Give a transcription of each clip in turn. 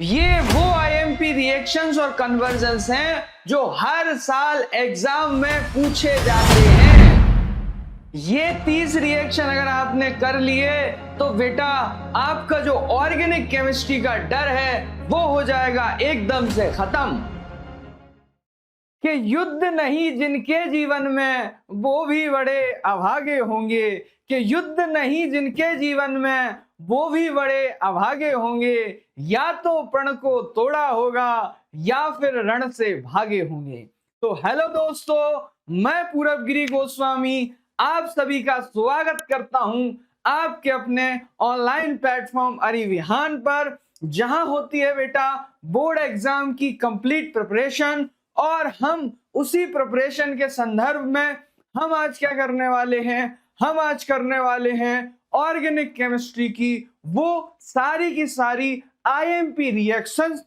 ये वो IMP reactions और कन्वर्जन्स हैं जो हर साल एग्जाम में पूछे जाते हैं। ये 30 रिएक्शन अगर आपने कर लिए तो बेटा आपका जो ऑर्गेनिक केमिस्ट्री का डर है वो हो जाएगा एकदम से खत्म। कि युद्ध नहीं जिनके जीवन में वो भी बड़े अभागे होंगे, कि युद्ध नहीं जिनके जीवन में वो भी बड़े अभागे होंगे, या तो प्रण को तोड़ा होगा या फिर रण से भागे होंगे। तो हेलो दोस्तों, मैं पूरबगिरी गोस्वामी आप सभी का स्वागत करता हूं आपके अपने ऑनलाइन प्लेटफॉर्म अरिविहान पर, जहां होती है बेटा बोर्ड एग्जाम की कंप्लीट प्रिपरेशन। और हम उसी प्रिपरेशन के संदर्भ में हम आज क्या करने वाले हैं, हम आज करने वाले हैं ऑर्गेनिक केमिस्ट्री की वो सारी की सारी आईएमपी रिएक्शंस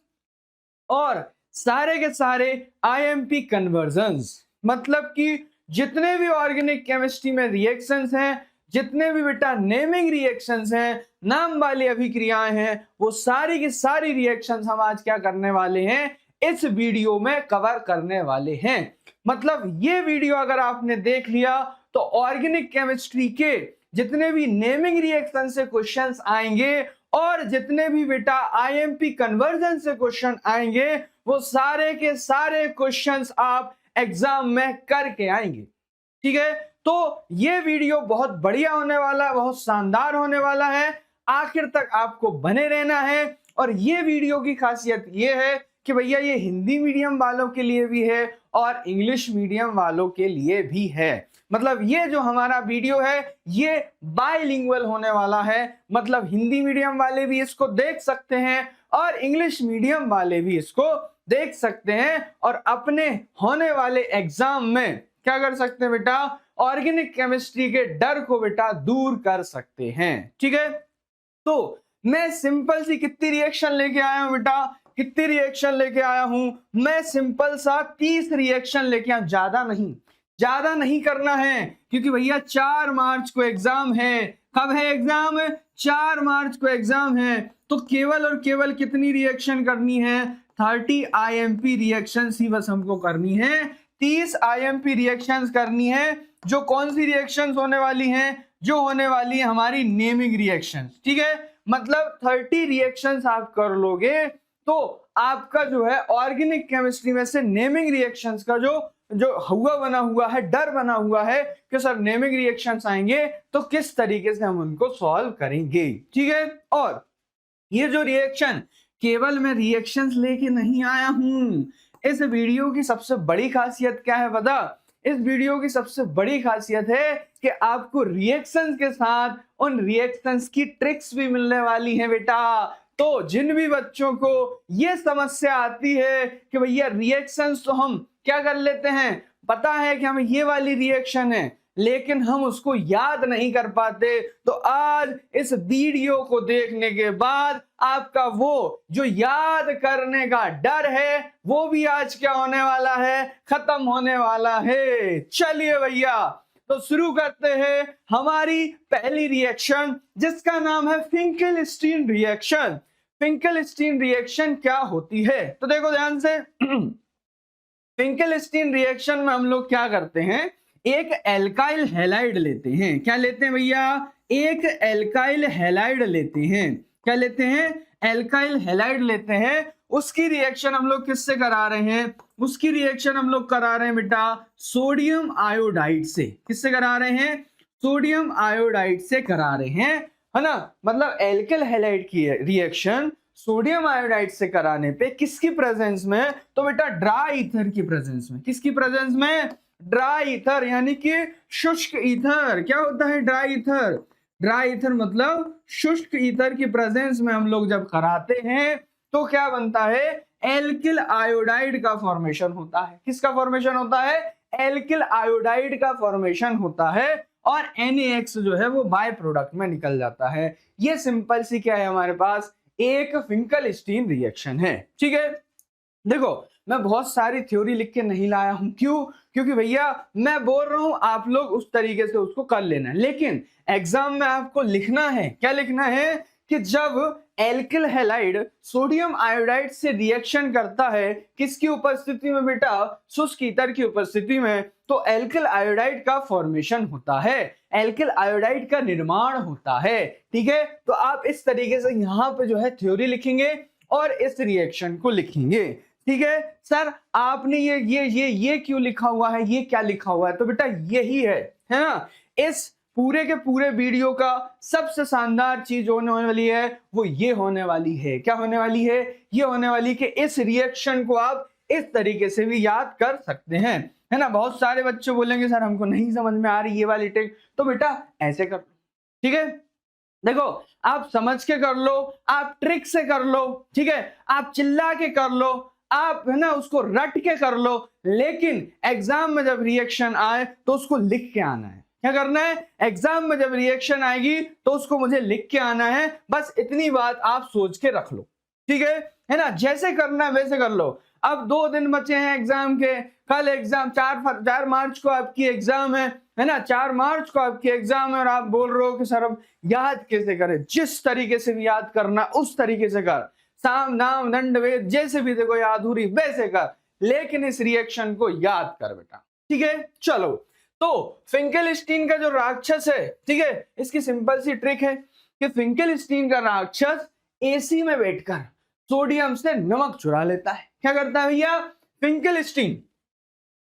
और सारे के सारे आईएमपी कन्वर्जन्स। मतलब कि जितने भी ऑर्गेनिक केमिस्ट्री में रिएक्शंस हैं, जितने भी बेटा नेमिंग रिएक्शंस हैं, नाम वाली अभिक्रियाएं हैं, वो सारी की सारी रिएक्शंस हम आज क्या करने वाले हैं, इस वीडियो में कवर करने वाले हैं। मतलब ये वीडियो अगर आपने देख लिया तो ऑर्गेनिक केमिस्ट्री के जितने भी नेमिंग रिएक्शन से क्वेश्चंस आएंगे और जितने भी बेटा आईएमपी कन्वर्जन से क्वेश्चन आएंगे वो सारे के सारे क्वेश्चंस आप एग्जाम में करके आएंगे। ठीक है, तो ये वीडियो बहुत बढ़िया होने वाला है, बहुत शानदार होने वाला है। आखिर तक आपको बने रहना है। और ये वीडियो की खासियत ये है कि भैया ये हिंदी मीडियम वालों के लिए भी है और इंग्लिश मीडियम वालों के लिए भी है। मतलब ये जो हमारा वीडियो है ये बाइलिंगुअल होने वाला है। मतलब हिंदी मीडियम वाले भी इसको देख सकते हैं और इंग्लिश मीडियम वाले भी इसको देख सकते हैं और अपने होने वाले एग्जाम में क्या कर सकते हैं बेटा, ऑर्गेनिक केमिस्ट्री के डर को बेटा दूर कर सकते हैं। ठीक है, तो मैं सिंपल सी कितनी रिएक्शन लेके आया हूं बेटा, कितनी रिएक्शन लेके आया हूं मैं, सिंपल सा 30 रिएक्शन लेके आया। ज्यादा नहीं करना है क्योंकि भैया 4 मार्च को एग्जाम है। कब है एग्जाम? 4 मार्च को एग्जाम है। तो केवल और केवल कितनी रिएक्शन करनी है? 30 आईएमपी रिएक्शन ही बस हमको करनी है। 30 आईएमपी रिएक्शंस करनी है। जो कौन सी रिएक्शंस होने वाली हैं? जो होने वाली है हमारी नेमिंग रिएक्शंस। ठीक है, मतलब 30 रिएक्शंस आप कर लोगे तो आपका जो है ऑर्गेनिक केमिस्ट्री में से नेमिंग रिएक्शंस का जो हुआ बना हुआ है, डर बना हुआ है कि सर नेमिंग रिएक्शंस आएंगे तो किस तरीके से हम उनको सॉल्व करेंगे। ठीक है, और ये जो रिएक्शन केवल मैं रिएक्शंस लेके नहीं आया हूं। इस वीडियो की सबसे बड़ी खासियत क्या है बता? इस वीडियो की सबसे बड़ी खासियत है कि आपको रिएक्शंस के साथ उन रिएक्शंस की ट्रिक्स भी मिलने वाली हैं बेटा। तो जिन भी बच्चों को ये समस्या आती है कि भैया रिएक्शंस तो हम क्या कर लेते हैं, पता है कि हमें ये वाली रिएक्शन है लेकिन हम उसको याद नहीं कर पाते, तो आज इस वीडियो को देखने के बाद आपका वो जो याद करने का डर है वो भी आज क्या होने वाला है, खत्म होने वाला है। चलिए भैया, तो शुरू करते हैं हमारी पहली रिएक्शन जिसका नाम है फिंकेलस्टीन रिएक्शन। फिंकेलस्टीन रिएक्शन क्या होती है? तो देखो ध्यान से, फिंकेलस्टीन रिएक्शन में हम लोग क्या करते हैं, एक एल्काइल हैलाइड लेते हैं। क्या लेते हैं भैया? एक एल्काइल हैलाइड लेते हैं। क्या लेते हैं? एल्काइल हैलाइड लेते हैं। उसकी रिएक्शन हम लोग किससे करा रहे हैं? उसकी रिएक्शन हम लोग करा रहे हैं बेटा सोडियम आयोडाइड से। किससे करा रहे हैं? सोडियम आयोडाइड से करा रहे हैं, है ना। मतलब एल्काइल हैलाइड की रिएक्शन सोडियम आयोडाइड से कराने पे किसकी प्रेजेंस में? तो बेटा ड्राई ईथर की प्रेजेंस में। किसकी प्रेजेंस में? ड्राई ईथर, यानी कि शुष्क ईथर। क्या होता है ड्राई ईथर? ड्राई ईथर मतलब शुष्क ईथर की प्रेजेंस में हम लोग जब कराते हैं तो क्या बनता है, एल्किल आयोडाइड का फॉर्मेशन होता है। किसका फॉर्मेशन होता है? एल्किल आयोडाइड का फॉर्मेशन होता है और NaX जो है वो बाय प्रोडक्ट में निकल जाता है। ये सिंपल सी क्या है, हमारे पास एक फिंकेलस्टीन रिएक्शन है। ठीक है, देखो मैं बहुत सारी थ्योरी लिख के नहीं लाया हूं। क्यों? क्योंकि भैया मैं बोल रहा हूं आप लोग उस तरीके से उसको कर लेना है, लेकिन एग्जाम में आपको लिखना है। क्या लिखना है कि जब एल्किल हैलाइड सोडियम आयोडाइड से रिएक्शन करता है, किसकी उपस्थिति में बेटा? शुष्क ईथर की उपस्थिति में, तो एल्किल आयोडाइड का फॉर्मेशन होता है, एल्किल आयोडाइड का निर्माण होता है। ठीक है, तो आप इस तरीके से यहाँ पे जो है थ्योरी लिखेंगे और इस रिएक्शन को लिखेंगे। ठीक है सर, आपने ये क्यों लिखा हुआ है, ये क्या लिखा हुआ है? तो बेटा यही है ना, इस पूरे के पूरे वीडियो का सबसे शानदार चीज होने वाली है वो ये होने वाली है। क्या होने वाली है? ये होने वाली कि इस रिएक्शन को आप इस तरीके से भी याद कर सकते हैं, है ना। बहुत सारे बच्चे बोलेंगे सर हमको नहीं समझ में आ रही ये वाली ट्रिक, तो बेटा ऐसे कर, ठीक है। देखो आप समझ के कर लो, आप ट्रिक से कर लो, ठीक है, आप चिल्ला के कर लो, आप है ना उसको रट के कर लो, लेकिन एग्जाम में जब रिएक्शन आए तो उसको लिख के आना है। क्या करना है? एग्जाम में जब रिएक्शन आएगी तो उसको मुझे लिख के आना है, बस इतनी बात आप सोच के रख लो, ठीक है ना। जैसे करना है वैसे कर लो। अब 2 दिन बचे हैं एग्जाम के, कल एग्जाम 4 मार्च को आपकी एग्जाम है ना, 4 मार्च को आपकी एग्जाम है और आप बोल रहे हो कि सर अब याद कैसे करें? जिस तरीके से भी याद करना उस तरीके से कर, साम नाम दंड वेद जैसे भी देखो याद हो रही वैसे कर, लेकिन इस रिएक्शन को याद कर बेटा, ठीक है। चलो, तो फिंकेलस्टीन का जो राक्षस है, ठीक है, इसकी सिंपल सी ट्रिक है कि फिंकेलस्टीन का राक्षस एसी में बैठकर सोडियम से नमक चुरा लेता है। क्या करता है भैया? फिंकेलस्टीन,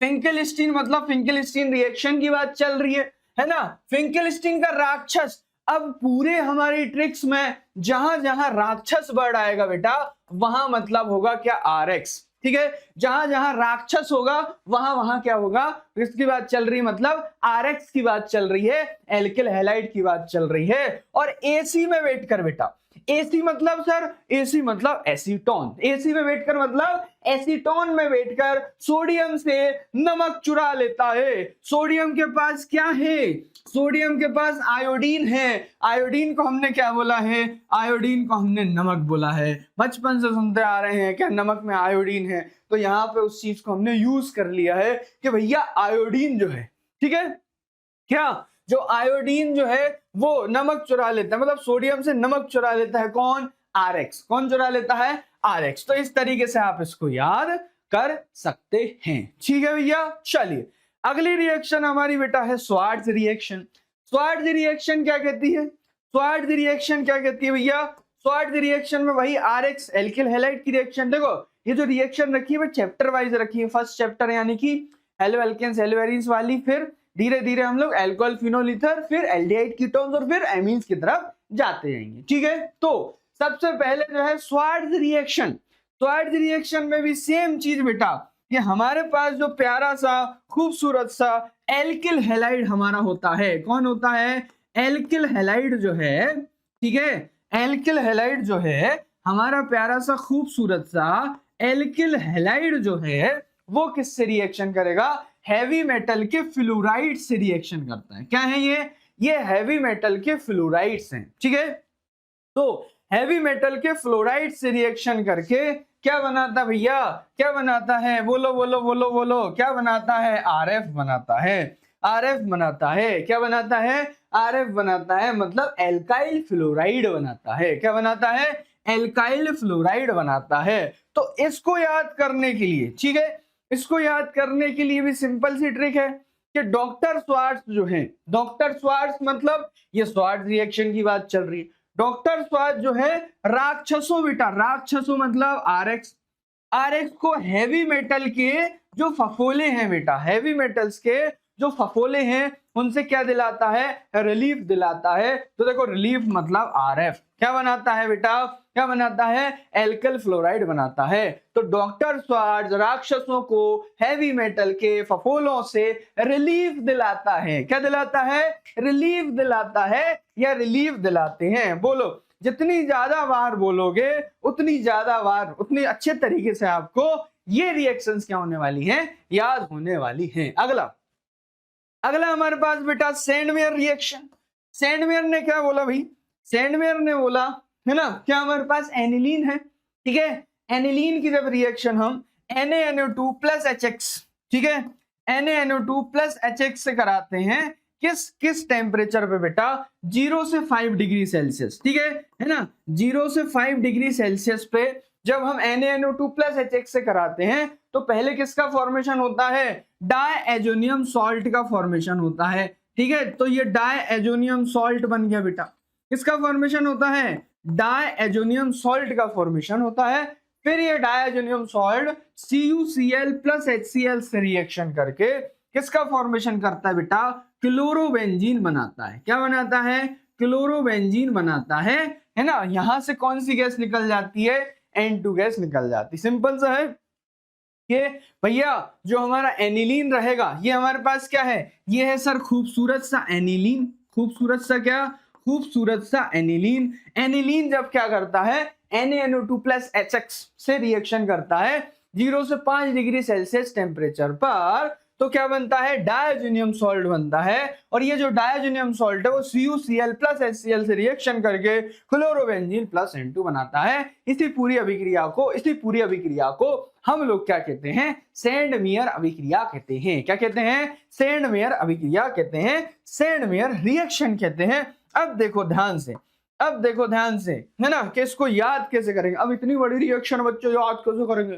फिंकेलस्टीन मतलब फिंकेलस्टीन रिएक्शन की बात चल रही है ना। फिंकेलस्टीन का राक्षस, अब पूरे हमारी ट्रिक्स में जहां जहां राक्षस वर्ड आएगा बेटा वहां मतलब होगा क्या? RX, ठीक है। जहां जहां राक्षस होगा वहां वहां क्या होगा? किसकी बात चल रही? मतलब RX की बात चल रही है, एल्किल हैलाइड की बात चल रही है। और एसी में वेट कर बेटा, एसी मतलब सर, एसी मतलब एसीटोन, एसी में बैठकर मतलब एसीटोन में बैठकर सोडियम से नमक चुरा लेता है। सोडियम के पास क्या है? सोडियम के पास आयोडीन है। आयोडीन को हमने क्या बोला है? आयोडीन को हमने नमक बोला है। बचपन से सुनते आ रहे हैं क्या नमक में आयोडीन है, तो यहाँ पे उस चीज को हमने यूज कर लिया है कि भैया आयोडीन जो है, ठीक है, क्या जो आयोडीन जो है वो नमक चुरा लेता है, मतलब सोडियम से नमक चुरा लेता है। कौन? RX। कौन चुरा लेता है? RX। तो इस तरीके से आप इसको याद कर सकते हैं, ठीक है भैया। चलिए अगली रिएक्शन हमारी बेटा है स्वार्ट्ज रिएक्शन। स्वार्ट्ज रिएक्शन क्या कहती है? स्वार्ट्ज रिएक्शन क्या कहती है भैया? स्वार्ट्ज रिएक्शन में वही RX एल्किल हैलाइड की रिएक्शन। देखो ये जो रिएक्शन रखी है वो चैप्टर वाइज रखी है। फर्स्ट चैप्टर यानी कि हेलो एल्केन्स हेलो एरीन्स वाली, फिर धीरे धीरे हम लोग अल्कोहल फिनोल ईथर, फिर एल्डिहाइड कीटोन्स और फिर एमीन्स की तरफ जाते जाएंगे, ठीक है। तो सबसे पहले जो है स्वार्ट्ज रिएक्शन। स्वार्ट्ज रिएक्शन में भी सेम चीज बेटा, कि हमारे पास जो प्यारा सा खूबसूरत सा एल्किल हैलाइड हमारा होता है। कौन होता है? एल्किल हैलाइड जो है, ठीक है, एल्किल हैलाइड जो है हमारा प्यारा सा खूबसूरत सा एल्किल हैलाइड जो है वो किससे रिएक्शन करेगा? हैवी मेटल के फ्लोराइड से रिएक्शन करता है। क्या है ये हैवी मेटल के फ्लोराइड्स हैं, ठीक है। तो हैवी मेटल के फ्लोराइड से रिएक्शन करके क्या बनाता भैया? क्या बनाता है? बोलो बोलो बोलो बोलो, क्या बनाता है? RF बनाता है। RF बनाता है। क्या बनाता है? RF बनाता है, मतलब एल्काइल फ्लोराइड बनाता है। क्या बनाता है? एल्काइल फ्लोराइड बनाता है। तो इसको याद करने के लिए, ठीक है, इसको याद करने के लिए भी सिंपल सी ट्रिक है कि डॉक्टर स्वार्ट्ज जो है, डॉक्टर स्वार्ट्ज मतलब ये स्वार्ट्ज रिएक्शन की बात चल रही है। डॉक्टर स्वार्ट्ज जो है राक्षसों बेटा, राक्षसों मतलब RX, RX को हैवी मेटल के जो फफोले हैं बेटा, हैवी मेटल्स के जो फफोले हैं उनसे क्या दिलाता है? रिलीफ दिलाता है। तो देखो रिलीफ मतलब RF। क्या बनाता है बेटा? क्या बनाता है? एल्किल फ्लोराइड बनाता है। तो डॉक्टर स्वार्ट्ज राक्षसों को हैवी मेटल के फफोलों से रिलीफ दिलाता है। क्या दिलाता है? रिलीफ दिलाता है या रिलीफ दिलाते हैं। बोलो, जितनी ज्यादा बार बोलोगे उतनी ज्यादा बार उतनी अच्छे तरीके से आपको ये रिएक्शंस क्या होने वाली हैं? याद होने वाली हैं। अगला हमारे पास बेटा सैंडमेयर रिएक्शन। सैंडमेयर ने क्या बोला भाई? सैंडमेयर ने बोला है ना, क्या हमारे पास एनिलीन है, ठीक है। एनिलीन की जब रिएक्शन हम NaNO2 प्लस HX, ठीक है, NaNO2 प्लस HX से कराते हैं, किस किस टेम्परेचर पे बेटा? 0 से 5 डिग्री सेल्सियस, ठीक है ना? 0 से 5 डिग्री सेल्सियस पे जब हम NaNO2 प्लस HX से कराते हैं तो पहले किसका फॉर्मेशन होता है? डायएजोनियम सॉल्ट का फॉर्मेशन होता है, ठीक है? तो ये डायएजोनियम सॉल्ट बन गया बेटा। किसका फॉर्मेशन होता है? डायएजोनियम सॉल्ट का फॉर्मेशन होता है। फिर ये डायएजोनियम सॉल्ट CuCl प्लस HCl से रिएक्शन करके किसका फॉर्मेशन करता है बेटा? क्लोरोबेंजीन बनाता है। क्या बनाता है? क्लोरोबेंजीन बनाता है ना? यहां से कौन सी गैस निकल जाती है? N2 गैस निकल जाती है। सिंपल सा है कि भैया जो हमारा एनिलीन रहेगा ये हमारे पास क्या है? ये है सर खूबसूरत सा एनिलीन। खूबसूरत सा क्या? खूबसूरत सा एनिलीन। एनिलीन जब क्या करता है? NaNO2 प्लस HX से रिएक्शन करता है 0 से 5 डिग्री सेल्सियस टेम्परेचर पर, तो क्या बनता है? डायजोनियम सॉल्ट बनता है। और ये जो डायजोनियम सॉल्ट है वो CuCl प्लस HCl से रिएक्शन करके क्लोरोबेंजीन प्लस N2 बनाता है। इसी पूरी अभिक्रिया को हम लोग क्या कहते हैं? सेंडमेयर अभिक्रिया कहते हैं। क्या कहते हैं? सेंडमेयर अभिक्रिया कहते हैं, सेंडमेयर रिएक्शन कहते हैं। अब देखो ध्यान से, है ना, कि इसको याद कैसे करेंगे? अब इतनी बड़ी रिएक्शन बच्चों याद कैसे करेंगे?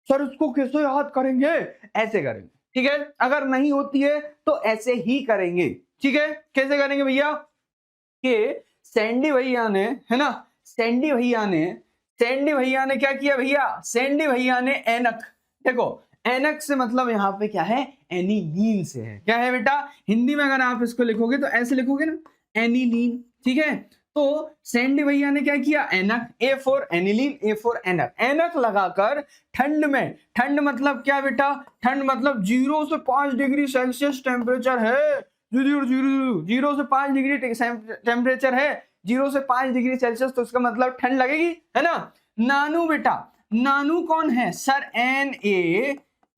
सर इसको कैसे याद करेंगे? ऐसे करेंगे, ठीक है? अगर नहीं होती है तो ऐसे ही करेंगे, ठीक है? कैसे करेंगे भैया? कि सैंडी भैया ने, है ना, सैंडी भैया ने क्या किया भैया? सैंडी भैया ने एनक, देखो एनक से मतलब यहाँ पे क्या है? एनिलीन से है। क्या है बेटा? हिंदी में अगर आप इसको लिखोगे तो ऐसे लिखोगे ना, एनिलीन, ठीक है? तो सैंडी भैया ने क्या किया? एनक, A for aniline, A for एनक, एनक लगाकर ठंड में, ठंड मतलब क्या बेटा? ठंड मतलब 0 से 5 डिग्री सेल्सियस टेम्परेचर है। 0 से 5 डिग्री टेम्परेचर है, 0 से 5 डिग्री सेल्सियस, तो इसका मतलब ठंड लगेगी, है ना? नानू बेटा, नानू कौन है? सर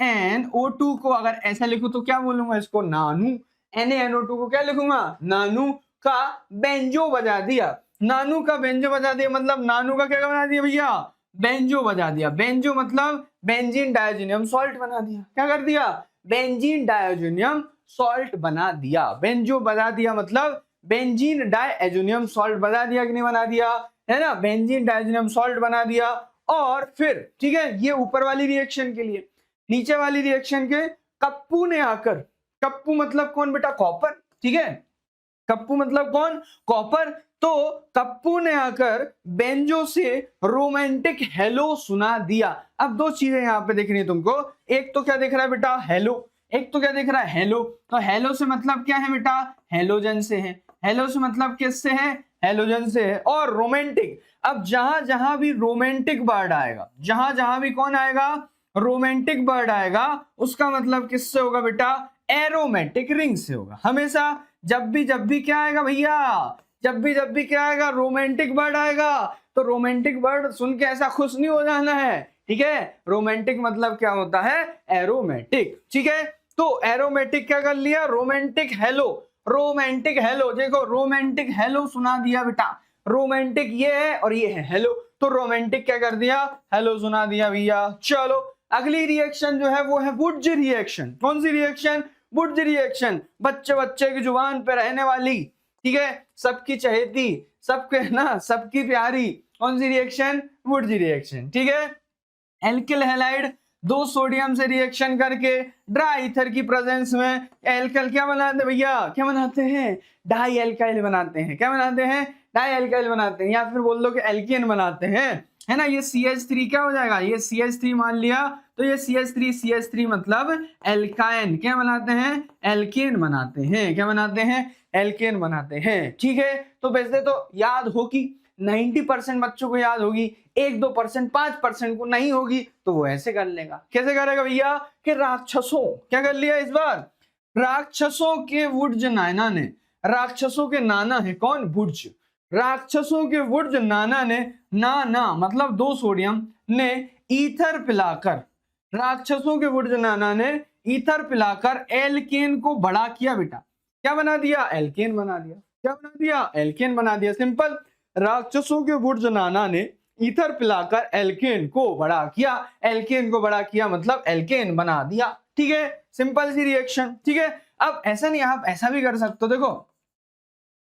NaNO2 को अगर ऐसा लिखूं तो क्या बोलूंगा इसको? नानू। NaNO2 को क्या लिखूंगा? नानू का बेंजो बजा दिया। नानू का बेंजो बजा दिया मतलब नानू का क्या बना दिया भैया? बेंजो बजा दिया। बेंजो मतलब बेंजीन डायजोनियम सॉल्ट बना दिया। क्या कर दिया? बेंजीन डायजोनियम सॉल्ट बना दिया। बेंजो बजा दिया मतलब बेंजीन डायजोनियम सॉल्ट बना दिया कि नहीं बना दिया? है ना, बेंजीन डायजोनियम सॉल्ट बना दिया। और फिर ठीक है, ये ऊपर वाली रिएक्शन के लिए। नीचे वाली रिएक्शन के कप्पू ने आकर, कप्पू मतलब कौन बेटा? कॉपर, ठीक है? कप्पू मतलब कौन? कॉपर। तो कप्पू ने आकर बेंजो से रोमांटिक हेलो सुना दिया। अब दो चीजें यहाँ पे देखनी है तुमको। एक तो क्या दिख रहा है बेटा? हेलो। एक तो क्या दिख रहा है? हेलो। तो हेलो से मतलब क्या है बेटा? हेलोजन से है। हेलो से मतलब किससे है? हेलोजन से है। और रोमांटिक, अब जहां जहां भी रोमांटिक वर्ड आएगा, जहां जहां भी कौन आएगा? रोमांटिक वर्ड आएगा, उसका मतलब किससे होगा बेटा? एरोमेटिक रिंग से होगा। हमेशा जब भी क्या आएगा भैया? जब भी क्या आएगा? रोमांटिक वर्ड आएगा। तो रोमांटिक वर्ड सुन के ऐसा खुश नहीं हो जाना है, ठीक है? रोमांटिक मतलब क्या होता है? एरोमेटिक, ठीक है? तो एरोमेटिक क्या कर लिया? Romantic hello. रोमांटिक हेलो, देखो रोमांटिक हेलो सुना दिया बेटा। रोमांटिक ये है और ये है हेलो, तो रोमांटिक क्या कर दिया? हेलो सुना दिया भैया। चलो अगली रिएक्शन जो है वो है वुड्ज रिएक्शन। कौन सी रिएक्शन? वुड्ज रिएक्शन। बच्चे की जुबान पे रहने वाली, ठीक है, सबकी चहेती, सबके ना, सबकी प्यारी कौन सी रिएक्शन? वुड्ज रिएक्शन, ठीक है? एल्किल हैलाइड दो सोडियम से रिएक्शन करके ड्राई ईथर की प्रेजेंस में एल्कल क्या बनाते हैं भैया? क्या बनाते हैं? डाई एल्काइल बनाते हैं। क्या बनाते हैं? डाई एल्काइल बनाते हैं, या फिर बोल दो कि एल्केन बनाते हैं, है ना? ये CH3 क्या हो जाएगा? ये CH3 मान लिया, तो ये CH3 मतलब एल्काइन। क्या बनाते हैं? एल्केन बनाते हैं। क्या बनाते हैं? एल्केन बनाते हैं, ठीक है? तो वैसे तो याद होगी, 90% बच्चों को याद होगी, 1-2%, 5% को नहीं होगी, तो वो ऐसे कर लेगा। कैसे करेगा भैया? कि राक्षसों, क्या कर लिया इस बार? राक्षसों के वुड्ज नाना ने, राक्षसों के नाना है कौन? वुड्ज। राक्षसों के वुड्ज नाना ने, नाना मतलब 2 सोडियम ने ईथर पिलाकर, राक्षसों के वुड्ज नाना ने ईथर पिलाकर एल्केन को बड़ा किया बेटा। क्या बना दिया? एल्केन बना दिया। क्या बना दिया? एल्केन बना दिया। सिंपल। राक्षसों के वुड्ज नाना ने ईथर पिलाकर एल्केन को बड़ा किया। एल्केन को बड़ा किया मतलब एल्केन बना दिया, ठीक है? सिंपल सी रिएक्शन, ठीक है? अब ऐसा नहीं, आप ऐसा भी कर सकते हो, देखो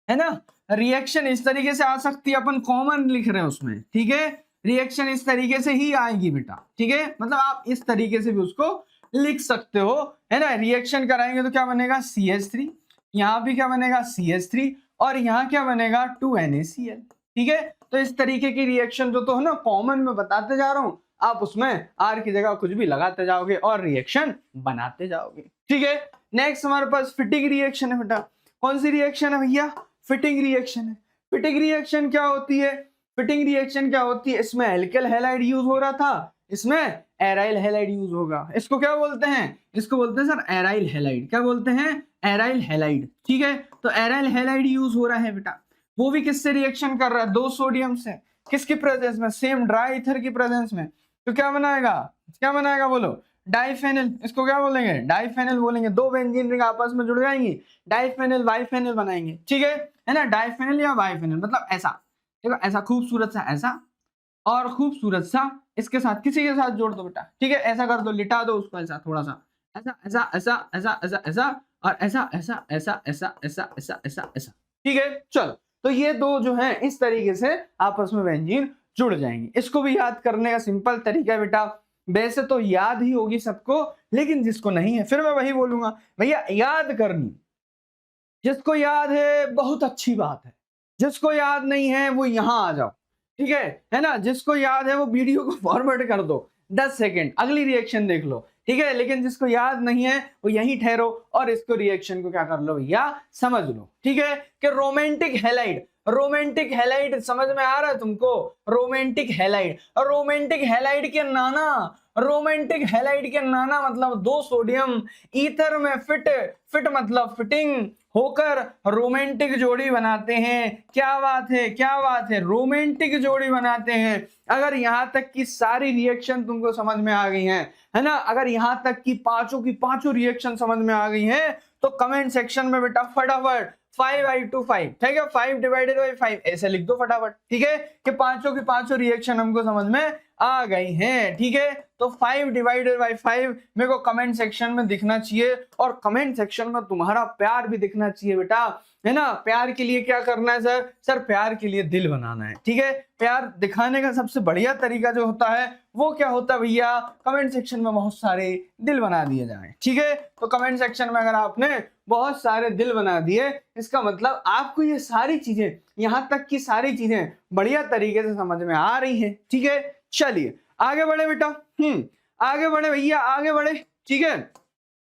है ना, रिएक्शन इस तरीके से आ सकती है, अपन कॉमन लिख रहे हैं उसमें, ठीक है, रिएक्शन इस तरीके से ही आएगी बेटा, ठीक है, मतलब आप इस तरीके से भी उसको लिख सकते हो, है ना। रिएक्शन कराएंगे तो क्या बनेगा, CH3, यहाँ भी क्या बनेगा, CH3, और यहाँ क्या बनेगा, 2NaCl, ठीक है। तो इस तरीके की रिएक्शन जो तो है ना कॉमन में बताते जा रहा हूं, आप उसमें R की जगह कुछ भी लगाते जाओगे और रिएक्शन बनाते जाओगे, ठीक है। नेक्स्ट हमारे पास फिटिंग रिएक्शन है बेटा। कौन सी रिएक्शन है भैया, फिटिंग रिएक्शन है। फिटिंग रिएक्शन क्या होती है, फिटिंग रिएक्शन क्या होती है, इसमें एल्किल हैलाइड यूज हो रहा था, इसमें एराइल हैलाइड यूज होगा। इसको क्या बोलते हैं, इसको बोलते हैं सर एराइल हैलाइड। क्या बोलते हैं, एराइल हैलाइड, ठीक है। तो एराइल हैलाइड यूज हो रहा है बेटा, वो भी किससे रिएक्शन कर रहा है, 2 सोडियम से, किसकी प्रेजेंस में, सेम ड्राई ईथर की प्रेजेंस में। तो क्या बनाएगा, क्या बनाएगा बोलो, डाइफेनिल। इसको क्या बोलेंगे, डाइफेनिल बोलेंगे। 2 बेंजीन रिंग आपस में जुड़ जाएंगी, डाइफेनिल बाइफेनिल बनाएंगे, ठीक है ना, डाइफेनिल या बाइफेनिल, मतलब ऐसा, देखो ऐसा खूबसूरत सा, ऐसा और खूबसूरत सा, इसके साथ किसी के साथ जोड़ दो बेटा, ठीक है, ऐसा कर दो, लिटा दो उसको ऐसा, थोड़ा सा ऐसा ऐसा ऐसा ऐसा ऐसा ऐसा और ऐसा ऐसा ऐसा ऐसा ऐसा ऐसा ऐसा ऐसा, ठीक है। चलो, तो ये दो जो है इस तरीके से आपस में बेंजीन जुड़ जाएंगे। इसको भी याद करने का सिंपल तरीका है बेटा, वैसे तो याद ही होगी सबको, लेकिन जिसको नहीं है फिर मैं वही बोलूंगा भैया, याद करनी, जिसको याद है बहुत अच्छी बात है, जिसको याद नहीं है वो यहां आ जाओ, ठीक है ना। जिसको याद है वो वीडियो को फॉरवर्ड कर दो 10 सेकंड, अगली रिएक्शन देख लो, ठीक है। लेकिन जिसको याद नहीं है वो यहीं ठहरो और इसको रिएक्शन को क्या कर लो भैया, समझ लो, ठीक है। कि रोमांटिक हैलाइड, रोमांटिक हैलाइड समझ में आ रहा है तुमको, रोमांटिक हैलाइड, और रोमांटिक हैलाइड के नाना, रोमांटिक हैलाइड के नाना मतलब 2 सोडियम ईथर में फिट, फिट मतलब फिटिंग होकर रोमांटिक जोड़ी बनाते हैं। क्या बात है, क्या बात है, रोमांटिक जोड़ी बनाते हैं। अगर यहां तक की सारी रिएक्शन तुमको समझ में आ गई है ना, अगर यहां तक की पांचों रिएक्शन समझ में आ गई हैं, तो कमेंट सेक्शन में बेटा फटाफट 5/5, ठीक है, 5 डिवाइडेड बाई 5 ऐसे लिख दो फटाफट, ठीक है, कि पांचों की पांचों रिएक्शन हमको समझ में आ गई हैं, ठीक है। तो 5 डिवाइडेड बाई 5 मेरे को कमेंट सेक्शन में दिखना चाहिए, और कमेंट सेक्शन में तुम्हारा प्यार भी दिखना चाहिए बेटा, है ना। प्यार के लिए क्या करना है सर, सर प्यार के लिए दिल बनाना है, ठीक है। प्यार दिखाने का सबसे बढ़िया तरीका जो होता है वो क्या होता है भैया, कमेंट सेक्शन में बहुत सारे दिल बना दिए जाए, ठीक है। तो कमेंट सेक्शन में अगर आपने बहुत सारे दिल बना दिए, इसका मतलब आपको ये सारी चीजें, यहां तक की सारी चीजें बढ़िया तरीके से समझ में आ रही हैं, ठीक है। चलिए आगे बढ़े बेटा, आगे बढ़े भैया, आगे बढ़े, ठीक है।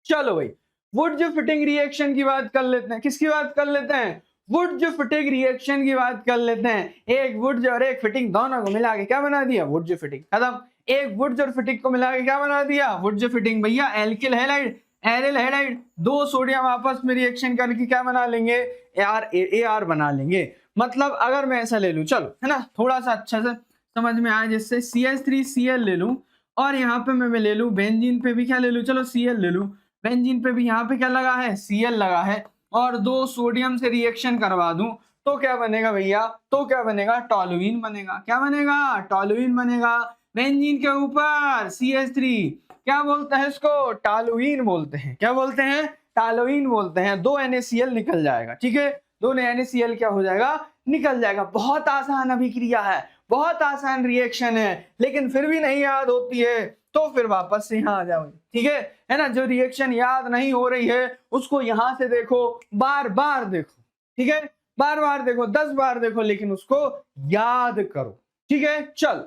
चलो भाई, वुड जो फिटिंग रिएक्शन की बात कर लेते हैं, किसकी बात कर लेते हैं, वुड जो फिटिंग रिएक्शन की बात कर लेते हैं। एक वुड और एक फिटिंग दोनों को मिला के क्या बना दिया, वुड जो फिटिंग, खत्म। एक वुड और फिटिंग को मिला के क्या बना दिया, वुड जो फिटिंग भैया, alkyl halide, aryl halide, 2 sodium आपस में रिएक्शन करके क्या बना लेंगे, AR बना लेंगे। मतलब अगर मैं ऐसा ले लूं, चलो है ना, थोड़ा सा अच्छा से समझ में आए, जैसे CH3Cl ले लूं, और यहाँ पे मैं ले लूं बेंजीन पे भी क्या ले लूं, चलो Cl ले लूं, बेंजीन पे भी यहाँ पे क्या लगा है, Cl लगा है, और 2 सोडियम से रिएक्शन करवा दूं, तो क्या बनेगा भैया, तो क्या बनेगा, टॉलुइन बनेगा। क्या बनेगा, टॉलुइन बनेगा। बेंजीन के ऊपर CH3, क्या बोलते हैं इसको, टॉलुइन बोलते हैं। क्या बोलते हैं, टॉलुइन बोलते हैं। 2 NaCl निकल जाएगा, ठीक है, 2 NaCl क्या हो जाएगा, निकल जाएगा। बहुत आसान अभिक्रिया है, बहुत आसान रिएक्शन है, लेकिन फिर भी नहीं याद होती है तो फिर वापस से यहाँ आ जाओ, ठीक है ना। जो रिएक्शन याद नहीं हो रही है उसको यहां से देखो, बार बार देखो, ठीक है, बार बार देखो, 10 बार देखो, लेकिन उसको याद करो, ठीक है। चल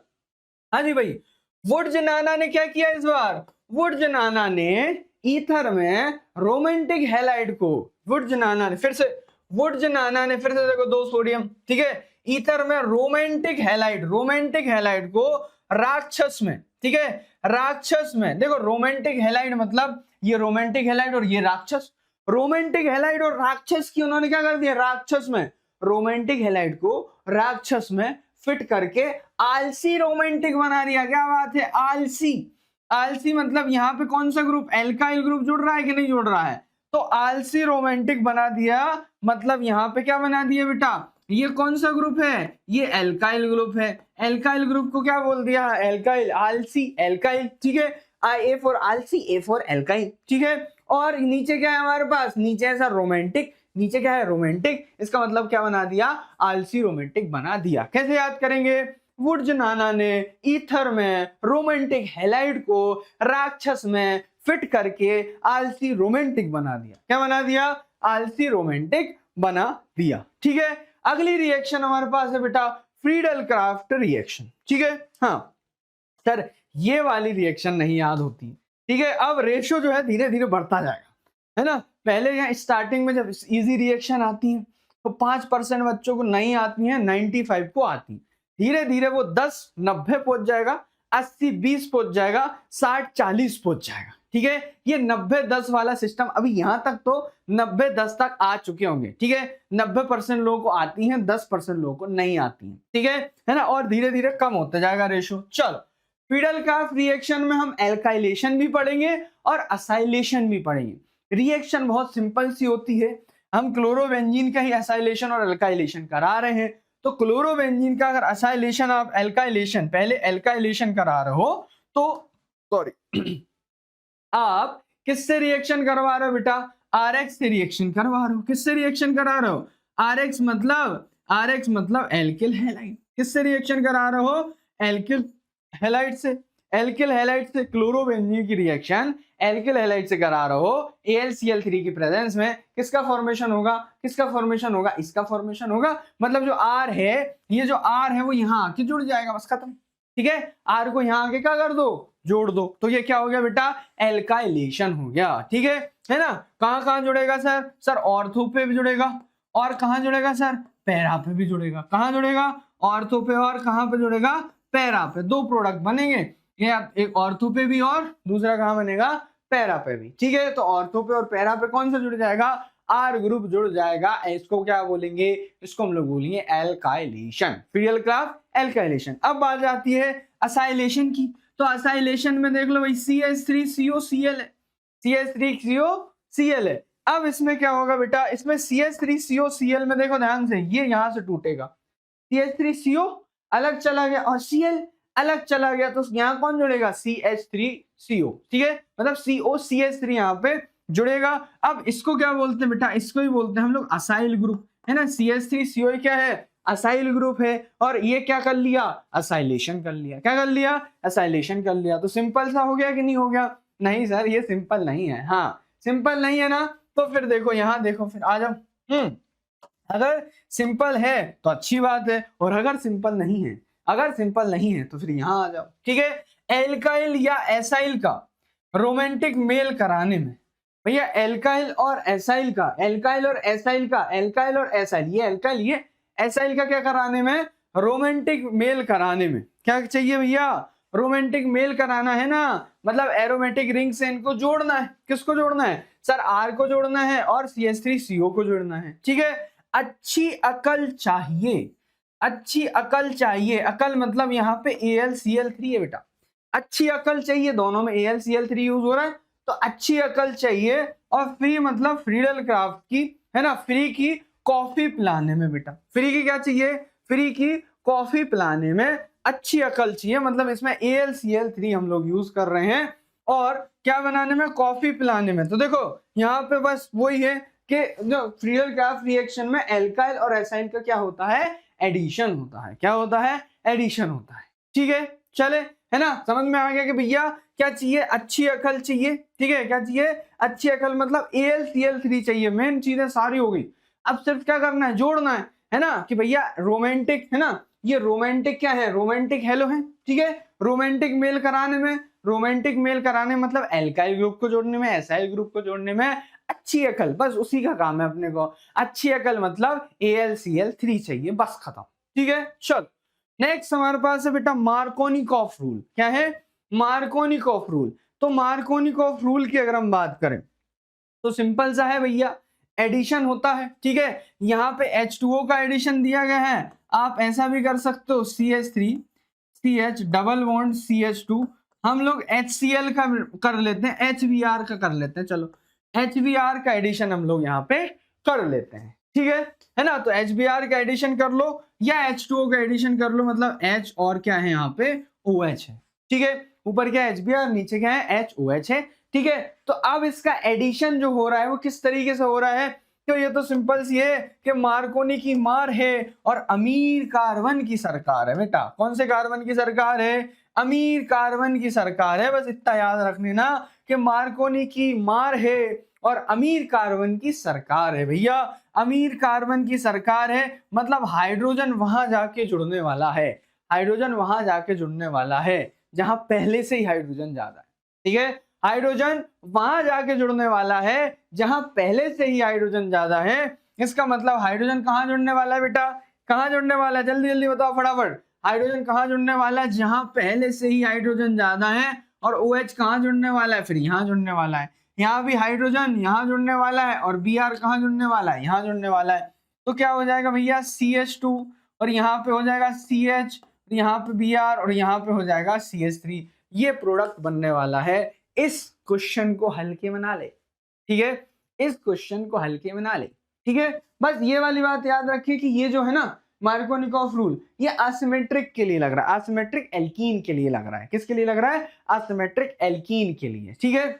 हाँ जी भाई, वुडजनाना ने क्या किया इस बार, वुडजनाना ने ईथर में रोमांटिक हैलाइड को, वुडजनाना ने फिर से, वुडजनाना ने फिर से देखो 2 सोडियम, ठीक है, ईथर में रोमांटिक हैलाइड, रोमांटिक हैलाइड को राक्षस में, ठीक है, राक्षस में। देखो रोमांटिक हैलाइड मतलब ये रोमांटिक हैलाइड और ये राक्षस, रोमांटिक हैलाइड और राक्षस की उन्होंने क्या कर दिया, राक्षस में, रोमांटिक हैलाइड को राक्षस में फिट करके आलसी रोमांटिक बना दिया। क्या बात है, आलसी, आलसी मतलब यहाँ पे कौन सा ग्रुप, एल्काइल ग्रुप जुड़ रहा है कि नहीं जुड़ रहा है, तो आलसी रोमांटिक बना दिया। मतलब यहाँ पे क्या बना दिया बेटा, ये कौन सा ग्रुप है, ये एल्काइल ग्रुप है। एल्काइल ग्रुप को क्या बोल दिया, एल्काइल, आलसी एल्काइल, ठीक है। ए फॉर आलसी, ए फॉर एल्काइन, ठीक है। और नीचे क्या है हमारे पास, नीचे ऐसा रोमांटिक, नीचे क्या है रोमांटिक, इसका मतलब क्या बना दिया, आलसी रोमांटिक बना दिया। कैसे याद करेंगे, वुड्स नाना ने ईथर में रोमांटिक हैलाइड को राक्षस में फिट करके आलसी रोमांटिक बना दिया। क्या बना दिया, आलसी रोमांटिक बना दिया, ठीक है। अगली रिएक्शन हमारे पास है बेटा फ्रीडल क्राफ्ट रिएक्शन, ठीक है। हाँ सर ये वाली रिएक्शन नहीं याद होती, ठीक है। अब रेशियो जो है धीरे धीरे बढ़ता जाएगा, है ना। पहले यहाँ स्टार्टिंग में जब इजी रिएक्शन आती है तो 5% बच्चों को नहीं आती है, 95 को आती, धीरे धीरे वो 10-90 पहुंच जाएगा, 80-20 पहुंच जाएगा, 60-40 पहुंच जाएगा, ठीक है। ये 90-10 वाला सिस्टम अभी यहां तक तो 90-10 तक आ चुके होंगे, ठीक है। 90% लोगों को आती हैं, 10% लोगों को नहीं आती हैं, ठीक है ना। और धीरे धीरे कम होता जाएगा रेशो। चलो फ्रीडल क्राफ्ट रिएक्शन में हम एल्काइलेशन भी पढ़ेंगे और असाइलेशन भी पढ़ेंगे। रिएक्शन बहुत सिंपल सी होती है, हम क्लोरोबेंजीन का ही असाइलेशन और एल्काइलेशन करा रहे हैं, तो क्लोरोबेंजीन का अगर असाइलेशन आप एल्काइलेशन, पहले एल्काइलेशन करा रहे हो तो सॉरी आप किससे रिएक्शन करवा रहे हो बेटा, आरएक्स से रिएक्शन करवा रहे हो। किससे रिएक्शन करा रहे हो, आरएक्स मतलब एल्किल हैलाइड। किससे रिएक्शन करा रहे हो, एल्किल हैलाइड से। एल्किल हैलाइड से क्लोरोबेंजीन की रिएक्शन एल्किल हैलाइड से करा रहे हो, AlCl3 की प्रेजेंस में किसका फॉर्मेशन होगा, किसका फॉर्मेशन होगा, इसका फॉर्मेशन होगा। मतलब जो R है, ये जो R है वो यहाँ आके जुड़ जाएगा, बस खत्म, ठीक है। R को यहाँ आके क्या कर दो, जोड़ दो, तो ये क्या हो गया बेटा, एल्काइलेशन हो गया, ठीक है ना। कहाँ कहाँ जुड़ेगा सर, सर ऑर्थो पे भी जुड़ेगा, और कहाँ जुड़ेगा सर, पैरा पे भी जुड़ेगा। कहाँ जुड़ेगा, ऑर्थो पे, और कहाँ पे जुड़ेगा, पैरा पे। दो प्रोडक्ट बनेंगे, ये एक ऑर्थो पे भी और दूसरा कहाँ बनेगा, पैरा पे भी, ठीक है। तो ऑर्थो पे और पैरा पे कौन सा जुड़ जाएगा, आर ग्रुप जुड़ जाएगा। इसको क्या बोलेंगे, इसको हम लोग बोलेंगे एल्काइलेशन, फ्रीडल क्राफ्ट एल्काइलेशन। अब बात आती है असाइलेशन की, तो असाइलेशन में देख लो भाई CH3COCl है, CH3COCl है। अब इसमें क्या होगा बेटा, इसमें CH3COCl में देखो ध्यान से, ये यहां से टूटेगा, CH3CO अलग चला गया और Cl अलग चला गया, तो यहाँ कौन जुड़ेगा, CH3CO, ठीक है। मतलब COCH3 यहाँ पे जुड़ेगा। अब इसको क्या बोलते हैं बेटा, इसको ही बोलते हैं हम लोग असाइल ग्रुप, है ना। CH3CO क्या है, असाइल ग्रुप है, और ये क्या कर लिया, असाइलेशन कर लिया। क्या कर लिया, असाइलेशन कर लिया। तो सिंपल सा हो गया कि नहीं हो गया, नहीं सर ये सिंपल नहीं है। हाँ सिंपल नहीं है ना, तो फिर देखो यहाँ देखो, फिर आ जाओ। अगर सिंपल है तो अच्छी बात है, और अगर सिंपल नहीं है, अगर सिंपल नहीं है तो फिर यहां आ जाओ, ठीक है। एल्काइल या एसाइल का रोमांटिक मेल कराने में, भैया एल्काइल और एसाइल का, एल्काइल और एसाइल का, एल्काइल और एसाइल, ये एल्काइल ये एसाइल का क्या कराने में, रोमांटिक मेल कराने में क्या चाहिए भैया, रोमांटिक मेल कराना है ना। मतलब एरोमेटिक रिंग से इनको जोड़ना है। किसको जोड़ना है सर, R को जोड़ना है और CH3CO को जोड़ना है, ठीक है। अच्छी अकल चाहिए, अच्छी अकल चाहिए। अकल मतलब यहाँ पे AlCl3 है बेटा, अच्छी अकल चाहिए। दोनों में AlCl3 यूज हो रहा है, तो अच्छी अकल चाहिए। और फ्री मतलब फ्रीडल क्राफ्ट की, है ना, फ्री की कॉफी पिलाने में बेटा, फ्री की क्या चाहिए, फ्री की कॉफी पिलाने में अच्छी अकल चाहिए। मतलब इसमें AlCl3 हम लोग यूज कर रहे हैं, और क्या बनाने में, कॉफी पिलाने में। तो देखो यहाँ पे बस वही है कि जो फ्रीडल क्राफ्ट रिएक्शन में एल्काइल और एसाइल का क्या होता है, एडिशन होता है। क्या होता है, एडिशन होता है, ठीक है। चले, है ना, समझ में आ गया कि भैया क्या चाहिए, अच्छी अकल चाहिए, ठीक है। क्या चाहिए, अच्छी अकल मतलब AlCl3 चाहिए। मेन चीजें सारी हो गई, अब सिर्फ क्या करना है, जोड़ना है ना, कि भैया रोमांटिक, है ना, ये रोमांटिक क्या है, रोमांटिक हेलो है, ठीक है। रोमांटिक मेल कराने में, रोमांटिक मेल कराने मतलब एल्काइल ग्रुप को जोड़ने में, एसाइल ग्रुप को जोड़ने में अच्छी अकल, बस उसी का काम है अपने को। अच्छी अकल मतलब AlCl3 चाहिए, बस खत्म, ठीक है। चल नेक्स्ट हमारे पास है बेटा मार्कोनिकॉफ रूल। क्या है, मार्कोनिकॉफ रूल। तो मार्कोनिकॉफ रूल की अगर हम बात करें तो सिंपल सा है भैया, एडिशन होता है, ठीक है। यहाँ पे H2O का एडिशन दिया गया है, आप ऐसा भी कर सकते हो CH3 CH double bond CH2, हम लोग HCl का कर लेते हैं, HBr का कर लेते हैं। चलो HBr का एडिशन हम लोग यहाँ पे कर लेते हैं, ठीक है ना। तो HBr का एडिशन कर लो या H2O का एडिशन कर लो, मतलब H और क्या है यहाँ पे OH है, ठीक है। ऊपर क्या है HBr, नीचे क्या है HOH है, ठीक है। तो अब इसका एडिशन जो हो रहा है वो किस तरीके से हो रहा है, तो ये तो सिंपल सी है कि मार्कोनी की मार है और अमीर कार्बन की सरकार है बेटा। कौन से कार्बन की सरकार है, अमीर कार्बन की सरकार है। बस इतना याद रख लेना कि मार्कोनी की मार है और अमीर कार्बन की सरकार है भैया। अमीर कार्बन की सरकार है मतलब हाइड्रोजन वहां जाके जुड़ने वाला है, हाइड्रोजन वहां जाके जुड़ने वाला है जहां पहले से ही हाइड्रोजन ज्यादा है, ठीक है। हाइड्रोजन वहां जाके जुड़ने वाला है जहां पहले से ही हाइड्रोजन ज्यादा है। इसका मतलब हाइड्रोजन कहां जुड़ने वाला है बेटा, कहां जुड़ने वाला है, जल्दी जल्दी बताओ फटाफट। हाइड्रोजन कहां जुड़ने वाला है, जहां पहले से ही हाइड्रोजन ज्यादा है। और OH कहां जुड़ने वाला है, फिर यहां जुड़ने वाला है। यहाँ भी हाइड्रोजन यहाँ जुड़ने वाला है और Br कहाँ जुड़ने वाला है, यहाँ जुड़ने वाला है। तो क्या हो जाएगा भैया CH2 और यहाँ पे हो जाएगा CH, यहाँ पे Br और यहाँ पे हो जाएगा CH3। ये प्रोडक्ट बनने वाला है। इस क्वेश्चन को हल्के में ना ले, ठीक है, इस क्वेश्चन को हल्के में ना ले, ठीक है। बस ये वाली बात याद रखिए कि ये जो है ना मार्कोनिकॉफ रूल, ये असिमेट्रिक के लिए लग रहा है, असिमेट्रिक एल्कीन के लिए लग रहा है। किसके लिए लग रहा है, असिमेट्रिक एल्कीन के लिए, ठीक है।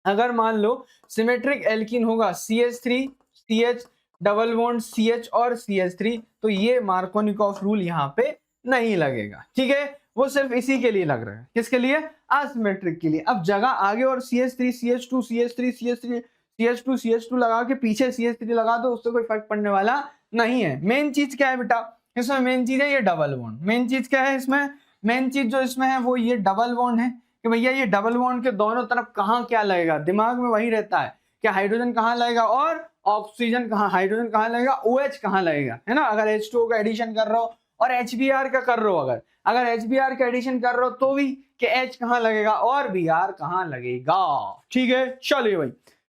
अगर मान लो सिमेट्रिक एल्कीन होगा CH3 CH double bond CH और CH3, तो ये मार्कोनिकॉफ रूल यहाँ पे नहीं लगेगा, ठीक है। वो सिर्फ इसी के लिए लग रहा है, किसके लिए, असिमेट्रिक के लिए। अब जगह आगे और CH3 CH2 CH3 CH3 CH2 CH2 लगा के पीछे CH3 लगा दो, उससे कोई फर्क पड़ने वाला नहीं है। मेन चीज क्या है बेटा इसमें, मेन चीज है ये डबल बॉन्ड। मेन चीज क्या है इसमें, मेन चीज जो इसमें है वो ये डबल बॉन्ड है कि भैया ये डबल बॉन्ड के दोनों तरफ कहाँ क्या लगेगा, दिमाग में वही रहता है कि हाइड्रोजन कहाँ लगेगा और ऑक्सीजन कहाँ, हाइड्रोजन कहाँ लगेगा, OH कहाँ लगेगा, है ना। अगर H2O का एडिशन कर रहे हो और HBr का कर रहे हो, अगर HBr का एडिशन कर रहे हो तो भी कि H कहाँ लगेगा और Br कहाँ लगेगा, ठीक है। चलिए भाई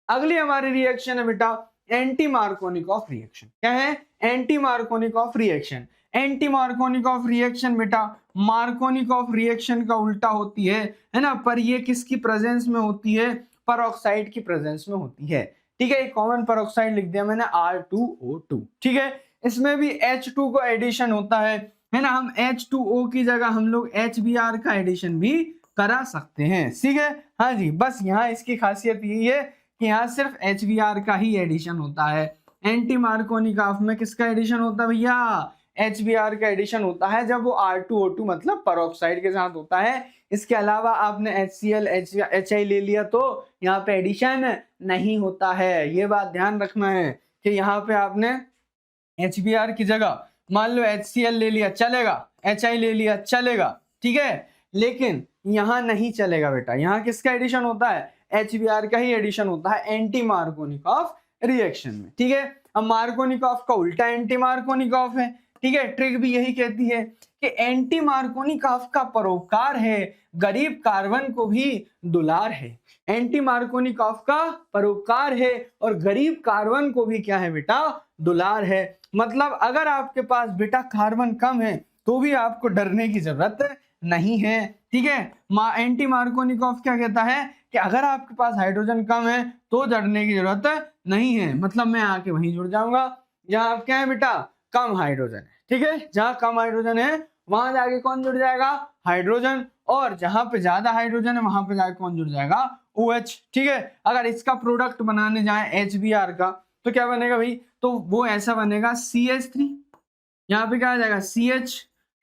अगली हमारी रिएक्शन है बेटा एंटी मार्कोनिकॉफ रिएक्शन। क्या है, anti Markovnikov reaction. Anti Markovnikov reaction बेटा मार्कोनिकॉफ रिएक्शन का उल्टा होती है ना, पर ये किसकी प्रेजेंस में होती है, परऑक्साइड की प्रेजेंस में होती है, ठीक है। एक कॉमन परऑक्साइड लिख दिया मैंने R2O2, ठीक है। इसमें भी H2 को एडिशन होता है ना। हम H2O की जगह हम लोग HBr का एडिशन भी करा सकते हैं, ठीक है। हाँ जी, बस यहाँ इसकी खासियत यही है कि यहाँ सिर्फ HBr का ही एडिशन होता है। एंटी मार्कोनिकॉफ में किसका एडिशन होता है भैया, HBr का एडिशन होता है जब वो R2O2 मतलब परऑक्साइड के साथ होता है। इसके अलावा आपने HCl HI ले लिया तो यहाँ पे एडिशन नहीं होता है। ये बात ध्यान रखना है कि यहाँ पे आपने HBr की जगह मान लो HCl ले लिया चलेगा, HI ले लिया चलेगा, ठीक है, लेकिन यहाँ नहीं चलेगा बेटा। यहाँ किसका एडिशन होता है, HBr का ही एडिशन होता है एंटी मार्कोनिकॉफ रिएक्शन में, ठीक है। अब मार्कोनिकॉफ का उल्टा एंटी मार्कोनिकॉफ है, ठीक है। ट्रिक भी यही कहती है कि एंटी मार्कोनिकॉफ का परोपकार है, गरीब कार्बन को भी दुलार है। एंटी मार्कोनिकॉफ का परोपकार है और गरीब कार्बन को भी क्या है बेटा, दुलार है। मतलब अगर आपके पास बेटा कार्बन कम है तो भी आपको डरने की जरूरत नहीं है, ठीक है। एंटी मार्कोनिकॉफ क्या कहता है कि अगर आपके पास हाइड्रोजन कम है तो डरने की जरूरत नहीं है। मतलब मैं आके वहीं जुड़ जाऊंगा जहां क्या है बेटा, कम हाइड्रोजन है, ठीक है। जहां कम हाइड्रोजन है वहां जाके कौन जुड़ जाएगा, हाइड्रोजन, और जहां पे ज्यादा हाइड्रोजन है वहां पे जाके कौन जुड़ जाएगा, OH, ठीक है। अगर इसका प्रोडक्ट बनाने जाए HBr का तो क्या बनेगा भाई, तो वो ऐसा बनेगा CH3, यहाँ पे क्या आ जाएगा CH,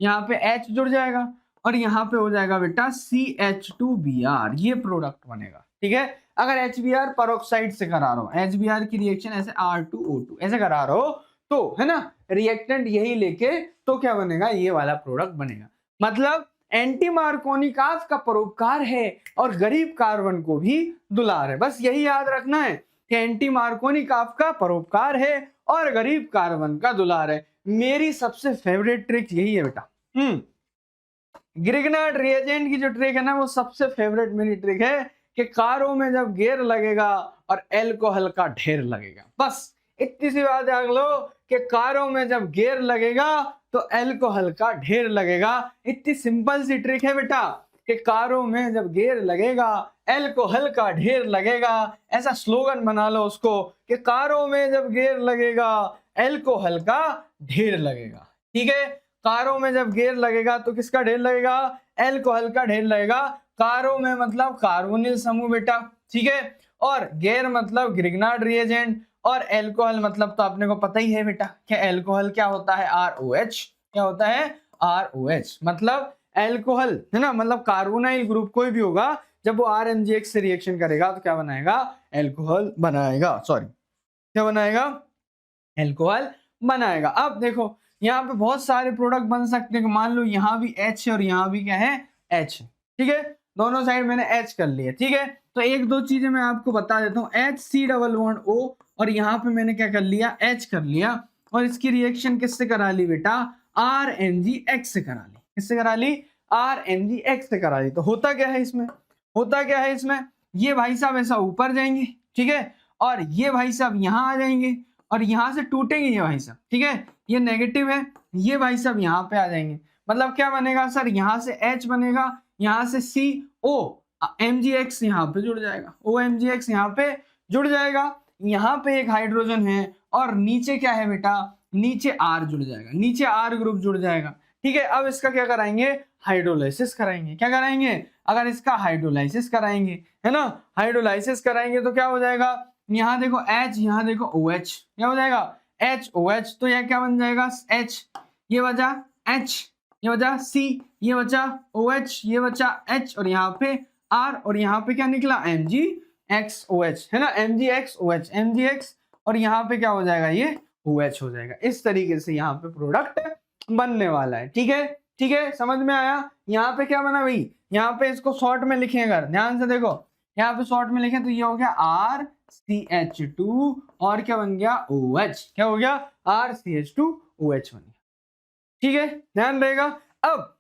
यहाँ पे H जुड़ जाएगा और यहाँ पे हो जाएगा बेटा CH2Br, ये प्रोडक्ट बनेगा, ठीक है। अगर HBr परऑक्साइड से करा रहा हो, HBr की रिएक्शन ऐसे R2O2 ऐसे करा रहा हो तो, है ना, रिएक्टेंट यही लेके तो क्या बनेगा, ये वाला प्रोडक्ट बनेगा। मतलब एंटी मार्कोनिकॉफ का परोपकार है और गरीब कार्बन को भी दुलार है। बस यही याद रखना है कि एंटी मार्कोनिकॉफ का परोपकार है और गरीब कार्बन का दुलार है। मेरी सबसे फेवरेट ट्रिक यही है बेटा। ग्रिग्नार्ड रिएजेंट की जो ट्रिक है ना वो सबसे फेवरेट मेरी ट्रिक है कि कारों में जब गेयर लगेगा और एल्कोहल का ढेर लगेगा। बस इतनी सी बात जान लो कि कारों में जब गेयर लगेगा तो एल्कोहल का ढेर लगेगा। इतनी सिंपल सी ट्रिक है बेटा कि कारों में जब गेयर लगेगा एल्कोहल का ढेर लगेगा। ऐसा स्लोगन बना लो उसको कि कारों में जब गेयर लगेगा एल्कोहल का ढेर लगेगा, ठीक है। कारों में जब गेयर लगेगा तो किसका ढेर लगेगा, एल्कोहल का ढेर लगेगा। कारो में मतलब कार्बोनिल समूह बेटा, ठीक है, और गैर मतलब ग्रिग्नार्ड रिएजेंट, और एल्कोहल मतलब तो आपने को पता ही है बेटा कि एल्कोहल क्या होता है, ROH, क्या होता है, ROH, मतलब एल्कोहल है ना, मतलब कार्बोनाइल ग्रुप कोई भी होगा जब वो RMgX से रिएक्शन करेगा तो क्या बनाएगा, एल्कोहल बनाएगा, सॉरी क्या बनाएगा, एल्कोहल बनाएगा। अब देखो यहाँ पे बहुत सारे प्रोडक्ट बन सकते हैं, मान लो यहाँ भी H है और यहाँ भी क्या है, H, ठीक है, दोनों साइड मैंने H कर लिया, ठीक है, तो एक दो चीजें मैं आपको बता देता हूँ, HC डबल बॉन्ड O, और यहाँ पे मैंने क्या कर लिया, H कर लिया, और इसकी रिएक्शन किससे करा ली बेटा, RNgX से करा ली, किससे करा ली, RNgX से करा ली। तो होता क्या है इसमें, होता क्या है इसमें, ये भाई साहब ऐसा ऊपर जाएंगे, ठीक है, और ये भाई साहब यहाँ आ जाएंगे और यहां से टूटेंगे ये भाई साहब, ठीक है, ये नेगेटिव है, ये भाई साहब यहाँ पे आ जाएंगे, मतलब क्या बनेगा सर, यहाँ से H बनेगा, यहाँ से CO MgX यहाँ पे जुड़ जाएगा, OMgX यहाँ पे जुड़ जाएगा, यहाँ पे एक हाइड्रोजन है और नीचे क्या है बेटा, नीचे R जुड़ जाएगा, नीचे R ग्रुप जुड़ जाएगा, ठीक है। अब इसका क्या कराएंगे, हाइड्रोलाइसिस कराएंगे, क्या कराएंगे, अगर इसका हाइड्रोलाइसिस कराएंगे, है ना, हाइड्रोलाइसिस कराएंगे तो क्या हो जाएगा, यहाँ देखो H, यहाँ देखो OH, क्या हो जाएगा, HOH, तो यह क्या बन जाएगा, H, ये बचा H, ये बचा C, ये बचा OH, ये बचा H, और यहाँ पे R, और यहाँ पे क्या निकला, MgXOH, है ना, MgXOH, MgX, और यहाँ पे क्या हो जाएगा, ये OH हो जाएगा। इस तरीके से यहाँ पे प्रोडक्ट बनने वाला है, ठीक है, ठीक है, समझ में आया। यहाँ पे क्या बना भाई, यहाँ पे इसको शॉर्ट में लिखें, अगर ध्यान से देखो यहाँ पे शॉर्ट में लिखें तो ये हो गया RCH2, और क्या बन गया, OH, क्या हो गया, RCH2OH बन गया, ठीक है, ध्यान रहेगा। अब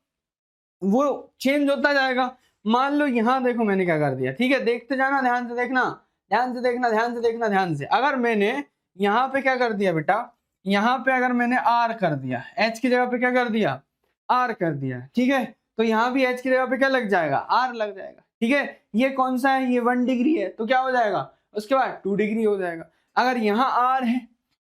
वो चेंज होता जाएगा, मान लो यहाँ देखो मैंने क्या कर दिया, ठीक है, देखते जाना, ध्यान से देखना, ध्यान से देखना, ध्यान से देखना, ध्यान से, अगर मैंने यहाँ पे क्या कर दिया बेटा, यहाँ पे अगर मैंने R कर दिया, H की जगह पे क्या कर दिया, R कर दिया, ठीक है, तो यहाँ भी H की जगह पे क्या लग जाएगा, R लग जाएगा, ठीक है, ये कौन सा है, ये 1 डिग्री है, तो क्या हो जाएगा, उसके बाद 2 डिग्री हो जाएगा। अगर यहाँ R है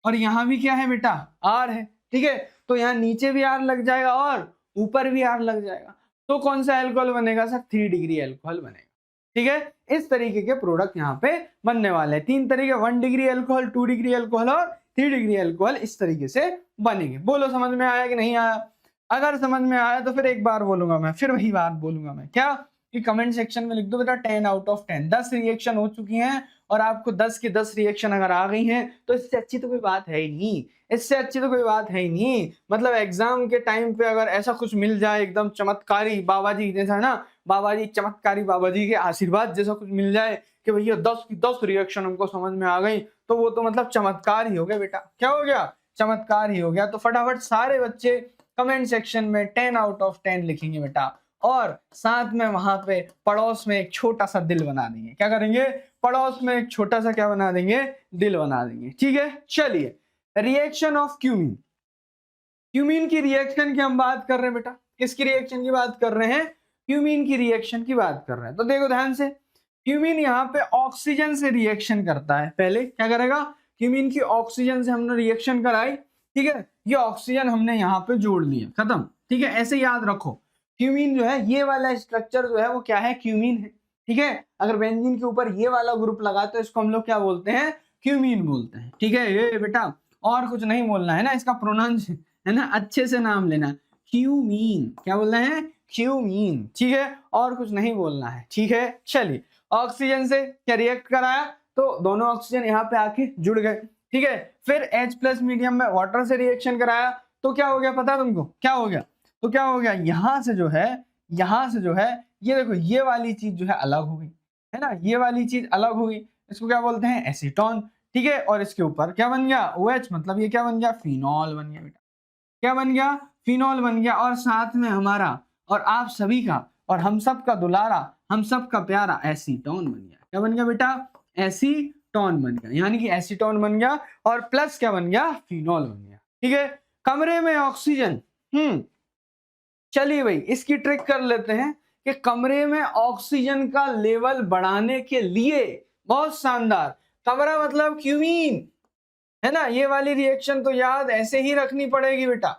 और यहाँ भी क्या है बेटा, R है, ठीक है, तो यहाँ नीचे भी R लग जाएगा और ऊपर भी R लग जाएगा, तो कौन सा एल्कोहल बनेगा सर, 3 डिग्री एल्कोहल बनेगा, ठीक है। इस तरीके के प्रोडक्ट यहाँ पे बनने वाले हैं, 3 तरीके, 1 डिग्री एल्कोहल, 2 डिग्री एल्कोहल और 3 डिग्री एल्कोहल, इस तरीके से बनेंगे। बोलो समझ में आया कि नहीं आया, अगर समझ में आया तो फिर एक बार बोलूंगा मैं, फिर वही बात बोलूंगा मैं, क्या कि कमेंट सेक्शन में लिख दो बेटा 10 आउट ऑफ 10, 10 रिएक्शन हो चुकी हैं और आपको 10 की 10 रिएक्शन अगर आ गई हैं तो इससे अच्छी तो कोई बात है ही नहीं, इससे अच्छी तो कोई बात है ही नहीं। मतलब एग्जाम के टाइम पे अगर ऐसा कुछ मिल जाए एकदम चमत्कारी, बाबा जी जैसा है ना, बाबा जी चमत्कारी, बाबा जी के आशीर्वाद जैसा कुछ मिल जाए कि भैया 10 की 10 रिएक्शन हमको समझ में आ गई, तो वो तो मतलब चमत्कार ही हो गया बेटा, क्या हो गया, चमत्कार ही हो गया। तो फटाफट सारे बच्चे कमेंट सेक्शन में 10 आउट ऑफ 10 लिखेंगे बेटा, और साथ में वहां पे पड़ोस में एक छोटा सा दिल बना देंगे, क्या करेंगे, पड़ोस में एक छोटा सा क्या बना देंगे, दिल बना देंगे, ठीक है। चलिए, रिएक्शन ऑफ क्यूमीन, क्यूमीन की रिएक्शन की हम बात कर रहे हैं बेटा, किसकी रिएक्शन की बात कर रहे हैं, क्यूमीन की रिएक्शन की बात कर रहे हैं। तो देखो ध्यान से, क्यूमीन यहाँ पे ऑक्सीजन से रिएक्शन करता है, पहले क्या करेगा, क्यूमीन की ऑक्सीजन से हमने रिएक्शन कराई, ठीक है, ये ऑक्सीजन हमने यहाँ पे जोड़ लिया, खत्म, ठीक है। ऐसे याद रखो, क्यूमीन जो है, ये वाला स्ट्रक्चर जो है वो क्या है, क्यूमीन है, ठीक है। अगर बेंजीन के ऊपर ये वाला ग्रुप लगा तो इसको हम लोग क्या बोलते हैं, क्यूमीन बोलते हैं, ठीक है। ये बेटा और कुछ नहीं बोलना है ना, इसका प्रोनाउंस है ना, अच्छे से नाम लेना, क्यूमीन, क्या बोल रहे हैं, क्यूमीन, ठीक है, और कुछ नहीं बोलना है, ठीक है। चलिए, ऑक्सीजन से क्या रिएक्ट कराया, तो दोनों ऑक्सीजन यहाँ पे आके जुड़ गए, ठीक है। फिर H+ मीडियम में वाटर से रिएक्शन कराया, तो क्या हो गया पता तुमको, क्या हो गया, तो क्या हो गया, यहाँ से जो है, यहाँ से जो है, ये देखो ये वाली चीज जो है अलग हो गई, है ना, ये वाली चीज अलग हो गई, इसको क्या बोलते हैं, एसीटोन, ठीक है। और इसके ऊपर क्या बन गया, OH, मतलब ये क्या बन गया, फिनॉल बन गया बेटा, क्या बन गया, फिनॉल बन गया, और साथ में हमारा और आप सभी का और हम सब का दुलारा, हम सब का प्यारा एसीटोन बन गया, क्या बन गया बेटा, एसीटोन बन गया, यानी कि एसीटोन बन गया और प्लस क्या बन गया, फिनॉल बन गया, ठीक है। कमरे में ऑक्सीजन, चलिए भाई इसकी ट्रिक कर लेते हैं कि कमरे में ऑक्सीजन का लेवल बढ़ाने के लिए, बहुत शानदार, कमरा मतलब क्यूमीन, है ना, ये वाली रिएक्शन तो याद ऐसे ही रखनी पड़ेगी बेटा,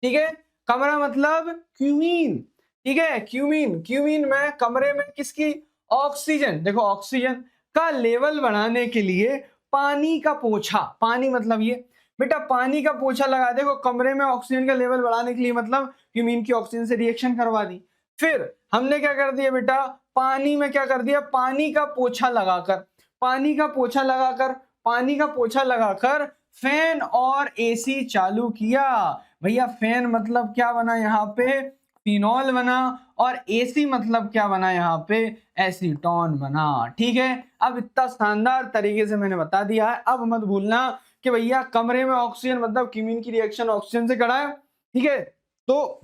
ठीक है। कमरा मतलब क्यूमीन, ठीक है। क्यूमीन, क्यूमीन में कमरे में किसकी, ऑक्सीजन। देखो ऑक्सीजन का लेवल बढ़ाने के लिए पानी का पोछा, पानी मतलब ये बेटा पानी का पोछा लगा, देखो कमरे में ऑक्सीजन का लेवल बढ़ाने के लिए मतलब क्यूमीन की ऑक्सीजन से रिएक्शन करवा दी। फिर हमने क्या कर दिया बेटा, पानी में क्या कर दिया, पानी का पोछा लगाकर, पानी का पोछा लगाकर, पानी का पोछा लगाकर फैन और एसी चालू किया। भैया फैन मतलब क्या बना यहाँ पे, फिनॉल बना, और एसी मतलब क्या बना यहाँ पे, एसीटोन बना। ठीक है, अब इतना शानदार तरीके से मैंने बता दिया है। अब मत भूलना कि भैया कमरे में ऑक्सीजन मतलब क्यूमीन की रिएक्शन ऑक्सीजन से करा है। ठीक है, तो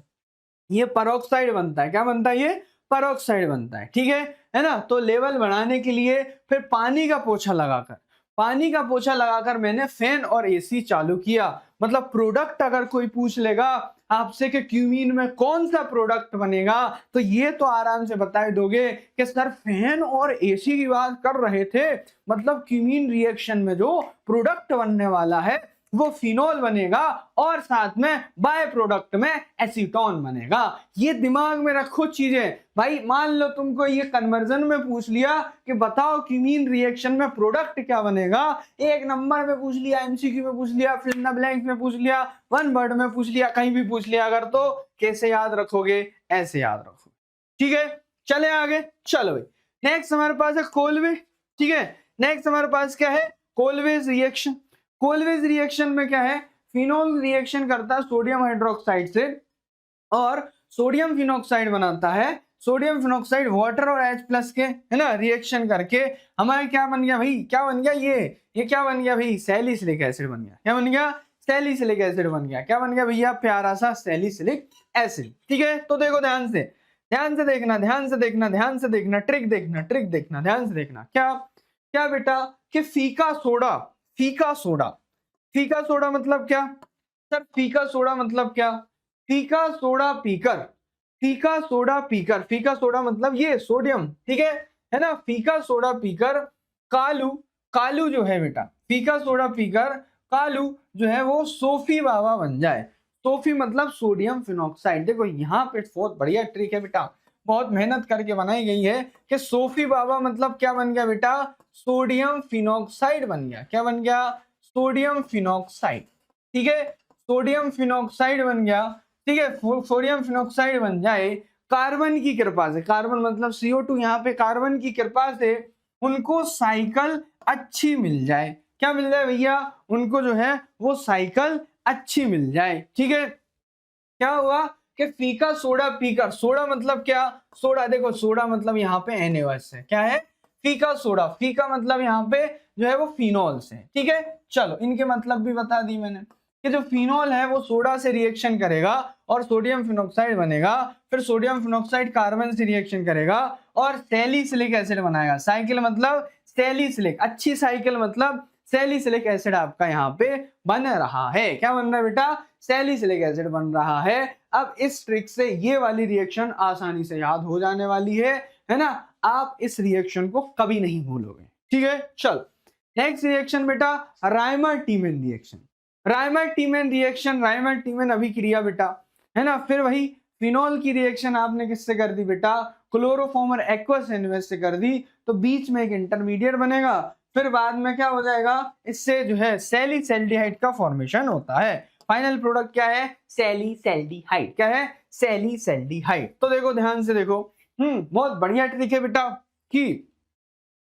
ये पेरोक्साइड बनता है, क्या बनता है, ये पेरोक्साइड बनता है। ठीक है ना। तो लेवल बढ़ाने के लिए फिर पानी का पोछा लगाकर, पानी का पोछा लगाकर मैंने फैन और एसी चालू किया। मतलब प्रोडक्ट अगर कोई पूछ लेगा आपसे कि क्यूमीन में कौन सा प्रोडक्ट बनेगा, तो ये तो आराम से बता दोगे कि सर फैन और एसी की बात कर रहे थे, मतलब क्यूमीन रिएक्शन में जो प्रोडक्ट बनने वाला है वो फिनॉल बनेगा और साथ में बाय प्रोडक्ट में एसीटोन बनेगा। ये दिमाग में रखो चीजें। भाई मान लो तुमको ये कन्वर्जन में पूछ लिया कि बताओ क्यूमीन रिएक्शन में प्रोडक्ट क्या बनेगा, एक नंबर में पूछ लिया, एमसीक्यू में पूछ लिया, फिल इन द ब्लैंक्स में पूछ लिया, वन वर्ड में पूछ लिया, कहीं भी पूछ लिया अगर, तो कैसे याद रखोगे, ऐसे याद रखोगे। ठीक है, चले आगे। चलो भाई नेक्स्ट हमारे पास है कोलवे। ठीक है, नेक्स्ट हमारे पास क्या है, कोलवेज रिएक्शन। कोलवेज रिएक्शन में क्या है, फिनॉल रिएक्शन करता है सोडियम हाइड्रोक्साइड से और सोडियम फिनॉक्साइड बनाता है। सोडियम फिनॉक्साइड वाटर और H+ के है ना रिएक्शन करके हमारे क्या बन गया भाई, क्या बन गया, ये क्या बन गया भाई, सैलिसिलिक एसिड बन गया। क्या बन गया, सैलिसिलिक एसिड बन गया। क्या बन गया भैया, प्यारा सा सैलिसिलिक एसिड। ठीक है, तो देखो ध्यान से, ध्यान से देखना, ध्यान से देखना, ध्यान से देखना, ट्रिक देखना, ट्रिक देखना, ध्यान से देखना। क्या क्या बेटा कि फीका सोडा, फीका सोडा, फीका सोडा मतलब क्या सर, फीका सोडा मतलब क्या, फीका सोडा पीकर, फीका सोडा पीकर, फीका सोडा मतलब ये सोडियम। ठीक है ना। फीका सोडा पीकर कालू, कालू जो है बेटा, फीका सोडा पीकर कालू जो है वो सोफी बाबा बन जाए। सोफी मतलब सोडियम फिनॉक्साइड। देखो यहाँ पे बहुत बढ़िया ट्रिक है बेटा, बहुत मेहनत करके बनाई गई है कि सोफी बाबा मतलब क्या बन गया बेटा, सोडियम फिनॉक्साइड बन गया। क्या बन गया, सोडियम फिनॉक्साइड। ठीक है, सोडियम फिनॉक्साइड बन गया। ठीक है, सोडियम फिनॉक्साइड बन जाए कार्बन की कृपा से, कार्बन मतलब CO2, यहाँ पे कार्बन की कृपा से उनको साइकिल अच्छी मिल जाए। क्या मिल जाए भैया, उनको जो है वो साइकिल अच्छी मिल जाए। ठीक है, क्या हुआ कि फीका सोडा पीकर, सोडा मतलब क्या, सोडा देखो सोडा मतलब यहाँ पे NaOH है। क्या है, फीका सोडा, फीका मतलब यहाँ पे जो है वो फिनॉल से। ठीक है, चलो इनके मतलब भी बता दी मैंने कि जो फिनॉल है वो सोडा से रिएक्शन करेगा और सोडियम फिनॉक्साइड बनेगा, फिर सोडियम फिनॉक्साइड कार्बन से रिएक्शन करेगा और सैलिसिलिक एसिड बनाएगा। साइकिल मतलब सैलिसिलिक, अच्छी साइकिल मतलब सैलिसिलिक एसिड आपका यहाँ पे बन रहा है। क्या बन रहा है बेटा, सैलिसिलिक एसिड बन रहा है। अब इस ट्रिक से ये वाली रिएक्शन आसानी से याद हो जाने वाली है ना, आप इस रिएक्शन को कभी नहीं भूलोगे। ठीक है, चल नेक्स्ट रिएक्शन बेटा Rymer Tiemann reaction. Rymer Tiemann reaction, Rymer Tiemann अभिक्रिया बेटा है ना। फिर वही फिनॉल की रिएक्शन आपने किससे कर दी बेटा, क्लोरोफॉर्म और एक्वस एनओएच से कर दी, तो बीच में एक इंटरमीडिएट बनेगा। फिर बाद में क्या हो जाएगा, इससे जो है सैलिसैल्डिहाइड का फॉर्मेशन होता है। फाइनल प्रोडक्ट क्या है, सैलिसैल्डिहाइड। क्या है, सैलिसैल्डिहाइड। तो देखो ध्यान से देखो, बहुत बढ़िया ट्रिक है बेटा कि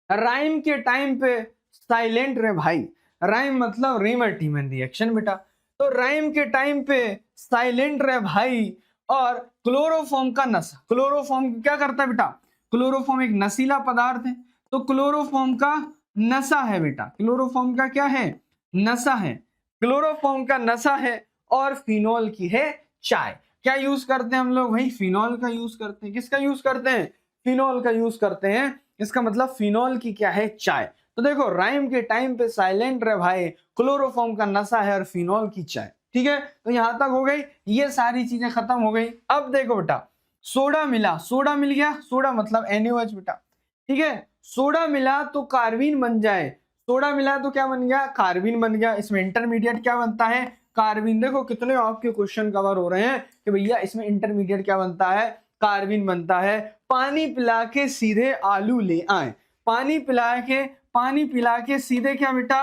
राइम के टाइम पे साइलेंट रहे भाई। राइम मतलब राइमर टीमेन रिएक्शन बेटा, तो राइम के टाइम पे साइलेंट रहे भाई। और क्लोरोफॉर्म का नशा, क्लोरोफॉर्म क्या करता है बेटा, क्लोरोफॉर्म एक नशीला पदार्थ है, तो क्लोरोफॉर्म का नशा है बेटा। क्लोरोफॉर्म का क्या है, नशा है। क्लोरोफॉर्म का नशा है और फिनॉल की है चाय। क्या यूज करते हैं हम लोग भाई, फिनॉल का यूज करते हैं। किसका यूज करते हैं, फिनॉल का यूज करते हैं। इसका मतलब फिनॉल की क्या है, चाय। तो देखो राइम के टाइम पे साइलेंट रहे भाई, क्लोरोफॉर्म का नशा है और फिनॉल की चाय। ठीक है, तो यहां तक हो गई, ये सारी चीजें खत्म हो गई। अब देखो बेटा सोडा मिला, सोडा मिल गया, सोडा मतलब NaOH बेटा। ठीक है, सोडा मिला तो कार्बीन बन जाए, सोडा मिला तो क्या बन गया, कार्बीन बन गया। इसमें इंटरमीडिएट क्या बनता है, कार्बीन। देखो कितने आपके क्वेश्चन कवर हो रहे हैं कि भैया इसमें इंटरमीडिएट क्या बनता है, कार्बिन बनता है। पानी पिला के सीधे आलू ले आए, पानी पिला के सीधे क्या बेटा,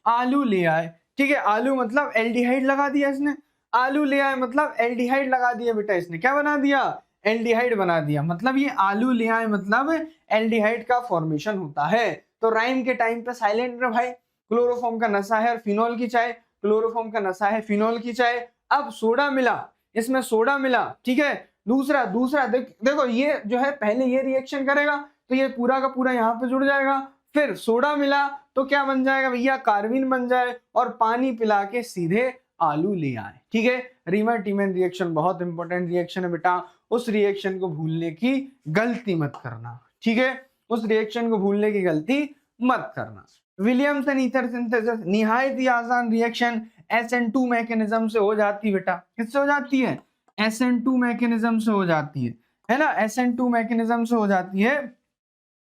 आलू ले आए। ठीक है, आलू मतलब एल्डिहाइड लगा दिया इसने, आलू ले आए मतलब एल्डिहाइड लगा दिया बेटा इसने, क्या बना दिया, एल्डिहाइड बना दिया। मतलब ये आलू ले आए मतलब एल्डिहाइड का फॉर्मेशन होता है। तो राइम के टाइम पे साइलेंट रहे भाई। क्लोरोफॉर्म का नशा है और फिनॉल की चाय, क्लोरोफॉर्म का नशा है फिनॉल की चाय। अब सोडा मिला, इसमें सोडा मिला। ठीक है, दूसरा देखो ये जो है पहले ये रिएक्शन करेगा तो ये पूरा का पूरा यहाँ पे जुड़ जाएगा, फिर सोडा मिला तो क्या बन जाएगा भैया, कार्बिन बन जाए, और पानी पिला के सीधे आलू ले आए। ठीक है, रीमर टीमन रिएक्शन बहुत इंपॉर्टेंट रिएक्शन है बेटा, उस रिएक्शन को भूलने की गलती मत करना। ठीक है, उस रिएक्शन को भूलने की गलती मत करना। विलियमसन ईथर सिंथेसिस निहायत ही आसान रिएक्शन SN2 मैकेनिज्म से हो जाती है बेटा। किससे हो जाती है, SN2 मैकेनिज्म से हो जाती है ना, SN2 मैकेनिज्म से हो जाती है,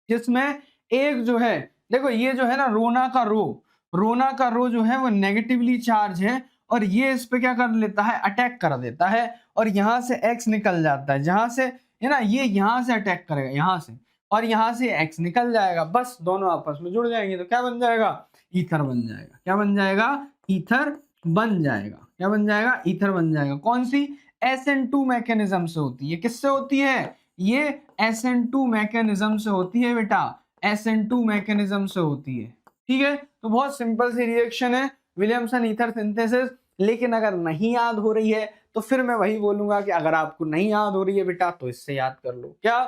जिसमें एक जो है देखो ये जो है ना रोना का रो जो है वो नेगेटिवली चार्ज है, और ये इस पे क्या कर लेता है, अटैक कर देता है, और यहाँ से X निकल जाता है, जहां से है ना ये यहाँ से अटैक करेगा यहाँ से, और यहाँ से X निकल जाएगा, बस दोनों आपस में जुड़ जाएंगे तो क्या बन जाएगा, ईथर बन जाएगा। क्या बन जाएगा, ईथर बन जाएगा। क्या बन जाएगा, ईथर बन जाएगा। कौन सी, SN2 मैकेनिज्म से होती है। किससे होती है, ये SN2 मैकेनिज्म से होती है बेटा, SN2 मैकेनिज्म से होती है। ठीक है, तो बहुत सिंपल सी रिएक्शन है विलियमसन ईथर सिंथेसिस। लेकिन अगर नहीं याद हो रही है तो फिर मैं वही बोलूंगा कि अगर आपको नहीं याद हो रही है बेटा तो इससे याद कर लो, क्या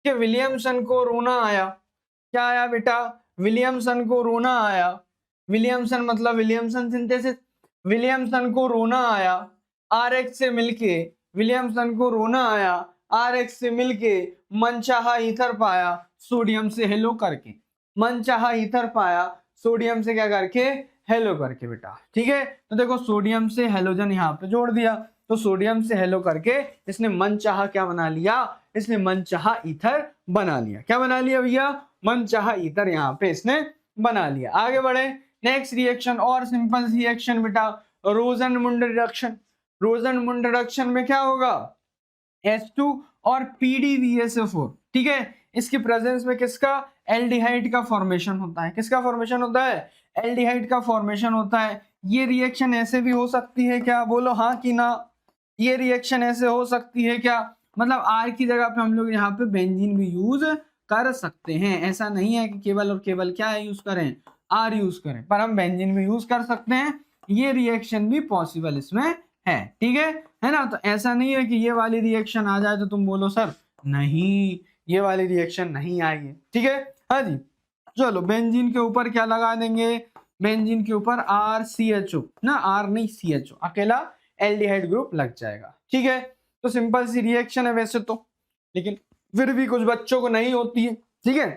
कि विलियमसन को रोना आया। क्या आया बेटा, विलियमसन को रोना आया। विलियमसन मतलब विलियमसन सिंथेसिस, विलियमसन को रोना आया RX से मिलके, विलियमसन को रोना आया RX से मिलके, मनचाहा ईथर पाया सोडियम से हेलो करके, मनचाहा ईथर पाया सोडियम से क्या करके, हेलो करके बेटा। ठीक है, तो देखो सोडियम से हेलोजन यहाँ पे जोड़ दिया, तो सोडियम से हेलो करके इसने मनचाहा क्या बना लिया, इसने मनचाहा ईथर बना लिया। क्या बना लिया भैया, मनचाहा ईथर यहाँ पे इसने बना लिया। आगे बढ़े, नेक्स्ट रिएक्शन और सिंपल रिएक्शन बेटा, रोजनमुंड रिडक्शन। रोजनमुंड रिडक्शन में क्या होगा, H2 और PdVSO4। ठीक है, इसकी प्रेजेंस में किसका, एल्डिहाइड का फॉर्मेशन होता है। किसका फॉर्मेशन होता है, एल्डिहाइड का फॉर्मेशन होता है। ये रिएक्शन ऐसे भी हो सकती है क्या, बोलो हाँ कि ना, ये रिएक्शन ऐसे हो सकती है क्या, मतलब R की जगह पे हम लोग यहाँ पे बेंजीन भी यूज कर सकते हैं। ऐसा नहीं है कि केवल और केवल क्या है यूज करें, R यूज करें, पर हम बेंजीन भी यूज कर सकते हैं। ये रिएक्शन भी पॉसिबल इसमें है। ठीक है ना, तो ऐसा नहीं है कि ये वाली रिएक्शन आ जाए तो तुम बोलो सर नहीं ये वाली रिएक्शन नहीं आई है। ठीक है, हाँ जी, चलो बेंजीन के ऊपर क्या लगा देंगे, बेंजीन के ऊपर RCHO ना, R नहीं CHO, अकेला एल्डिहाइड ग्रुप लग जाएगा। ठीक है, तो सिंपल सी रिएक्शन है वैसे तो, लेकिन फिर भी कुछ बच्चों को नहीं होती है। ठीक है,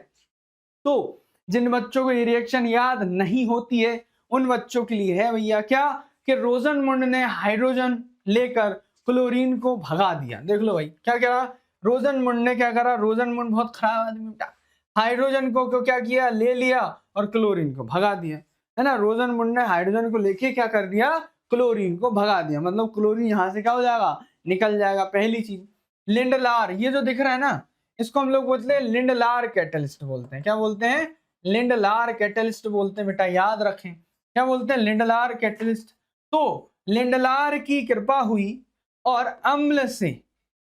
तो जिन बच्चों को ये रिएक्शन याद नहीं होती है उन बच्चों के लिए है भैया क्या, कि रोजनमुंड ने हाइड्रोजन लेकर क्लोरीन को भगा दिया। देख लो भाई क्या करा, रोजनमुंड ने क्या करा, रोजनमुंड बहुत खराब आदमी बेटा, हाइड्रोजन को क्या किया, ले लिया और क्लोरीन को भगा दिया, है ना। रोजनमुंड ने हाइड्रोजन को लेके क्या कर दिया, क्लोरीन को भगा दिया, मतलब क्लोरीन यहाँ से क्या हो जाएगा, निकल जाएगा। पहली चीज, लिंडलार, ये जो दिख रहा है ना, इसको हम लोग बोलते हैं लिंडलार कैटलिस्ट बोलते हैं। क्या बोलते हैं, लिंडलार कैटलिस्ट बोलते हैं बेटा, याद रखें क्या बोलते हैं, लिंडलार कैटलिस्ट। तो लिंडलार की कृपा हुई और अम्ल से,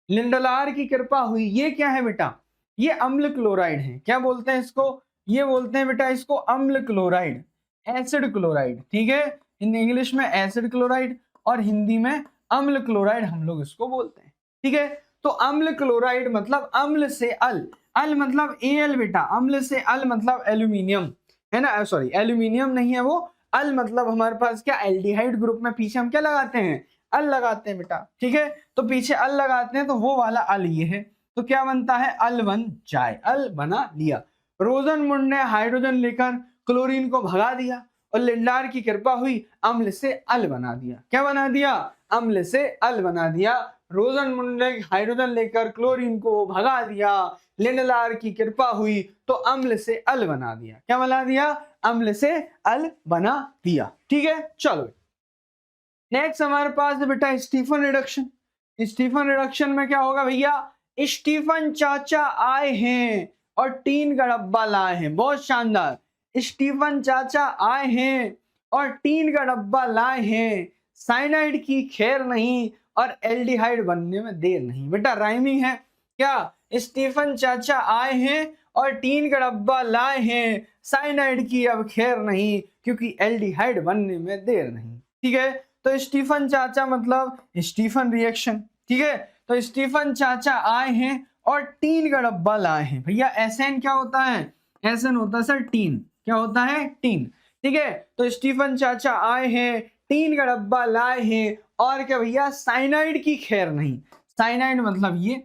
लिंडलार की कृपा हुई, ये क्या है बेटा, ये अम्ल क्लोराइड है। क्या बोलते हैं इसको, ये बोलते हैं बेटा इसको अम्ल क्लोराइड, एसिड क्लोराइड। ठीक है, इन इंग्लिश में एसिड क्लोराइड और हिंदी में अम्ल क्लोराइड हम लोग इसको बोलते हैं। ठीक है, तो अम्ल क्लोराइड मतलब अम्ल से अल, अल मतलब Al बेटा, अम्ल से अल मतलब एल्यूमिनियम, है ना, सॉरी एल्यूमिनियम नहीं है वो, अल मतलब हमारे पास क्या, एल्डिहाइड ग्रुप में पीछे हम क्या लगाते हैं, अल लगाते हैं बेटा। ठीक है, तो पीछे अल लगाते हैं तो वो वाला अल ये है, तो क्या बनता है, अल बन जाए, अल बना लिया। रोजनमुंड ने हाइड्रोजन लेकर क्लोरीन को भगा दिया और लिंडलार की कृपा हुई, अम्ल से अल बना दिया। क्या बना दिया, अम्ल से अल बना दिया। रोजनमुंड ने हाइड्रोजन लेकर क्लोरीन को भगा दिया, लिंडलार की कृपा हुई तो अम्ल से अल बना दिया। क्या बना दिया, अम्ल से अल बना दिया। ठीक है, चलो नेक्स्ट हमारे पास है बेटा स्टीफन रिडक्शन। स्टीफन रिडक्शन में क्या होगा भैया, स्टीफन चाचा आए हैं और टीन का डब्बा लाए हैं। बहुत शानदार। स्टीफन चाचा आए हैं और टीन का डब्बा लाए हैं, साइनाइड की खैर नहीं और एल्डिहाइड बनने में देर नहीं। बेटा राइमिंग है क्या? स्टीफन चाचा आए हैं और टीन का डब्बा लाए हैं, साइनाइड की अब खैर नहीं क्योंकि एल्डिहाइड बनने में देर नहीं। ठीक है, तो स्टीफन चाचा मतलब स्टीफन रिएक्शन। ठीक है, तो स्टीफन चाचा आए हैं और टीन का डब्बा लाए हैं। भैया एसएन क्या होता है? एसएन होता है सर टीन। क्या होता है? टीन। ठीक है, तो स्टीफन चाचा आए हैं, टीन का डब्बा लाए हैं और क्या भैया? साइनाइड की खैर नहीं। साइनाइड मतलब ये,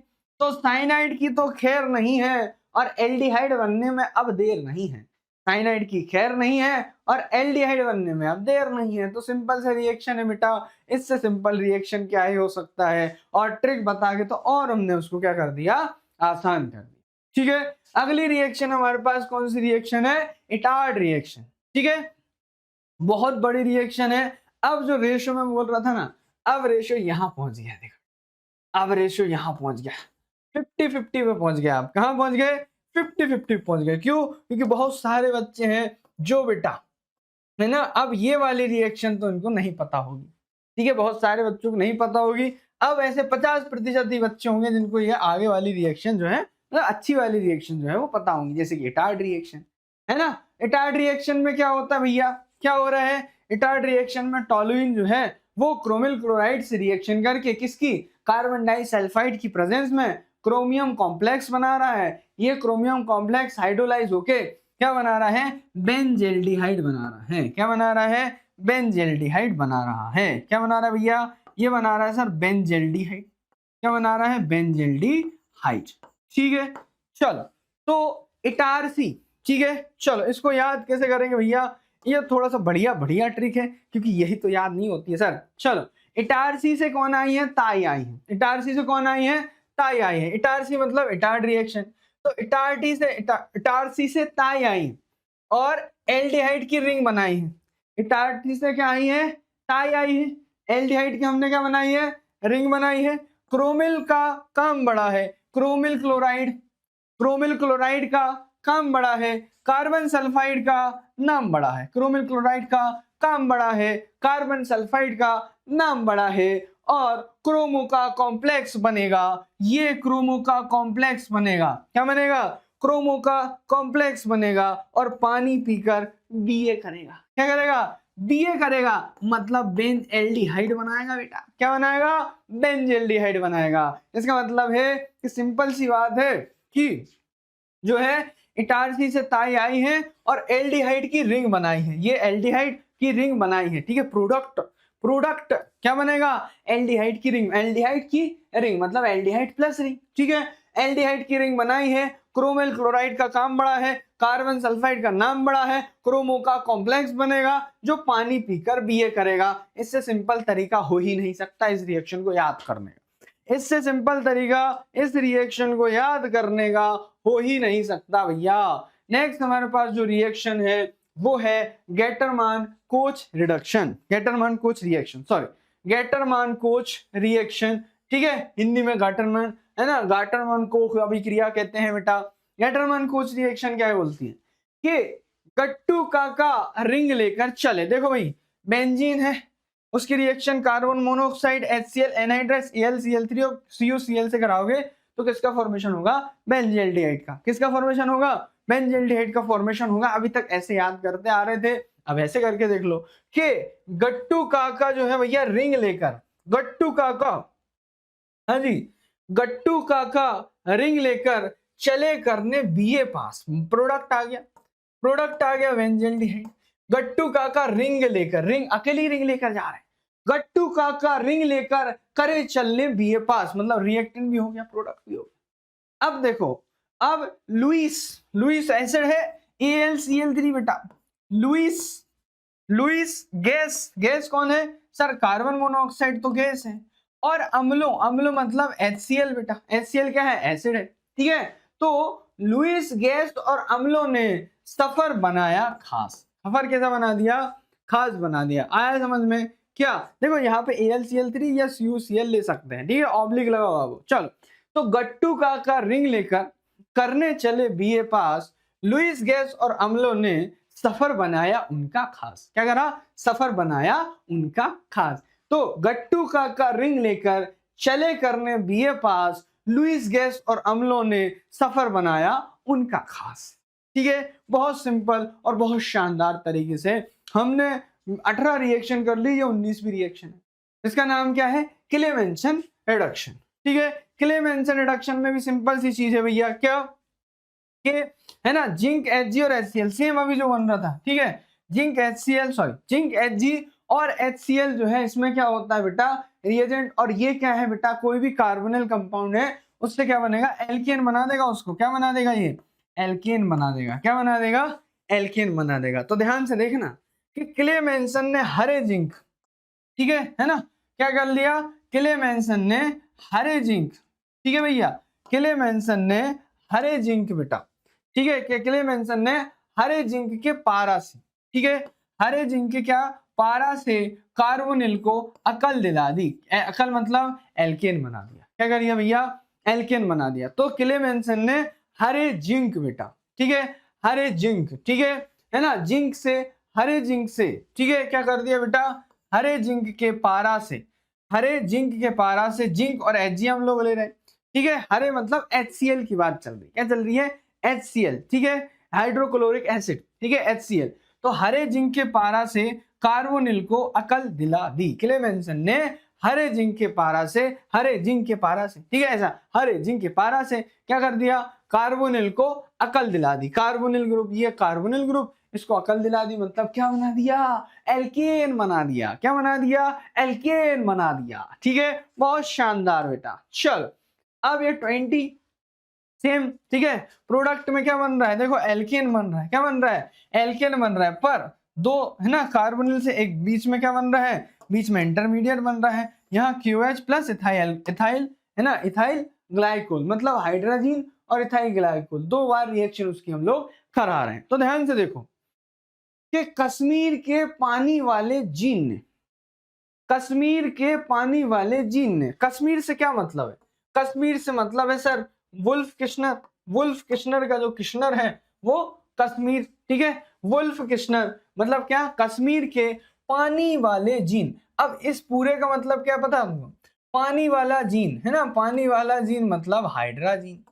तो साइनाइड की तो खैर नहीं है और एल्डिहाइड बनने में अब देर नहीं है। साइनाइड की खैर नहीं है और एल्डिहाइड बनने में अब देर नहीं है। तो सिंपल से रिएक्शन है बेटा, इससे सिंपल रिएक्शन क्या ही हो सकता है। और ट्रिक बता के तो और हमने उसको क्या कर दिया? आसान कर दिया। ठीक है, अगली रिएक्शन हमारे पास कौन सी रिएक्शन है? Etard reaction. ठीक है, बहुत बड़ी रिएक्शन है। अब जो रेशो में बोल रहा था ना, अब रेशो यहां पहुंच गया। देखो अब रेशो यहां पहुंच गया, 50-50 पे पहुंच गया। आप कहां पहुंच गए? 50-50 पहुंच गए। क्यों? क्योंकि बहुत सारे बच्चे हैं जो बेटा है ना, अब ये वाली रिएक्शन तो इनको नहीं पता होगी। ठीक है, बहुत सारे बच्चों को नहीं पता होगी। अब ऐसे 50% ही बच्चे होंगे जिनको ये आगे वाली रिएक्शन जो है, मतलब अच्छी वाली रिएक्शन जो है वो पता होंगी, जैसे कि इटार्ड रिएक्शन है ना। इटार्ड रिएक्शन में क्या होता है भैया? क्या हो रहा है इटार्ड रिएक्शन में? टोलुइन जो है वो क्रोमिल क्लोराइड से रिएक्शन करके किसकी? कार्बन डाइसल्फाइड की प्रेजेंस में क्रोमियम कॉम्प्लेक्स बना रहा है। ये क्रोमियम कॉम्प्लेक्स हाइड्रोलाइज होके क्या बना रहा है? बेंजेल्डिहाइड बना रहा है। क्या बना रहा है? बेंजेल्डिहाइड बना रहा है। क्या बना रहा है भैया? ये बना रहा है सर बेंजेल्डिहाइड। क्या बना रहा है? बेंजेल्डिहाइड। ठीक है, चलो तो इटारसी। ठीक है, चलो इसको याद कैसे करेंगे भैया? ये थोड़ा सा बढ़िया बढ़िया ट्रिक है क्योंकि यही तो याद नहीं होती है सर। चलो, इटारसी से कौन आई है? ताई आई है। इटारसी से कौन आई है? ताई आई है। इटारसी मतलब इटार्ड रिएक्शन। तो इटारसी से ताई आई और एल्डिहाइड की रिंग बनाई है। इटारसी से क्या आई है? ताई आई है। एल्डिहाइड की हमने क्या बनाई है? रिंग बनाई है। क्रोमिल का काम बड़ा है, क्रोमिल क्लोराइड का काम बड़ा है, कार्बन सल्फाइड का नाम बड़ा है। क्रोमिल क्लोराइड का काम बड़ा है, कार्बन सल्फाइड का नाम बड़ा है और क्रोमो का कॉम्प्लेक्स बनेगा। ये क्रोमो का कॉम्प्लेक्स बनेगा। क्या बनेगा? क्रोमो का कॉम्प्लेक्स बनेगा और पानी पीकर बीए करेगा। क्या करेगा? बीए करेगा, मतलब बेंज एल्डिहाइड बनाएगा बेटा। क्या बनाएगा? बेंज एल्डिहाइड बनाएगा। इसका मतलब है कि सिंपल सी बात है कि जो है इटारसी से ताई आई है और एल्डिहाइड की रिंग बनाई है। ये एल्डिहाइड की रिंग बनाई है। ठीक है, प्रोडक्ट क्या बनेगा? एल्डिहाइड की रिंग। एल्डिहाइड की रिंग मतलब एल्डिहाइड प्लस रिंग। ठीक है, एल्डिहाइड की रिंग बनाई है। क्रोमिल क्लोराइड का काम बड़ा है, कार्बन सल्फाइड का नाम बड़ा है, क्रोमो का कॉम्प्लेक्स बनेगा जो पानी पीकर बीए करेगा। इससे सिंपल तरीका हो ही नहीं सकता इस रिएक्शन को याद करने का। इससे सिंपल तरीका इस रिएक्शन को याद करने का हो ही नहीं सकता भैया। नेक्स्ट हमारे पास जो रिएक्शन है वो है Gattermann Koch reduction. Gattermann Koch reaction, sorry Gattermann Koch reaction. ठीक है, हिंदी में गाटरमान है ना, गाटरमान को अभिक्रिया कहते हैं बेटा। गेटरमान कोच रिएक्शन क्या है बोलती है कि गट्टू काका रिंग लेकर चले। देखो भाई, बेंजीन है, उसकी reaction carbon monoxide HCl anhydrous AlCl3 और CuCl से कराओगे तो किसका फॉर्मेशन होगा? बेंजेल्डिहाइड का। किसका फॉर्मेशन होगा? बेंजेल्डिहाइड का फॉर्मेशन होगा। अभी तक ऐसे याद करते आ रहे थे, अब ऐसे करके देख लो कि गट्टू काका जो है भैया रिंग लेकर, गट्टू काका, हाँ जी, गट्टू काका रिंग लेकर चले करने बीए पास। प्रोडक्ट आ गया बेंजेल्डिहाइड। गट्टू काका रिंग लेकर, रिंग अकेली रिंग लेकर जा रहे हैं, गट्टू काका रिंग लेकर करे चलने बीए पास, मतलब रिएक्टेंट भी हो गया, प्रोडक्ट भी हो गया। अब देखो, अब लुईस एसिड है, AlCl3 बेटा। लुईस गैस कौन है सर? कार्बन मोनोऑक्साइड तो गैस है। और अम्लो मतलब HCl बेटा। HCl क्या है? एसिड है। ठीक है, तो लुईस गैस और अम्लों ने सफर बनाया खास। सफर कैसा बना दिया? खास बना दिया। आया समझ में? क्या देखो यहाँ पे AlCl3 या CuCl ले सकते हैं। ठीक है, ऑब्लिक लगा हुआ वो। चलो तो गट्टू का रिंग लेकर करने चले बीए पास, लुइस गैस और अम्लों ने सफर बनाया उनका खास। क्या करा? सफर बनाया उनका खास। तो गट्टू का रिंग लेकर चले करने बीए पास, लुइस गैस और अम्लों ने सफर बनाया उनका खास। ठीक है, बहुत सिंपल और बहुत शानदार तरीके से हमने 18 रिएक्शन कर ली, ये 19वीं रिएक्शन है। इसका नाम क्या है? Clemmensen reduction. ठीक है, क्लेमेंसन रिडक्शन में भी सिंपल सी चीज है भैया, क्या कि है ना, जिंक Hg और HCl सेम अभी जो बन रहा था। ठीक है, जिंक Hg और HCl जो है, इसमें क्या होता है बेटा? रिएजेंट। और ये क्या है बेटा? कोई भी कार्बोनिल कंपाउंड है उससे क्या बनेगा? एल्केन बना देगा उसको। क्या बना देगा? ये एल्केन बना देगा। क्या बना देगा? एल्केन बना देगा। तो ध्यान से देखना कि क्लेमेंसन ने हरे जिंक, ठीक है ना, क्या कर लिया? क्लेमेंसन ने हरे जिंक, ठीक है भैया, क्लेमेंसन ने हरे जिंक बेटा, ठीक है, क्लेमेंसन ने हरे जिंक के पारा से, ठीक है, हरे जिंक के क्या? पारा से कार्बोनिल को अकल दिला दी। अकल मतलब एल्केन बना दिया। क्या कर दिया भैया? एल्केन बना दिया। तो क्लेमेंसन ने हरे जिंक बेटा, ठीक है, हरे जिंक, ठीक है ना, जिंक से, हरे जिंक से, ठीक है, क्या कर दिया बेटा? हरे जिंक के पारा से, हरे जिंक के पारा से जिंक और Hg हम लोग ले रहे हैं। ठीक है, हरे मतलब HCl की बात चल रही। क्या चल रही है? HCl, ठीक है, हाइड्रोक्लोरिक एसिड, ठीक है, HCl। तो हरे जिंक के पारा से कार्बोनिल को अकल दिला दी। क्लेमेंसन ने हरे जिंक के पारा से, हरे जिंक के पारा से, ठीक है, ऐसा हरे जिंक के पारा से क्या कर दिया? कार्बोनिल को अकल दिला दी। कार्बोनिल ग्रुप, ये कार्बोनिल ग्रुप, इसको अकल दिला दी मतलब क्या बना दिया? एल्केन बना दिया। क्या बना दिया? एल्केन बना दिया। ठीक है, बहुत शानदार बेटा। चल, अब ये 20 सेम, ठीक है, प्रोडक्ट में क्या बन रहा है? देखो एल्केन बन रहा है। क्या बन रहा है? एल्केन बन रहा है। पर दो है ना कार्बोनिल से एक बीच में क्या बन रहा है? बीच में इंटरमीडिएट बन रहा है। यहाँ QH प्लस इथाइल, इथाइल है ना, इथाइल ग्लाइकोल, मतलब हाइड्रोजन और इथाइल ग्लाइकोल, 2 बार रिएक्शन उसकी हम लोग करा रहे हैं। तो ध्यान से देखो कि कश्मीर के पानी वाले जीन ने, कश्मीर के पानी वाले जीन ने, कश्मीर से क्या मतलब है? कश्मीर से मतलब है sir Wolff Kishner. Wolff Kishner का जो किश्नर है वो कश्मीर, ठीक है, वुल्फ किश्नर मतलब क्या? कश्मीर के पानी वाले जीन। अब इस पूरे का मतलब क्या पता तुमको? पानी वाला जीन है ना, पानी वाला जीन मतलब हाइड्राजीन।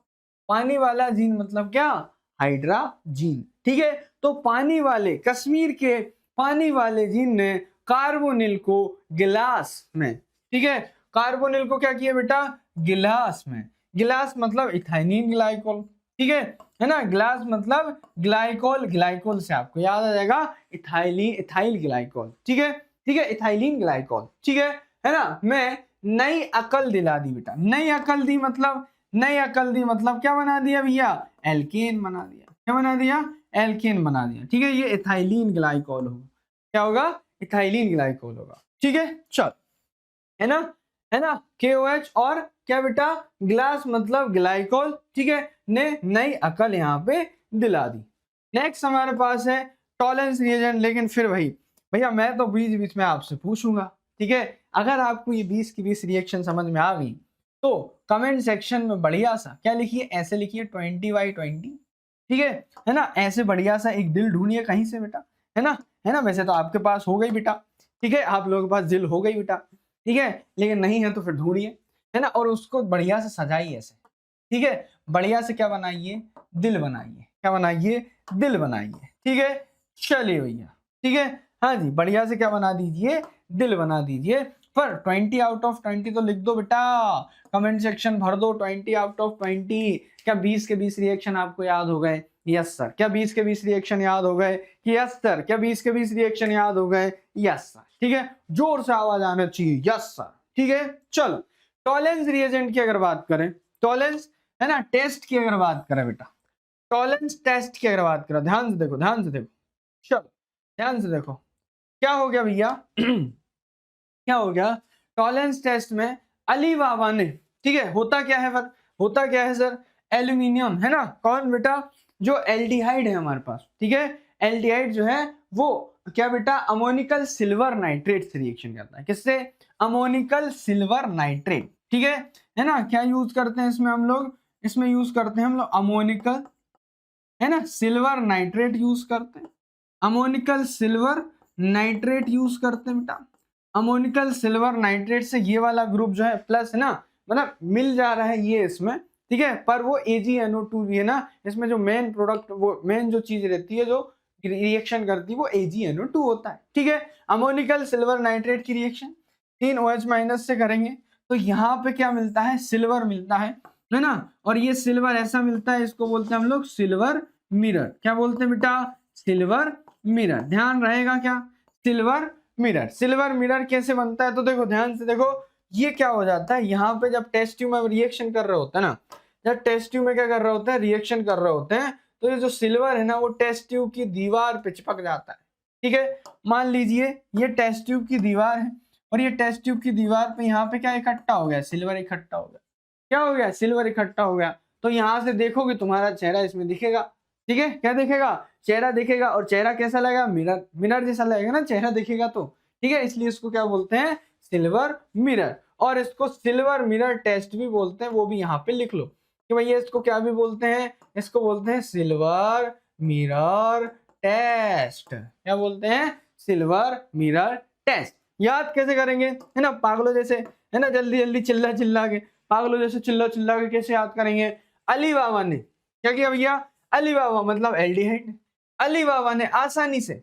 पानी वाला जीन मतलब क्या? हाइड्राजीन। ठीक है, तो पानी वाले, कश्मीर के पानी वाले जीन ने कार्बोनिल को गिलास में, ठीक है, कार्बोनिल को क्या किया बेटा? गिलास में। गिलास मतलब इथाइलिन ग्लाइकोल, ठीक है ना, गिलास मतलब ग्लाइकोल, ग्लाइकोल से आपको याद आ जाएगा इथाइलिन, इथाइल ग्लाइकोल, ठीक है, ठीक है, इथाइलिन ग्लाइकोल, ठीक है ना। मैं नई अकल दिला दी बेटा। नई अकल दी मतलब, नई अकल दी मतलब क्या बना दिया भैया? एल्केन बना दिया। क्या बना दिया? एल्केन बना दिया। ठीक है, ये इथाइलिन ग्लाइकोल होगा। क्या होगा? इथाइलिन ग्लाइकोल होगा। ठीक है, चल, है ना, है ना, KOH और क्या बेटा? ग्लास मतलब ग्लाइकोल, ठीक है, ने नई अकल यहाँ पे दिला दी। नेक्स्ट हमारे पास है टॉलेंस रिएजेंट। लेकिन फिर वही भैया, मैं तो बीच बीच में आपसे पूछूंगा, ठीक है, अगर आपको ये 20 की 20 रिएक्शन समझ में आ गई तो कमेंट सेक्शन में बढ़िया सा क्या लिखिए? ऐसे लिखिए 20/20, ठीक है ना, ऐसे बढ़िया सा एक दिल ढूंढिए कहीं से बेटा, है ना, है ना। वैसे तो आपके पास हो गई बेटा, ठीक है, आप लोगों के पास दिल हो गई बेटा, ठीक है, लेकिन नहीं है तो फिर ढूंढिए, है ना, और उसको बढ़िया से सजाइए ऐसे, ठीक है, बढ़िया से क्या बनाइए? दिल बनाइए। क्या बनाइए? दिल बनाइए। ठीक है, चलिए भैया, ठीक है, हाँ जी, बढ़िया से क्या बना दीजिए? दिल बना दीजिए। पर 20/20 तो लिख दो बेटा, कमेंट सेक्शन भर दो 20/20। क्या 20 के 20 रिएक्शन आपको याद हो गए? Yes sir. क्या 20 के 20 रिएक्शन याद हो गए? Yes sir. क्या 20 के 20 रिएक्शन याद हो गए? Yes sir. ठीक है, जोर से आवाज आना चाहिए, यस सर। ठीक है, चलो, टॉलेंस रिएजेंट की अगर बात करें, टॉलेंस है ना, टेस्ट की अगर बात करें बेटा, टॉलेंस टेस्ट की अगर बात करें, ध्यान से देखो, ध्यान से देखो, चलो ध्यान से देखो, क्या हो गया भैया? क्या हो गया? टॉलेंस टेस्ट में अली बाबा ने, ठीक है, होता क्या है सर? होता क्या है सर? एल्यूमिनियम, है ना, कौन बेटा? जो एल्डिहाइड है हमारे पास, ठीक है, एल्डिहाइड जो है वो क्या बेटा? अमोनिकल सिल्वर नाइट्रेट से रिएक्शन करता है। किससे? अमोनिकल सिल्वर नाइट्रेट, ठीक है ना। क्या यूज करते हैं इसमें हम लोग, इसमें यूज करते हैं हम लोग अमोनिकल, है ना, सिल्वर नाइट्रेट यूज करते हैं, अमोनिकल सिल्वर नाइट्रेट यूज करते हैं बेटा। अमोनिकल सिल्वर नाइट्रेट से ये वाला ग्रुप जो है प्लस है ना, मतलब मिल जा रहा है ये इसमें, ठीक है, पर वो AgNO2 भी है ना, इसमें जो मेन प्रोडक्ट, वो मेन जो चीज रहती है जो रिएक्शन करती है वो AgNO2 होता है, ठीक है। अमोनिकल सिल्वर नाइट्रेट की रिएक्शन 3 OH- से करेंगे तो यहाँ पे क्या मिलता है, सिल्वर मिलता है ना, और ये सिल्वर ऐसा मिलता है, इसको बोलते हैं हम लोग सिल्वर मिरर। क्या बोलते हैं बेटा, सिल्वर मिरर, ध्यान रहेगा क्या, सिल्वर मिरर। सिल्वर मिरर कैसे बनता है, तो देखो ध्यान से देखो, ये क्या हो जाता है, यहाँ पे जब टेस्ट ट्यूब में रिएक्शन कर रहे होता है ना, जब टेस्ट ट्यूब में क्या कर रहे होते हैं, रिएक्शन कर रहे होते हैं, तो ये जो सिल्वर है ना वो टेस्ट ट्यूब की दीवार पे चिपक जाता है, ठीक है। मान लीजिए ये टेस्ट ट्यूब की दीवार है और ये टेस्ट ट्यूब की दीवार पे यहाँ पे क्या इकट्ठा हो गया, सिल्वर इकट्ठा हो गया, क्या हो गया, सिल्वर इकट्ठा हो गया। तो यहाँ से देखोगे तुम्हारा चेहरा इसमें दिखेगा, ठीक है, क्या दिखेगा, चेहरा दिखेगा, और चेहरा कैसा लगेगा, मिरर, मिरर जैसा लगेगा ना चेहरा दिखेगा तो, ठीक है, इसलिए इसको क्या बोलते हैं, सिल्वर मिरर। और इसको सिल्वर मिरर टेस्ट भी बोलते हैं, वो भी यहाँ पे लिख लो कि भैया इसको क्या भी बोलते हैं, इसको बोलते हैं सिल्वर मिरर टेस्ट। क्या बोलते हैं, सिल्वर मिरर टेस्ट। याद कैसे करेंगे, है ना, पागलों जैसे, है ना, जल्दी जल्दी चिल्ला चिल्ला के, पागलों जैसे चिल्ला चिल्ला के कैसे याद करेंगे। अली बाबा ने क्या किया भैया, अली बाबा मतलब एल्डिहाइड, अली बाबा ने आसानी से,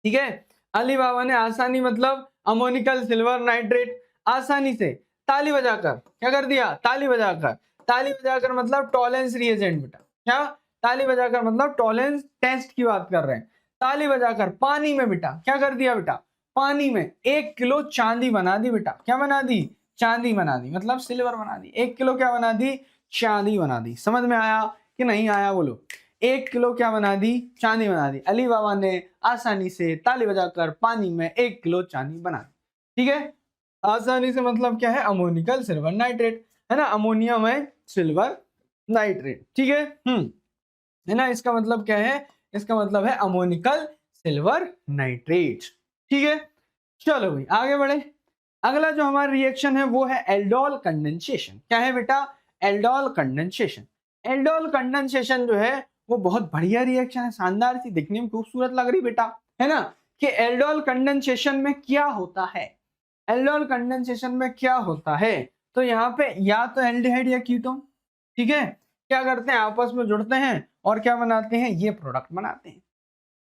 ठीक है, अली बाबा ने आसानी मतलब अमोनिकल सिल्वर नाइट्रेट, आसानी से ताली बजाकर क्या कर दिया, ताली बजाकर, ताली बजाकर मतलब टॉलेंस रिएजेंट बेटा, क्या, ताली बजाकर मतलब टॉलेंस टेस्ट की बात कर रहे हैं, ताली बजाकर पानी में बेटा क्या कर दिया बेटा, पानी में 1 किलो चांदी बना दी बेटा, क्या बना दी, चांदी बना दी, मतलब सिल्वर बना दी, 1 किलो क्या बना दी, चांदी बना दी। समझ में आया कि नहीं आया, बोलो। 1 किलो क्या बना दी, चांदी बना दी। अली बाबा ने आसानी से ताली बजाकर पानी में 1 किलो चांदी बना दी, ठीक है। आसानी से मतलब क्या है, अमोनिकल सिल्वर नाइट्रेट, है ना, अमोनिया में सिल्वर नाइट्रेट, ठीक है। है ना, इसका मतलब क्या है, इसका मतलब है अमोनिकल सिल्वर नाइट्रेट, ठीक है। चलो भाई आगे बढ़े। अगला जो हमारा रिएक्शन है वो है एल्डोल कंडेंसेशन। क्या है बेटा, एल्डोल कंडेंसेशन। एल्डोल कंडेंसेशन जो है वो बहुत बढ़िया रिएक्शन है, शानदार सी, दिखने में खूबसूरत लग रही बेटा, है ना। कि एल्डोल कंडेंसेशन में क्या होता है, एल्डोल कंडेंसेशन में क्या होता है, तो यहाँ पे या तो एल्डिहाइड या कीटोन, ठीक है, क्या करते हैं आपस में जुड़ते हैं और क्या बनाते हैं, ये प्रोडक्ट बनाते हैं,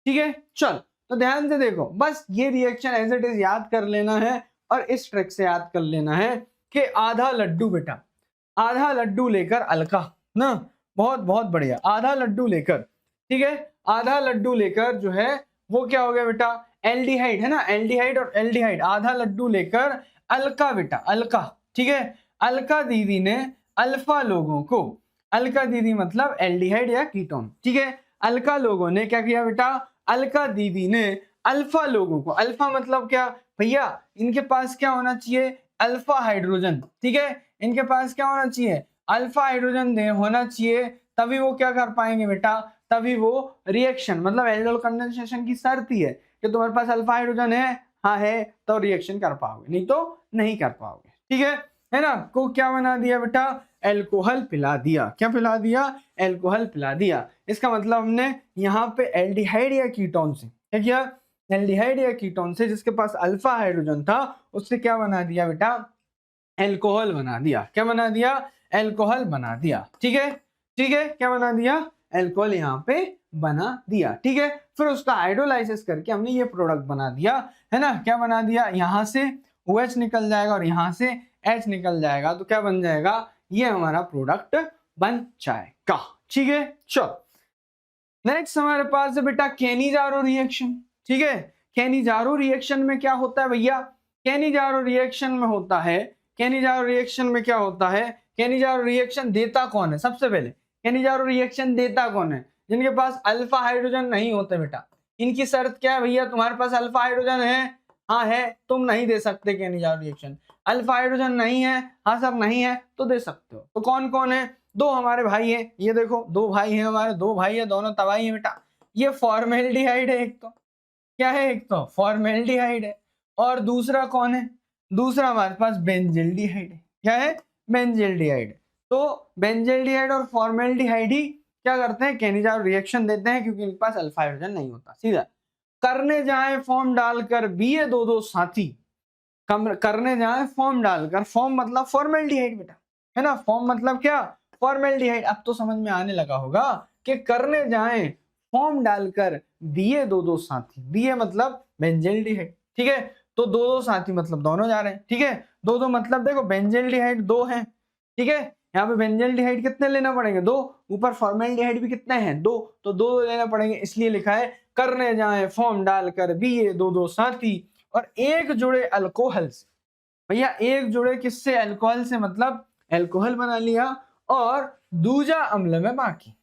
ठीक है। चल तो ध्यान से देखो, बस ये रिएक्शन एज इट इज याद कर लेना है और इस ट्रिक से याद कर लेना है कि आधा लड्डू बेटा, आधा लड्डू लेकर अलका ना, बहुत बहुत बढ़िया, आधा लड्डू लेकर, ठीक है, आधा लड्डू लेकर जो है वो क्या हो गया बेटा, एल्डिहाइड, है ना, एल्डिहाइड और एल्डिहाइड, आधा लड्डू लेकर अलका बेटा, अलका, ठीक है। अलका दीदी ने अल्फा लोगों को, अलका दीदी मतलब एल्डिहाइड या कीटोन, ठीक है, अलका लोगों ने क्या किया बेटा, अलका दीदी ने अल्फा लोगों को, अल्फा मतलब क्या भैया, इनके पास क्या होना चाहिए, अल्फा हाइड्रोजन, ठीक है, इनके पास क्या होना चाहिए, अल्फा हाइड्रोजन होना चाहिए, तभी वो क्या कर पाएंगे बेटा, तभी वो रिएक्शन, मतलब एल्डोल कंडेंसेशन की शर्त ही है कि तुम्हारे पास अल्फा हाइड्रोजन है, हाँ है, तो रिएक्शन कर पाओगे, नहीं तो नहीं कर पाओगे, ठीक है ना। को क्या बना दिया बेटा, एल्कोहल पिला दिया, क्या पिला दिया, एल्कोहल पिला दिया। इसका मतलब हमने यहाँ पे एल्डिहाइड या कीटोन से क्या किया, एल्डिहाइड या कीटोन से जिसके पास अल्फा हाइड्रोजन था उससे क्या बना दिया बेटा, एल्कोहल बना दिया, क्या बना दिया, एल्कोहल बना दिया, ठीक है, ठीक है, क्या बना दिया, एल्कोहल यहाँ पे बना दिया, ठीक है। फिर उसका हाइड्रोलाइसिस करके हमने ये प्रोडक्ट बना दिया, है ना, क्या बना दिया, यहाँ से OH निकल जाएगा और यहाँ से H निकल जाएगा, तो क्या बन जाएगा, ये हमारा प्रोडक्ट बन जाएगा, ठीक है। चलो नेक्स्ट हमारे पास है बेटा केनिजारो रिएक्शन, ठीक है। केनिजारो रिएक्शन में क्या होता है भैया, केनिजारो रिएक्शन में होता है, केनिजारो रिएक्शन में क्या होता है, केनिजारो रिएक्शन देता कौन है, सबसे पहले केनिजारो रिएक्शन देता कौन है, जिनके पास अल्फा हाइड्रोजन नहीं होते बेटा, इनकी शर्त क्या है भैया, तुम्हारे पास अल्फा हाइड्रोजन है, हाँ है, तुम नहीं दे सकते केनिजारो रिएक्शन, अल्फा हाइड्रोजन नहीं है, हाँ सर नहीं है, तो दे सकते हो। तो कौन कौन है, दो हमारे भाई हैं, ये देखो दो भाई हैं हमारे, दो भाई है, दोनों तबाही है बेटा। ये फॉर्मेल्डिहाइड है, एक तो क्या है, एक तो फॉर्मेल्डिहाइड है, और दूसरा कौन है, दूसरा हमारे पास बेंजिल्डिहाइड है, क्या है, बेंजल्डिहाइड। तो बेंजल्डिहाइड और फॉर्मेल्डिहाइड ही क्या करते हैं, केनिज़ाइड रिएक्शन देते हैं, क्योंकि इनके पास अल्फा हाइड्रोजन नहीं होता। सीधा करने जाए फॉर्म डालकर बीए दो दो साथी, करने जाए फॉर्म डालकर, फॉर्म मतलब फॉर्मेल्डिहाइड बेटा, है ना, फॉर्म मतलब क्या, फॉर्मेल्डिहाइड। अब तो समझ में आने लगा होगा कि करने जाए फॉर्म डालकर बीए दो दो साथी, बीए मतलब बेंजल्डिहाइड, ठीक है, तो दो दो साथी मतलब दोनों जा रहे हैं, ठीक है, दो दो मतलब देखो बेंजल्डिहाइड दो हैं, ठीक है, यहाँ पे बेंजल्डिहाइड कितने लेना पड़ेंगे, दो, ऊपर फॉर्मेल्डिहाइड भी कितने हैं, दो, तो दो दो लेना पड़ेंगे, इसलिए लिखा है करने जाए फॉर्म डालकर बीए दो दो साथी और एक जुड़े अल्कोहल से। भैया एक जुड़े किससे, अल्कोहल से, मतलब अल्कोहल बना लिया और दूजा अम्ल में बाकी,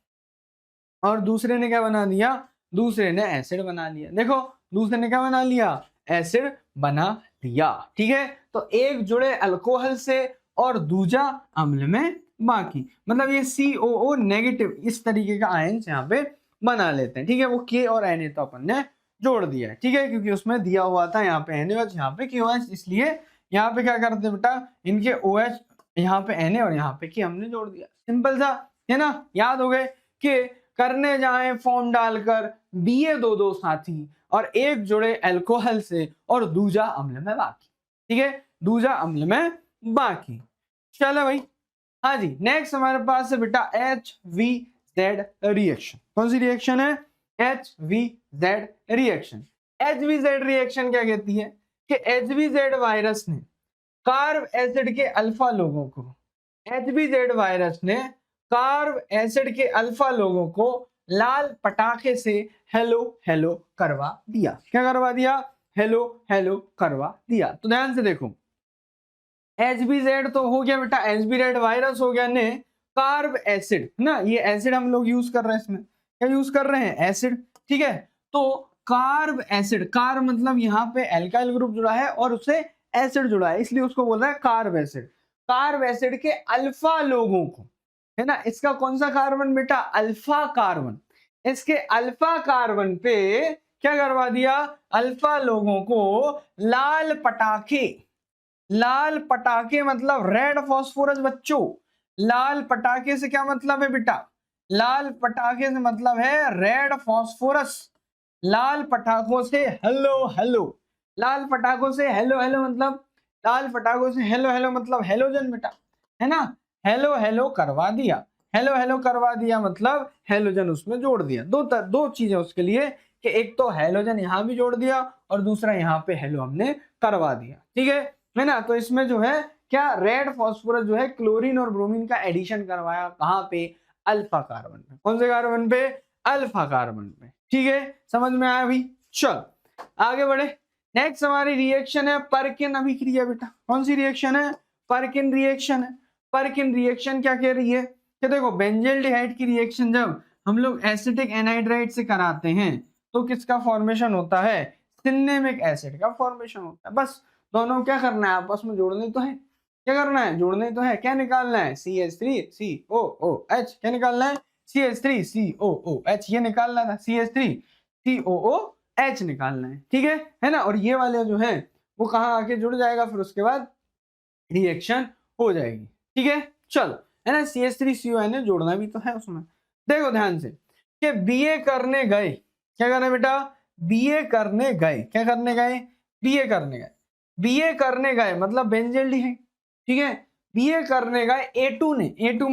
और दूसरे ने क्या बना दिया, दूसरे ने एसिड बना लिया। देखो दूसरे ने क्या बना लिया, एसिड बना लिया, ठीक है। तो एक जुड़े अल्कोहल से और दूजा अम्ल में बाकी, मतलब ये COO नेगेटिव इस तरीके का आयन यहाँ पे बना लेते हैं, ठीक है। वो K और Na तो अपन ने जोड़ दिया है, ठीक है, क्योंकि उसमें दिया हुआ था यहाँ पे NaOH, यहाँ पे KOH, इसलिए यहाँ पे क्या करते हैं बेटा, इनके OH यहाँ पे Na और यहाँ पे K हमने जोड़ दिया, सिंपल सा है ना। याद हो गए कि करने जाए फॉर्म डालकर बीए दो दो साथी और एक जुड़े अल्कोहल से और दूजा अम्ल में बाकी, ठीक है, दूजा अम्ल में बाकी। चलो भाई, हाँ जी, नेक्स्ट हमारे पास है बेटा HVZ रिएक्शन। कौन सी रिएक्शन है, HVZ रिएक्शन। HVZ रिएक्शन क्या कहती है कि HVZ वायरस ने कार्ब एसिड के अल्फा लोगों को, HVZ वायरस ने कार्ब एसिड के अल्फा लोगों को लाल पटाखे से हेलो हेलो करवा दिया। क्या करवा दिया, हेलो हेलो करवा दिया। तो ध्यान से देखो, HBZ तो हो गया बेटा, HBZ वायरस हो गया ने कार्ब एसिड ना, ये एसिड हम लोग यूज कर रहे हैं, इसमें क्या यूज कर रहे हैं, एसिड, ठीक है। तो कार्ब एसिड, कार्ब मतलब यहाँ पे एल्काइल ग्रुप जुड़ा है और उससे एसिड जुड़ा है, इसलिए उसको बोल रहा है कार्ब एसिड। कार्ब एसिड के अल्फा लोगों को, है ना, इसका कौन सा कार्बन बेटा, अल्फा कार्बन, इसके अल्फा कार्बन पे क्या करवा दिया, अल्फा लोगों को लाल पटाखे, लाल पटाखे मतलब रेड फॉस्फोरस बच्चों, लाल पटाखे से क्या मतलब है बेटा, लाल पटाखे से मतलब है रेड फॉस्फोरस, लाल पटाखों से हेलो हेलो, लाल पटाखों से हेलो हेलो मतलब, लाल पटाखों से हेलो हेलो मतलब हेलोजन बेटा, है ना, हेलो हेलो करवा दिया, हेलो हेलो करवा दिया मतलब हेलोजन उसमें जोड़ दिया। दो चीजें उसके लिए कि एक तो हेलोजन यहाँ भी जोड़ दिया और दूसरा यहाँ पे हेलो हमने करवा दिया, ठीक है ना। तो इसमें जो है क्या, रेड फॉस्फोरस जो है क्लोरीन और ब्रोमीन का एडिशन करवाया, कहाँ पे, अल्फा कार्बन पे। कौन से कार्बन पे, अल्फा कार्बन पे, ठीक है, समझ में आया भाई। चल आगे बढ़े, नेक्स्ट हमारी रिएक्शन है परकिन अभिक्रिया बेटा। कौन सी रिएक्शन है, परकिन रिएक्शन है। परकिन रिएक्शन क्या कह रही है कि देखो बेंजल्डिहाइड की रिएक्शन जब हम लोग एसिटिक एनहाइड्राइड से कराते हैं तो किसका फॉर्मेशन होता है, सिनेमिक एसिड का फॉर्मेशन होता है। बस दोनों क्या करना है, आपस में जोड़ने तो है, क्या करना है, जोड़ने तो है, क्या निकालना है, CH3COOH, क्या निकालना है, CH3COOH, ये निकालना था, CH3COOH निकालना है, ठीक है ना। और ये वाले जो है वो कहाँ आके जुड़ जाएगा, फिर उसके बाद रिएक्शन हो जाएगी, ठीक है। चलो, है ना, CH3COOH जोड़ना भी तो है उसमें। देखो ध्यान से कि बीए करने गए, क्या करना बेटा, बीए करने गए, क्या करने गए, बीए करने गए, बीए करने गए मतलब बेंजल्डिहाइड, ठीक है, बीए करने गए A2 ने, A2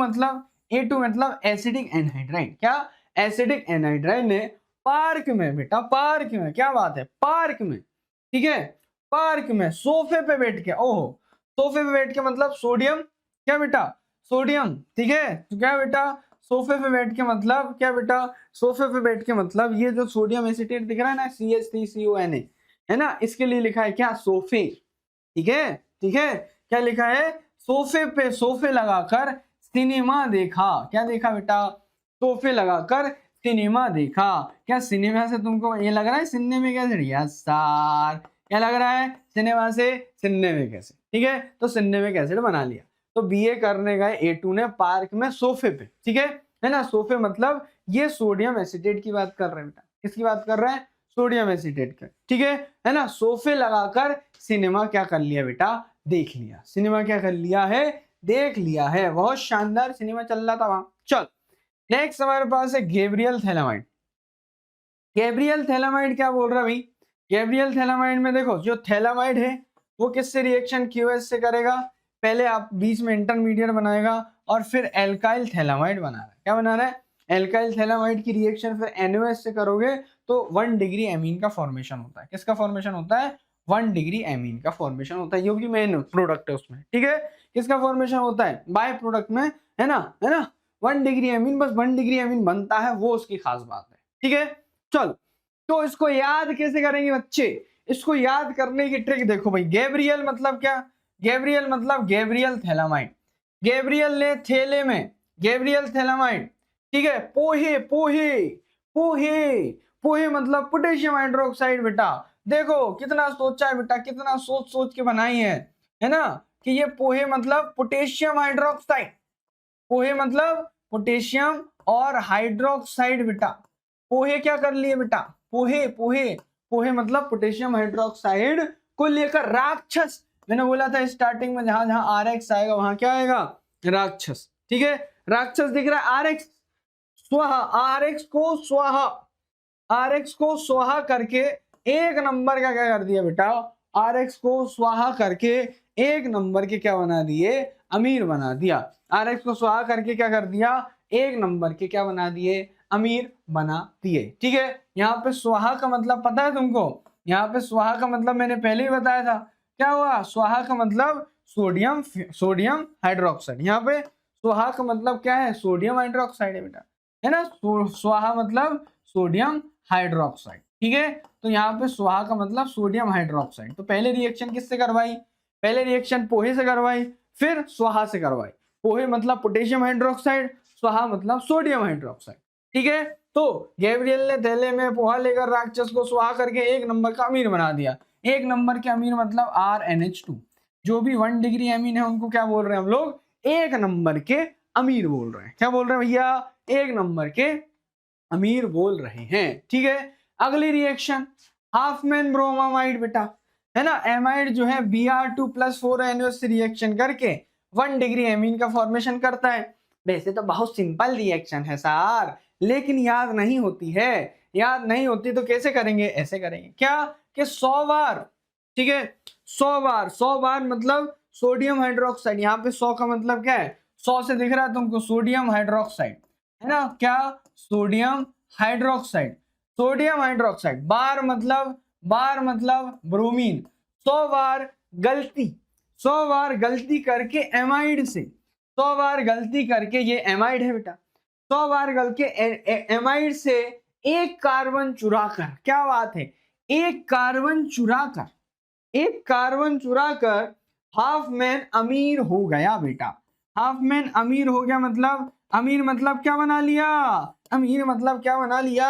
मतलब एसिडिक एनहाइड्राइड, क्या, एसिडिक एनहाइड्राइड ने पार्क में बेटा, पार्क में, क्या बात है, पार्क में, ठीक है, पार्क में सोफे पे बैठ के, ओहो, सोफे पे बैठ के मतलब सोडियम, क्या बेटा, सोडियम, ठीक है, तो क्या बेटा, सोफे पे बैठ के मतलब क्या बेटा, सोफे पे बैठ के मतलब ये जो सोडियम एसिटेट दिख रहा है ना, CH3CONA, है ना, इसके लिए लिखा है क्या, सोफे, ठीक है, ठीक है, क्या लिखा है, सोफे पे सोफे लगाकर सिनेमा देखा, क्या देखा बेटा, सोफे लगाकर सिनेमा देखा। क्या सिनेमा से तुमको ये लग रहा है सिनेमा कैसे, यस सर, क्या लग रहा है, सिनेमा से सिनेमा कैसे, ठीक है, तो सिनेमा कैसे बना लिया। तो बीए करने गए A2 ने पार्क में सोफे पे, ठीक है ना, सोफे मतलब ये सोडियम एसिटेट की बात कर रहे हैं बेटा, किसकी बात कर रहे हैं, सोडियम एसिटेट का, ठीक है ना, सोफे लगाकर सिनेमा क्या कर लिया बेटा, देख लिया, सिनेमा क्या कर लिया है, देख लिया है। बहुत शानदार सिनेमा चल रहा था वहां। चल नेक्स्ट हमारे पास है गैब्रियल थैलेमाइड। गैब्रियल थैलेमाइड क्या बोल रहा है भाई, गैब्रियल थैलेमाइड में देखो जो थैलेमाइड है वो किससे रिएक्शन क्यूएस से करेगा, पहले आप बीच में इंटरमीडिएट बनाएगा और फिर एल्काइल थैलेमाइड बना रहा है। क्या बना रहा है, एल्काइल थैलेमाइड की रिएक्शन फिर NaOH से करोगे तो 1 डिग्री एमीन का फॉर्मेशन होता है। किसका फॉर्मेशन होता है, 1 डिग्री एमीन का फॉर्मेशन होता है, जो कि मेन प्रोडक्ट है उसमें। ठीक है, किसका फॉर्मेशन होता है, बाय प्रोडक्ट में, है ना, 1 डिग्री एमीन, बस 1 डिग्री एमीन बनता है, वो उसकी खास बात है। ठीक है, चल तो इसको याद कैसे करेंगे बच्चे, इसको याद करने की ट्रिक देखो भाई। गैब्रियल मतलब क्या, गैब्रियल मतलब गैब्रियल थैलेमाइड। गैब्रियल ने थैले में, गैब्रियल थैलेमाइड, ठीक है, पोहे पोहे पोहे पोहे मतलब पोटेशियम हाइड्रोक्साइड। बेटा देखो कितना सोचा है बेटा, कितना सोच सोच के बनाई है ना, कि ये पोहे मतलब पोटेशियम हाइड्रोक्साइड, पोहे मतलब पोटेशियम और हाइड्रोक्साइड। बेटा पोहे क्या कर लिए बेटा, पोहे पोहे पोहे मतलब पोटेशियम हाइड्रोक्साइड को लेकर राक्षस। मैंने बोला था स्टार्टिंग में जहां जहां RX आएगा वहां क्या आएगा, राक्षस। ठीक है, राक्षस दिख रहा है, RX स्वाहा, RX को स्वाहा, RX को स्वाहा करके एक नंबर का क्या कर दिया बेटा, RX को स्वाहा करके एक नंबर के क्या बना दिए, अमीर बना दिया। RX को स्वाहा करके क्या कर दिया, एक नंबर के क्या बना दिए, अमीर बना दिए। ठीक है, यहाँ पे स्वाहा का मतलब पता है तुमको, यहाँ पे स्वाहा का मतलब मैंने पहले ही बताया था, क्या हुआ, स्वाहा का मतलब सोडियम, सोडियम हाइड्रोक्साइड। यहाँ पे स्वाहा का मतलब क्या है, सोडियम हाइड्रोक्साइड है बेटा, है ना, स्वाहा मतलब सोडियम हाइड्रोक्साइड। ठीक है, तो यहाँ पे स्वाहा का मतलब सोडियम हाइड्रोक्साइड। तो पहले रिएक्शन किससे करवाई, पहले रिएक्शन पोहे से करवाई, फिर स्वाहा से करवाई। पोहे मतलब पोटेशियम हाइड्रोक्साइड, स्वाहा मतलब सोडियम हाइड्रोक्साइड। ठीक है, तो गैब्रियल ने थैले में पोहा लेकर राक्षस को स्वाहा करके एक नंबर का अमीर बना दिया। एक नंबर के अमीर मतलब RNH2। जो भी 1 डिग्री एमीन है उनको क्या बोल रहे हैं हम लोग, एक नंबर के अमीर बोल रहे हैं। क्या बोल रहे हैं भैया, एक नंबर के अमीर बोल रहे हैं। ठीक है, अगली रिएक्शन हाफमैन ब्रोमामाइड बेटा, है ना, एमाइड जो है Br2+4NO से रिएक्शन करके 1 डिग्री एमीन का फॉर्मेशन करता है। वैसे तो बहुत सिंपल रिएक्शन है सर, लेकिन याद नहीं होती है, याद नहीं होती तो कैसे करेंगे, ऐसे करेंगे क्या कि 100 बार। ठीक है, 100 बार, 100 बार मतलब सोडियम हाइड्रोक्साइड। यहाँ पे 100 का मतलब क्या है, 100 से दिख रहा है तुमको सोडियम हाइड्रोक्साइड, है ना, क्या, सोडियम हाइड्रोक्साइड, सोडियम हाइड्रोक्साइड। बार मतलब ब्रोमीन। 100 बार गलती, 100 बार गलती करके एमाइड से, 100 बार गलती करके, ये एमाइड है बेटा, 100 बार गलती एमाइड से एक कार्बन चुराकर, क्या बात है, एक कार्बन चुराकर, एक कार्बन चुराकर हाफमैन अमीर हो गया बेटा। हाफमैन अमीर हो गया मतलब, अमीर मतलब क्या बना लिया, अमीर मतलब क्या बना लिया,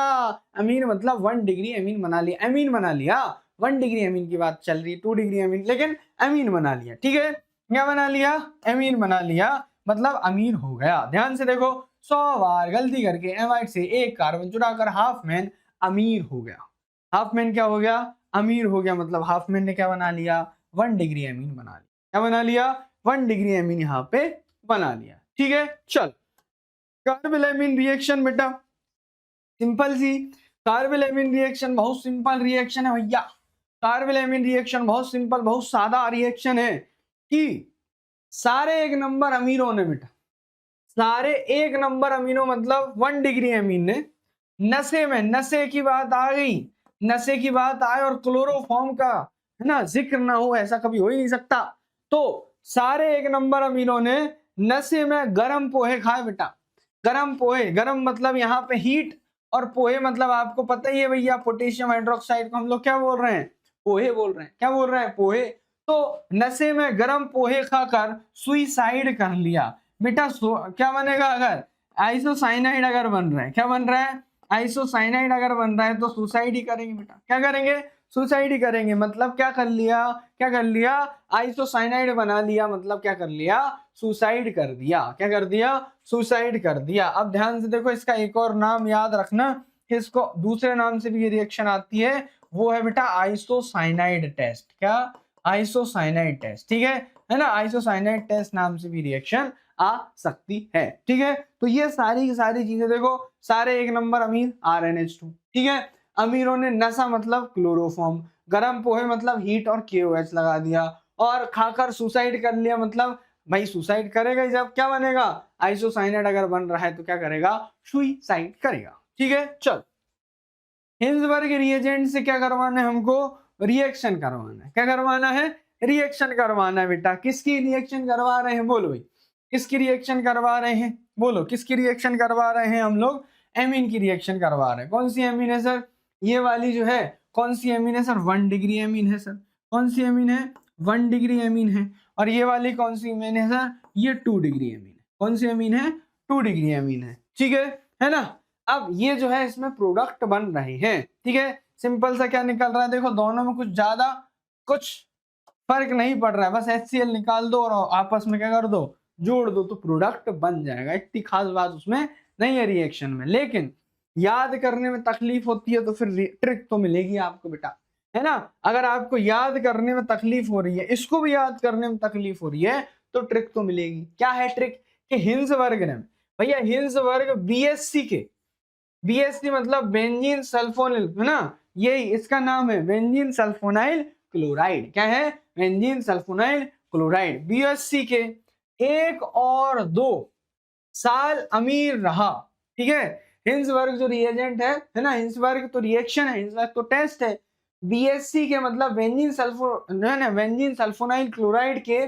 अमीर मतलब 1 डिग्री एमीन बना लिया, एमीन बना लिया। 1 डिग्री एमीन की बात चल रही है, 2 डिग्री एमीन, लेकिन एमीन बना लिया। ठीक है, क्या बना लिया, एमीन बना लिया, मतलब अमीर हो गया। ध्यान से देखो, 100 बार गलती करके एमाइड से एक कार्बन चुराकर हाफमैन अमीर हो गया। हाफमैन क्या हो गया, अमीर हो गया, मतलब हाफमैन ने क्या बना लिया, 1 डिग्री एमीन बना लिया। क्या बना लिया, 1 डिग्री एमीन यहाँ पे बना लिया। ठीक है, चल कार्बोलेमिन रिएक्शन बेटा, सिंपल सी कार्बोलेमिन रिएक्शन, बहुत सिंपल रिएक्शन है भैया। कार्बोलेमिन रिएक्शन बहुत सिंपल, बहुत सादा रिएक्शन है कि सारे एक नंबर अमीरों ने बेटा, सारे एक नंबर अमीनो मतलब 1 डिग्री एमीन ने नशे में, नशे की बात आ गई, नशे की बात आए और क्लोरोफॉर्म का, है ना, जिक्र ना हो, ऐसा कभी हो ही नहीं सकता। तो सारे एक नंबर अमीनों ने नशे में गरम पोहे खाए बेटा। गरम पोहे, गरम मतलब यहाँ पे हीट, और पोहे मतलब आपको पता ही है भैया, पोटेशियम हाइड्रोक्साइड को हम लोग क्या बोल रहे हैं, पोहे बोल रहे हैं। क्या बोल रहे हैं, पोहे। तो नशे में गरम पोहे खाकर सुइसाइड कर लिया बेटा। क्या बनेगा, अगर आइसोसाइनाइड अगर बन रहा है, क्या बन रहा है, आइसोसाइनाइड अगर बन रहा है तो सुसाइड ही करेंगे बेटा। क्या करेंगे, सुसाइड ही करेंगे। मतलब क्या कर लिया, क्या कर लिया, आइसोसाइनाइड बना लिया, मतलब क्या कर लिया, सुसाइड कर दिया। क्या कर दिया, सुसाइड कर दिया। अब ध्यान से देखो, इसका एक और नाम याद रखना, इसको दूसरे नाम से भी ये रिएक्शन आती है, वो है बेटा आइसोसाइनाइड टेस्ट। क्या, आइसोसाइनाइड टेस्ट, ठीक है ना, आइसोसाइनाइड टेस्ट नाम से भी रिएक्शन आ सकती है, ठीक है। तो ये सारी की सारी चीजें देखो, सारे एक नंबर अमीन RnH2, ठीक है। अमीरों ने नशा मतलब क्लोरोफॉर्म, गरम पोहे मतलब हीट और KOH लगा दिया, और खाकर सुसाइड कर लिया मतलब भाई सुसाइड करेगा ही, जब क्या बनेगा, आइसोसाइनाइड अगर बन रहा है तो क्या करेगा, सुसाइड करेगा, ठीक है। चल, हिल्सबर्ग रिएजेंट से क्या करवाना है हमको, रिएक्शन करवाना है, क्या करवाना है, रिएक्शन करवाना है बेटा। किसकी रिएक्शन करवा रहे हैं, बोलो भाई, किसकी रिएक्शन करवा रहे हैं, बोलो किसकी रिएक्शन करवा रहे हैं हम लोग, एमीन की रिएक्शन करवा रहे हैं। कौन सी एमीन है सर, ये वाली जो है, कौन सी एमीन है सर, 1 डिग्री एमीन है सर, कौन सी एमीन है, 1 डिग्री एमीन है। और ये वाली कौन सी एमीन है सर, ये 2 डिग्री एमीन है, कौन सी एमीन है, 2 डिग्री एमीन है, ठीक है ना। अब ये जो है इसमें प्रोडक्ट बन रहे हैं, ठीक है। सिंपल सा क्या निकल रहा है, देखो दोनों में कुछ ज्यादा कुछ फर्क नहीं पड़ रहा है, बस HCl निकाल दो और आपस में क्या कर दो, जोड़ दो, तो प्रोडक्ट बन जाएगा। इतनी खास बात उसमें नहीं है रिएक्शन में, लेकिन याद करने में तकलीफ होती है तो फिर ट्रिक तो मिलेगी आपको बेटा, है ना। अगर आपको याद करने में तकलीफ हो रही है, इसको भी याद करने में तकलीफ हो रही है, तो ट्रिक तो मिलेगी। क्या है ट्रिक, कि हिल्सबर्ग ने, भैया हिल्सबर्ग BSc के, BSc मतलब बेंजीन सल्फोनिल, है ना, यही इसका नाम है, बेंजीन सल्फोनाइल क्लोराइड। क्या है, बेंजीन सल्फोनाइल क्लोराइड। BSc के 1 और 2 साल अमीर रहा, ठीक है। हिल्सबर्ग जो रिएजेंट है ना, हिल्सबर्ग तो रिएक्शन है, हिल्सबर्ग तो टेस्ट है। BSc के मतलब बेंजीन सल्फोनाइल क्लोराइड के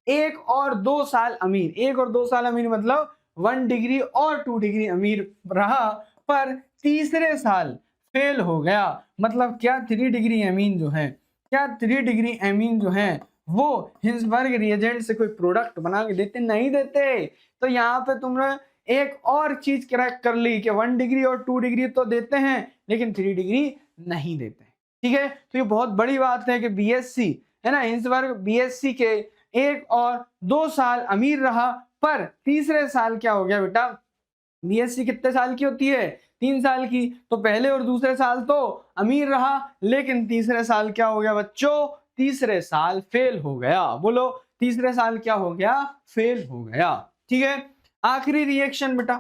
1 और 2 साल अमीर, 1 और 2 साल अमीर मतलब 1 डिग्री और 2 डिग्री अमीर रहा, पर तीसरे साल फेल हो गया। मतलब क्या, 3 डिग्री एमीन जो है, क्या 3 डिग्री एमीन जो है वो हिल्सबर्ग रिएजेंट से कोई प्रोडक्ट बना के देते, नहीं देते। तो यहाँ पे तुमने एक और चीज क्रैक कर ली कि 1 डिग्री और 2 डिग्री तो देते हैं लेकिन 3 डिग्री नहीं देते, ठीक है। तो ये बहुत बड़ी बात है कि BSc, है ना, हिल्सबर्ग BSc के 1 और 2 साल अमीर रहा, पर तीसरे साल क्या हो गया बेटा, BSc कितने साल की होती है, 3 साल की, तो पहले और दूसरे साल तो अमीर रहा, लेकिन तीसरे साल क्या हो गया बच्चों, तीसरे साल फेल हो गया। बोलो तीसरे साल क्या हो गया, फेल हो गया, ठीक है। आखिरी रिएक्शन बेटा,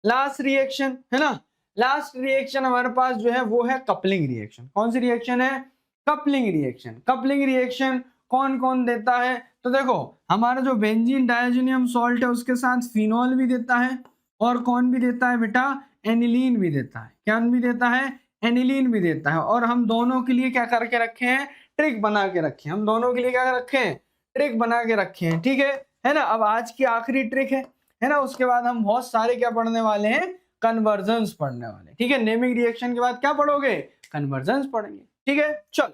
लास्ट रिएक्शन, है ना, लास्ट रिएक्शन हमारे पास जो है वो है कपलिंग रिएक्शन। कौन सी रिएक्शन है, कपलिंग रिएक्शन। कपलिंग रिएक्शन कौन कौन देता है, तो देखो हमारा जो बेंजीन डायजोनियम सॉल्ट है उसके साथ फिनॉल भी देता है, और कौन भी देता है बेटा, एनिलीन भी देता है। क्या भी देता है, एनिलीन भी देता है। और हम दोनों के लिए क्या करके रखे हैं, ट्रिक बना के रखे हैं, हम दोनों के लिए क्या रखे हैं, ट्रिक बना के रखे हैं, ठीक है ना। अब आज की आखिरी ट्रिक है ना, उसके बाद हम बहुत सारे क्या पढ़ने वाले हैं, कन्वर्जन्स पढ़ने वाले, ठीक है। नेमिंग रिएक्शन के बाद क्या पढ़ोगे, कन्वर्जन्स पढ़ेंगे, ठीक है। चल,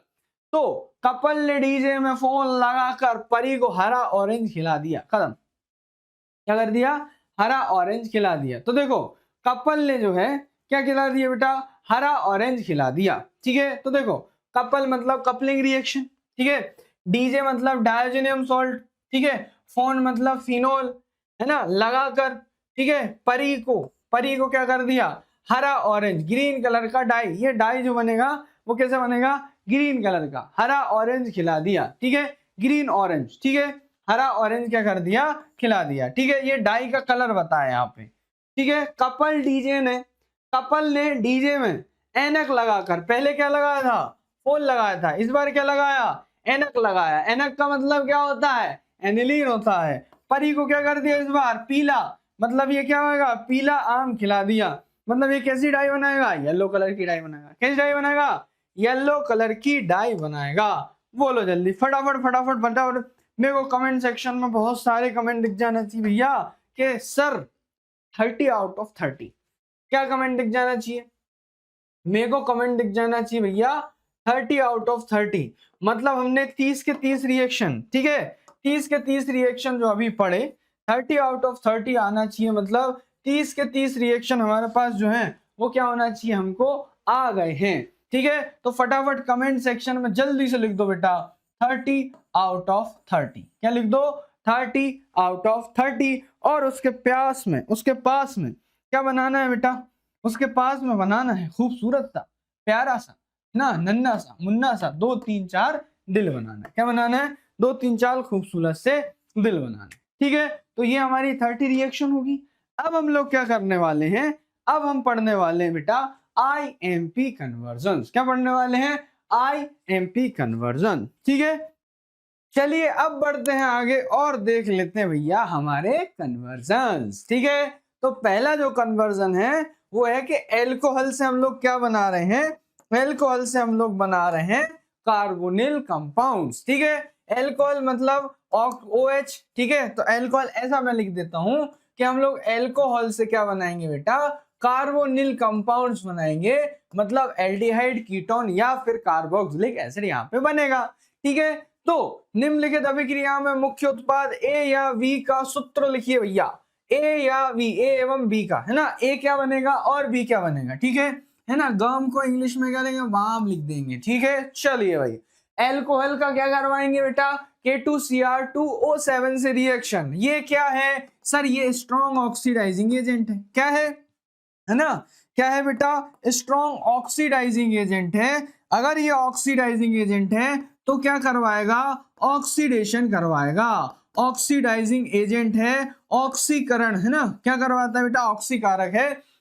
तो कपल ने डीजे में फोन लगाकर परी को हरा ऑरेंज खिला दिया, खत्म। क्या कर दिया, हरा ऑरेंज खिला दिया। तो देखो कपल ने जो है क्या खिला दिया बेटा, हरा ऑरेंज खिला दिया, ठीक है। तो देखो कपल मतलब कपलिंग रिएक्शन, ठीक है। डीजे मतलब डायजोनियम सॉल्ट, ठीक है। फोन मतलब फिनोल, है ना, लगाकर, ठीक है। परी को क्या कर दिया, हरा ऑरेंज, ग्रीन कलर का डाई, ये डाई जो बनेगा वो कैसे बनेगा, ग्रीन कलर का, हरा ऑरेंज खिला दिया, ठीक है। ग्रीन ऑरेंज, ठीक है, हरा ऑरेंज क्या कर दिया, खिला दिया, ठीक है। ये डाई का कलर बताया यहाँ पे, ठीक है। कपल ने डीजे में ऐनक लगाकर, पहले क्या लगाया था, फूल लगाया था, इस बार क्या लगाया, ऐनक लगाया। ऐनक का मतलब क्या होता है, एनिलीन होता है। परी को क्या कर दिया इस बार, पीला, मतलब ये क्या होगा, पीला आम खिला दिया। मतलब ये कैसी डाई बनाएगा, येलो कलर की डाई बनाएगा। कैसी डाई बनाएगा, येलो कलर की डाई बनाएगा। बोलो जल्दी, फटाफट फटाफट फटाफट। मेरे को कमेंट सेक्शन में बहुत सारे कमेंट दिख जाना चाहिए भैया कि सर 30 आउट ऑफ 30, क्या कमेंट दिख जाना चाहिए, मेरे को कमेंट दिख जाना चाहिए भैया 30 आउट ऑफ 30। मतलब हमने 30 के 30 रिएक्शन, ठीक है, 30 के 30 रिएक्शन जो अभी पढ़े, 30 आउट ऑफ 30 आना चाहिए। मतलब 30 के 30 रिएक्शन हमारे पास जो है वो क्या होना चाहिए, हमको आ गए हैं, ठीक है। तो फटाफट कमेंट सेक्शन में जल्दी से लिख दो बेटा 30 आउट ऑफ 30। क्या लिख दो, 30 आउट ऑफ 30। और उसके पास में क्या बनाना है बेटा, उसके पास में बनाना है खूबसूरत सा, प्यारा सा ना, नन्ना सा मुन्ना सा 2 3 4 दिल बनाना है। क्या बनाना है? 2 3 4 खूबसूरत से दिल बनाना है। ठीक है, तो ये हमारी 30 रिएक्शन होगी। अब हम लोग क्या करने वाले हैं? अब हम पढ़ने वाले हैं बेटा IMP कन्वर्जन। क्या पढ़ने वाले हैं? IMP conversion. ठीक है, चलिए अब बढ़ते हैं आगे और देख लेते हैं भैया हमारे कन्वर्जन्स। ठीक है, तो पहला जो कन्वर्जन है वो है कि एल्कोहल से हम लोग क्या बना रहे हैं? एल्कोहल से हम लोग बना रहे हैं कार्बोनिल कंपाउंड्स। ठीक है, एल्कोहल मतलब OH। ठीक है, तो एल्कोहल ऐसा मैं लिख देता हूं कि हम लोग एल्कोहल से क्या बनाएंगे बेटा? कार्बोनिल कंपाउंड्स बनाएंगे, मतलब एल्डिहाइड, कीटोन या फिर कार्बोक्सिलिक एसिड यहाँ पे बनेगा। ठीक है, तो निम्नलिखित अभिक्रिया में मुख्य उत्पाद ए या वी का सूत्र लिखिए भैया। ए या वी, ए एवं बी का, है ना? ए क्या बनेगा और बी क्या बनेगा? ठीक है ना? गम को इंग्लिश में क्या देंगे? वाम लिख देंगे। ठीक है, चलिए भाई एल्कोहल का क्या करवाएंगे बेटा? K2Cr2O7 से रिएक्शन। ये क्या है सर? ये स्ट्रॉन्ग ऑक्सीडाइजिंग एजेंट है। क्या है ना? क्या है बेटा? स्ट्रॉन्ग ऑक्सीडाइजिंग एजेंट है। अगर ये ऑक्सीडाइजिंग एजेंट है तो क्या करवाएगा? ऑक्सीडेशन करवाएगा। ऑक्सीडाइजिंग एजेंट है, ऑक्सीकरण, है ना? क्या करवाता है बेटा? ऑक्सीकारक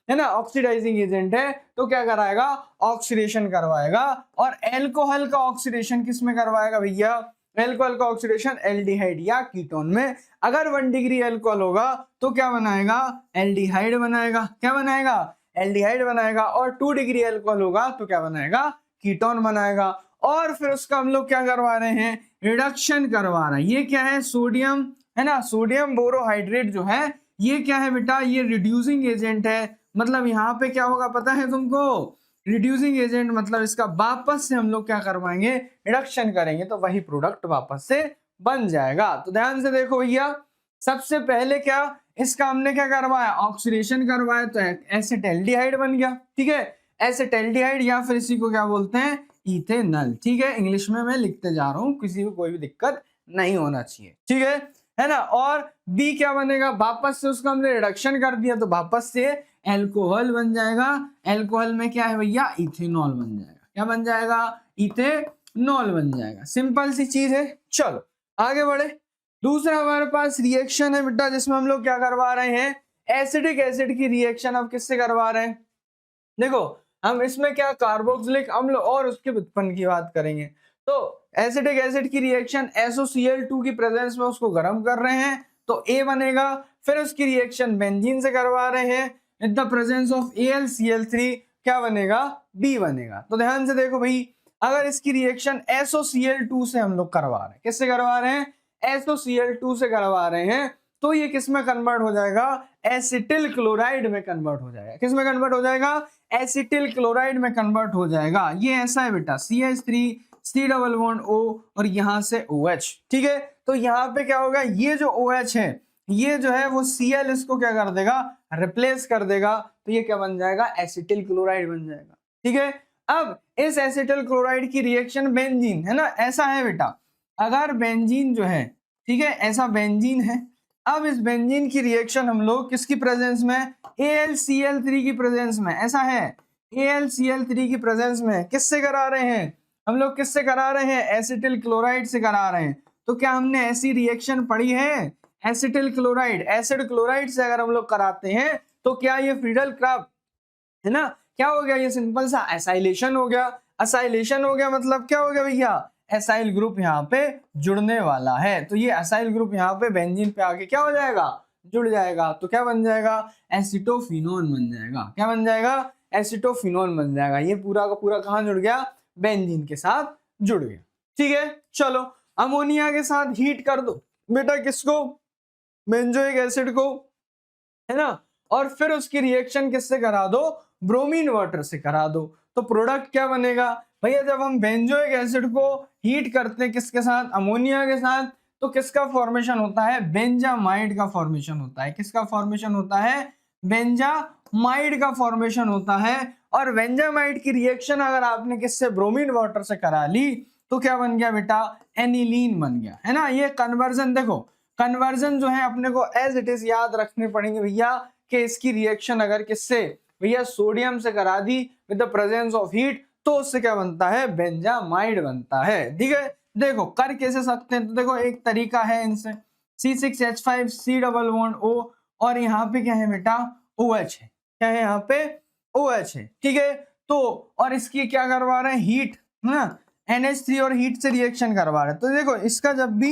है ना? ऑक्सीडाइजिंग एजेंट है तो क्या कराएगा? ऑक्सीडेशन करवाएगा। और एल्कोहल का ऑक्सीडेशन किस में करवाएगा भैया? एल्कोहल का ऑक्सीडेशन एल्डिहाइड या कीटोन में। अगर 1 डिग्री एल्कोहल होगा तो क्या बनाएगा? एल्डिहाइड बनाएगा। क्या बनाएगा? एल्डिहाइड बनाएगा। और 2 डिग्री एल्कोहल होगा तो क्या बनाएगा? कीटोन बनाएगा। और फिर उसका हम लोग क्या करवा रहे हैं? रिडक्शन करवा रहे हैं। ये क्या है? सोडियम, है ना? सोडियम बोरोहाइड्रेट जो है ये क्या है बेटा? ये रिड्यूसिंग एजेंट है। मतलब यहाँ पे क्या होगा पता है तुमको? रिड्यूसिंग एजेंट मतलब इसका वापस से हम लोग क्या करवाएंगे? रिडक्शन करेंगे तो वही प्रोडक्ट वापस से बन जाएगा। तो ध्यान से देखो भैया, सबसे पहले क्या इसका हमने क्या करवाया? ऑक्सीडेशन करवाया तो एसिटाल्डिहाइड बन गया। ठीक है, एसिटाल्डिहाइड या फिर इसी को क्या बोलते हैं? इथेनॉल। ठीक है, इंग्लिश में मैं लिखते जा रहा हूं, किसी को कोई भी दिक्कत नहीं होना चाहिए। ठीक है ना? और बी क्या बनेगा? वापस से उसका हमने रिडक्शन कर दिया तो वापस से एल्कोहल बन जाएगा। एल्कोहल में क्या है भैया? इथेनॉल बन जाएगा। क्या बन जाएगा? इथेनॉल बन जाएगा। सिंपल सी चीज है। चलो आगे बढ़े। दूसरा हमारे पास रिएक्शन है बेटा जिसमें हम लोग क्या करवा रहे हैं? एसिडिक एसिड की रिएक्शन। अब किससे करवा रहे हैं? देखो हम इसमें क्या कार्बोक्सिलिक अम्ल और उसके उत्पन्न की बात करेंगे। तो एसिडिक एसिड की रिएक्शन SOCl2 की प्रेजेंस में उसको गर्म कर रहे हैं तो A बनेगा। फिर उसकी रिएक्शन बेंजीन से करवा रहे हैं in the presence of AlCl3, क्या बनेगा? B बनेगा। तो ध्यान से देखो भाई, अगर इसकी रिएक्शन SOCl2 से हम लोग करवा रहे हैं, किससे करवा रहे हैं? SOCl2 से करवा रहे हैं तो ये किस में कन्वर्ट हो जाएगा? एसिटिल क्लोराइड में कन्वर्ट हो जाएगा। किस में कन्वर्ट हो जाएगा? एसिटिल क्लोराइड में कन्वर्ट हो जाएगा। ये ऐसा है बेटा, CH3 C double bond O और यहां से OH। ठीक है, तो यहाँ पे क्या होगा? ये जो OH है ये जो है वो Cl इसको क्या कर देगा? रिप्लेस कर देगा। तो ये क्या बन जाएगा? एसिटिल क्लोराइड बन जाएगा। ठीक है, अब इस एसिटिल क्लोराइड की रिएक्शन बेंजीन, है ना? ऐसा है बेटा, अगर बेंजीन जो है, ठीक है, ऐसा बेंजीन है। अब इस बेंजीन की रिएक्शन हम लोग किसकी प्रेजेंस में? AlCl3 की प्रेजेंस में। ऐसा है, AlCl3 की प्रेजेंस में किससे करा रहे हैं हम लोग? किससे करा रहे हैं? एसिटिल क्लोराइड से करा रहे हैं। तो क्या हमने ऐसी रिएक्शन पढ़ी है? एसिटिल क्लोराइड, एसिड क्लोराइड से अगर हम लोग कराते हैं तो क्या ये फ्रीडल क्राफ्ट, है ना? क्या हो गया? ये सिंपल सा एसाइलेशन हो गया। एसाइलेशन हो गया मतलब क्या हो गया भैया? एसाइल ग्रुप यहाँ पे जुड़ने वाला है। तो ये एसाइल ग्रुप यहाँ पे बेंजीन पे आके क्या हो जाएगा? जुड़ जाएगा। तो क्या बन जाएगा? एसिटोफिनोन बन जाएगा। क्या बन जाएगा? एसिटोफिनोन बन जाएगा। ये पूरा का पूरा कहाँ जुड़ गया? बेंजीन के साथ जुड़ गया। ठीक है, चलो अमोनिया के साथ हीट कर दो बेटा, किसको? बेंजोइक एसिड को, है ना? और फिर उसकी रिएक्शन किससे करा दो? ब्रोमीन वाटर से करा दो। तो प्रोडक्ट क्या बनेगा भैया? जब हम बेंजोइक एसिड को हीट करते हैं किसके साथ? अमोनिया के साथ, तो किसका फॉर्मेशन होता है? बेंजामाइड का फॉर्मेशन होता है। किसका फॉर्मेशन होता है? बेंजामाइड का फॉर्मेशन होता है। और बेंजामाइड की रिएक्शन अगर आपने किससे? ब्रोमीन वाटर से करा ली तो क्या बन गया बेटा? एनिलीन बन गया, है ना? ये कन्वर्जन, देखो कन्वर्जन जो है अपने को एज इट इज याद रखने पड़ेंगे भैया कि इसकी रिएक्शन अगर किससे भैया? सोडियम से करा दी with the presence of heat तो उससे क्या बनता है? बेंजामाइड बनता है। ठीक है, देखो कर कैसे सकते हैं, तो देखो एक तरीका है इनसे, C6H5 C double bond O, और यहाँ पे क्या है बेटा OH है, क्या है यहाँ पे OH है, ठीक है। तो और इसकी क्या करवा रहे हैं, हीट है ना, NH3 और हीट से रिएक्शन करवा रहे हैं। तो देखो इसका जब भी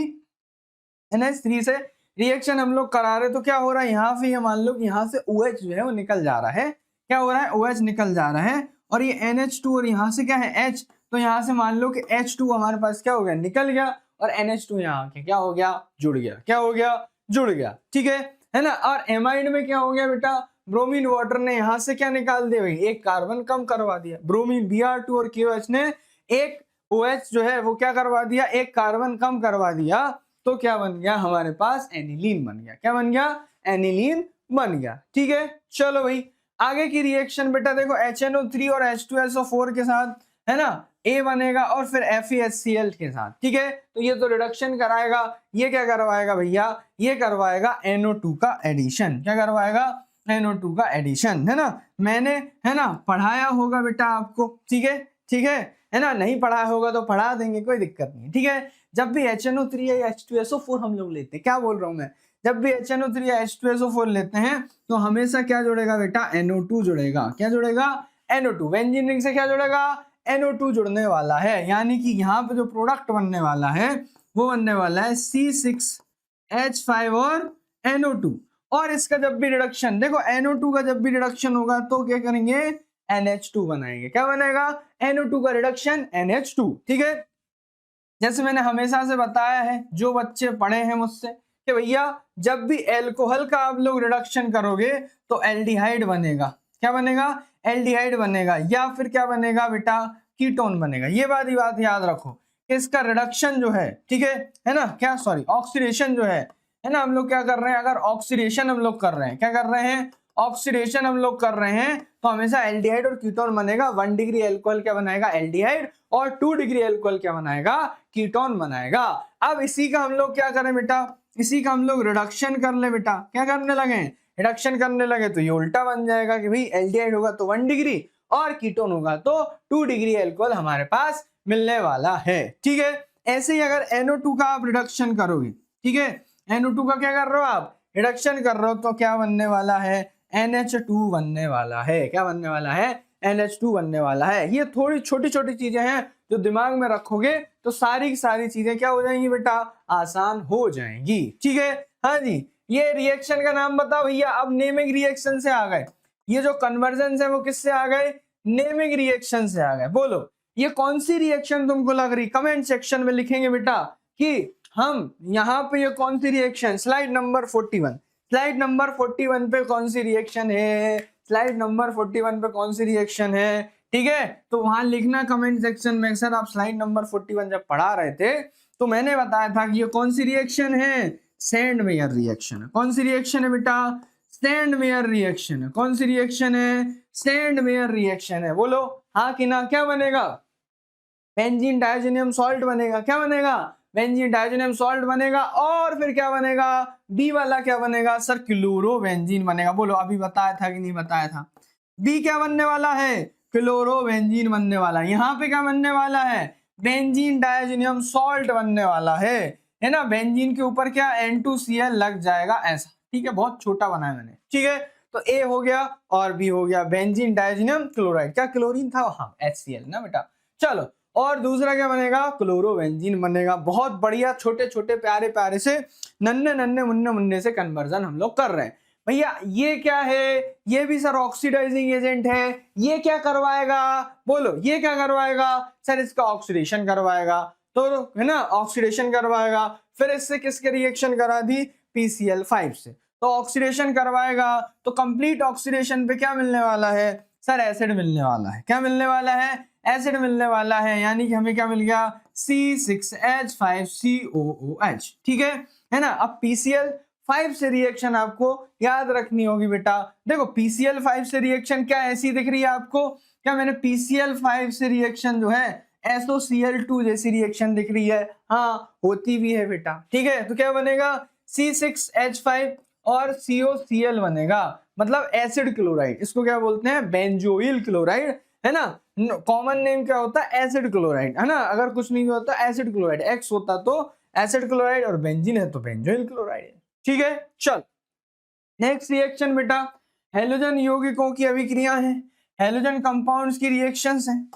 NH3 से रिएक्शन हम लोग करा रहे तो क्या हो रहा है, यहाँ पे ये मान लो कि यहाँ से OH जो है वो निकल जा रहा है, क्या हो रहा है, OH निकल जा रहा है, और ये NH2 और यहाँ से क्या है H, तो यहाँ से मान लो कि H2 हमारे पास क्या हो गया, निकल गया, और NH2 यहाँ के क्या हो गया, जुड़ गया, क्या हो गया, जुड़ गया, ठीक है ना। और एमाइड में क्या हो गया बेटा, ब्रोमीन वाटर ने यहाँ से क्या निकाल दिया भाई, एक कार्बन कम करवा दिया, ब्रोमीन Br2 और KOH ने एक OH जो है वो क्या करवा दिया, एक कार्बन कम करवा दिया, तो क्या बन गया हमारे पास, एनिलीन बन गया, क्या बन गया, एनिलीन बन गया, ठीक है। चलो भाई आगे की रिएक्शन बेटा देखो, HNO3 और H2SO4 के साथ है ना A बनेगा, और फिर FeHCl के साथ, ठीक है। तो ये तो रिडक्शन कराएगा, ये क्या करवाएगा भैया, ये करवाएगा NO2 का एडिशन, क्या करवाएगा, NO2 का एडिशन, है ना। मैंने है ना पढ़ाया होगा बेटा आपको, ठीक है ना, नहीं पढ़ाया होगा तो पढ़ा देंगे, कोई दिक्कत नहीं, ठीक है। जब भी HNO3 या H2SO4 हम लोग लेते हैं, क्या बोल रहा हूं मैं, जब भी HNO3 या H2SO4 लेते हैं तो हमेशा क्या जुड़ेगा बेटा, NO2 जुड़ेगा, क्या जुड़ेगा, NO2, बेंजीन रिंग से क्या जुड़ेगा, NO2 जुड़ने वाला है, यानी कि यहाँ पे जो प्रोडक्ट बनने वाला है वो बनने वाला है C6H5 और NO2, और इसका जब भी रिडक्शन देखो, NO2 का जब भी रिडक्शन होगा तो क्या करेंगे, NH2 बनाएंगे, क्या बनेगा, NO2 का रिडक्शन NH2, ठीक है। जैसे मैंने हमेशा से बताया है, जो बच्चे पढ़े हैं मुझसे, कि भैया जब भी एल्कोहल का आप लोग रिडक्शन करोगे तो एल्डिहाइड बनेगा, क्या बनेगा, एल्डिहाइड बनेगा, या फिर क्या बनेगा बेटा, कीटोन बनेगा। ये बात याद रखो कि इसका रिडक्शन जो है, ठीक है ना, क्या सॉरी ऑक्सीडेशन जो है ना, हम लोग क्या कर रहे हैं, अगर ऑक्सीडेशन हम लोग कर रहे हैं, क्या कर रहे हैं, ऑक्सीडेशन हम लोग कर रहे हैं, तो हमेशा एल्डिहाइड और कीटोन बनेगा। 1 डिग्री एल्कोहल क्या बनाएगा, एल्डिहाइड, और 2 डिग्री एल्कोहल क्या बनाएगा, कीटोन बनाएगा। अब इसी का हम लोग क्या करें बेटा, इसी का हम लोग रिडक्शन कर ले बेटा, क्या करने लगे, रिडक्शन करने लगे, तो ये उल्टा बन जाएगा कि भाई एल्डिहाइड होगा तो 1 डिग्री और कीटोन होगा तो 2 डिग्री एल्कोहल हमारे पास मिलने वाला है, ठीक है। ऐसे ही अगर NO2 का आप रिडक्शन करोगे, ठीक है, NO2 का क्या कर रहे हो आप, रिडक्शन कर रहे हो, तो क्या बनने वाला है, NH2 बनने वाला है, क्या बनने वाला है, NH2 बनने वाला है। ये थोड़ी छोटी छोटी चीजें हैं जो दिमाग में रखोगे तो सारी की सारी चीजें क्या हो जाएंगी बेटा, आसान हो जाएंगी, ठीक है। हाँ जी, ये रिएक्शन का नाम बताओ भैया। अब नेमिंग रिएक्शन से आ गए, ये जो कन्वर्जन है वो किससे आ गए, नेमिंग रिएक्शन से आ गए। बोलो ये कौन सी रिएक्शन तुमको लग रही, कमेंट सेक्शन में लिखेंगे बेटा कि हम यहाँ पे ये कौन सी reaction, slide number 41, slide number 41 पे कौन सी रिएक्शन है, स्लाइड नंबर 41 पे कौन सी रिएक्शन है, ठीक है। तो वहां लिखना कमेंट सेक्शन में, सर आप स्लाइड नंबर 41 जब पढ़ा रहे थे तो मैंने बताया था कि ये कौन सी रिएक्शन है, सैंड मेयर रिएक्शन है। कौन सी रिएक्शन है बेटा, सैंड मेयर रिएक्शन है। कौन सी रिएक्शन है, सैंड मेयर रिएक्शन है। बोलो हाँ कि ना, क्या बनेगा, बेंजीन डाइजेनियम सॉल्ट बनेगा, क्या बनेगा, बेंजीन डाइजेनियम सॉल्ट बनेगा, और फिर क्या बनेगा, बी वाला क्या बनेगा, सर क्लोरोबेंजीन बनेगा। बोलो अभी बताया था कि नहीं बताया था, बी क्या बनने वाला है, क्लोरोबेंजीन बनने वाला है। यहाँ पे क्या बनने वाला है, बेंजीन डाइजेनियम सॉल्ट बनने वाला है ना। बेंजीन के ऊपर क्या N2Cl लग जाएगा ऐसा, ठीक है, बहुत छोटा बनाया मैंने, ठीक है। तो ए हो गया और बी हो गया, बेंजीन डाइजेनियम क्लोराइड, क्या क्लोरीन था, हाँ HCl ना बेटा। चलो और दूसरा क्या बनेगा, क्लोरोबेंजीन बनेगा। बहुत बढ़िया, छोटे छोटे प्यारे प्यारे से नन्हे नन्हे मुन्ने मुन्ने से कन्वर्जन हम लोग कर रहे हैं भैया। ये क्या है, ये भी सर ऑक्सीडाइजिंग एजेंट है। ये क्या करवाएगा, बोलो ये क्या करवाएगा, सर इसका ऑक्सीडेशन करवाएगा, तो है ना ऑक्सीडेशन करवाएगा। फिर इससे किसके रिएक्शन करा दी, PCl5 से, तो ऑक्सीडेशन करवाएगा। तो कंप्लीट ऑक्सीडेशन पे क्या मिलने वाला है, सर एसिड मिलने वाला है। क्या मिलने वाला है, एसिड मिलने वाला है, यानी कि हमें क्या मिल गया, C6H5COOH, ठीक है ना। अब PCl5 से रिएक्शन आपको याद रखनी होगी बेटा। देखो PCl5 से रिएक्शन क्या ऐसी दिख रही है आपको, क्या मैंने PCl5 से रिएक्शन जो है SOCl2 जैसी रिएक्शन दिख रही है, हाँ होती भी है बेटा, ठीक है। तो क्या बनेगा, C6H5 और COCl बनेगा, मतलब एसिड क्लोराइड। इसको क्या बोलते हैं, बेंजोइल क्लोराइड है ना। कॉमन नेम क्या होता है, एसिड क्लोराइड, है ना। अगर कुछ नहीं होता एसिड क्लोराइड, एक्स होता तो एसिड क्लोराइड, और बेंजीन है तो बेंजोइल क्लोराइड है। ठीक है, चल नेक्स्ट रिएक्शन बेटा, हेलोजन यौगिकों की अभिक्रिया है, हेलोजन कंपाउंड्स की रिएक्शंस हैं।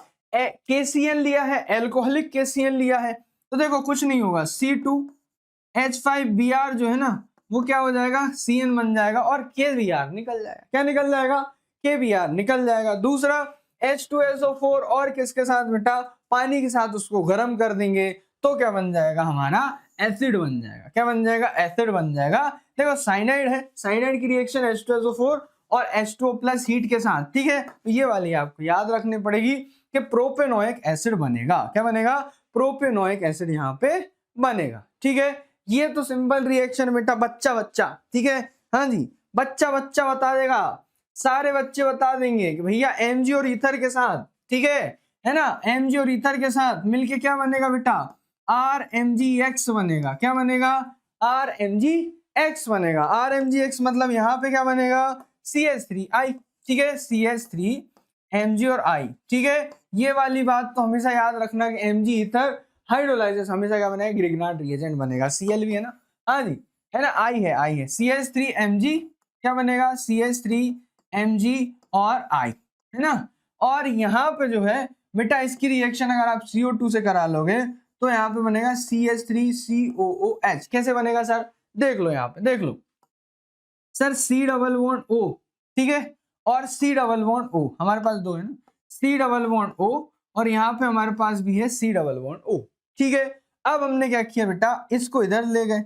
KCl लिया है, एल्कोहलिक KCl लिया है, तो देखो कुछ नहीं होगा, C2H5Br जो है ना वो क्या हो जाएगा, Cn बन जाएगा, और KBr निकल जाएगा। क्या निकल जाएगा, KBr निकल जाएगा। दूसरा H2SO4 और किसके साथ बेटा, पानी के साथ उसको गर्म कर देंगे तो क्या बन जाएगा, हमारा एसिड बन जाएगा। क्या बन जाएगा, एसिड बन जाएगा। देखो साइनाइड है, साइनाइड की रिएक्शन H2SO4 और H2O प्लस हीट के साथ, ठीक है। तो ये वाली आपको याद रखनी पड़ेगी कि प्रोपेनोइक एसिड बनेगा। क्या बनेगा, प्रोपेनोइक एसिड यहाँ पे बनेगा। ठीक है, ये तो सिंपल रिएक्शन बेटा, बच्चा बच्चा, ठीक है। हाँ जी, बच्चा बच्चा बता देगा, सारे बच्चे बता देंगे कि भैया Mg और ईथर के साथ, ठीक है ना, Mg और ईथर के साथ मिलके क्या बनेगा बेटा, RMgX बनेगा। क्या बनेगा, RMgX बनेगा। RMgX मतलब यहाँ पे क्या बनेगा, CH3I, ठीक है, CH3 Mg और I, ठीक है। ये वाली बात तो हमेशा याद रखना कि Mg ईथर हाइड्रोलाइसिस हमेशा क्या बनेगा, ग्रिग्नार्ड रिएजेंट बनेगा। Cl भी है ना, हाँ जी, है ना, I है CH3Mg क्या बनेगा, CH3Mg और I, है ना। और यहाँ पे जो है बेटा इसकी रिएक्शन अगर आप CO2 से करा लोगे तो यहाँ पे बनेगा CH3COOH। कैसे बनेगा सर, देख लो, यहाँ पे देख लो sir, C double bond O, ठीक है, और C डबल बॉन्ड O, हमारे पास दो है ना, C डबल बॉन्ड O, और यहाँ पे हमारे पास भी है C डबल बॉन्ड O, ठीक है। अब हमने क्या किया बेटा, इसको इधर ले गए,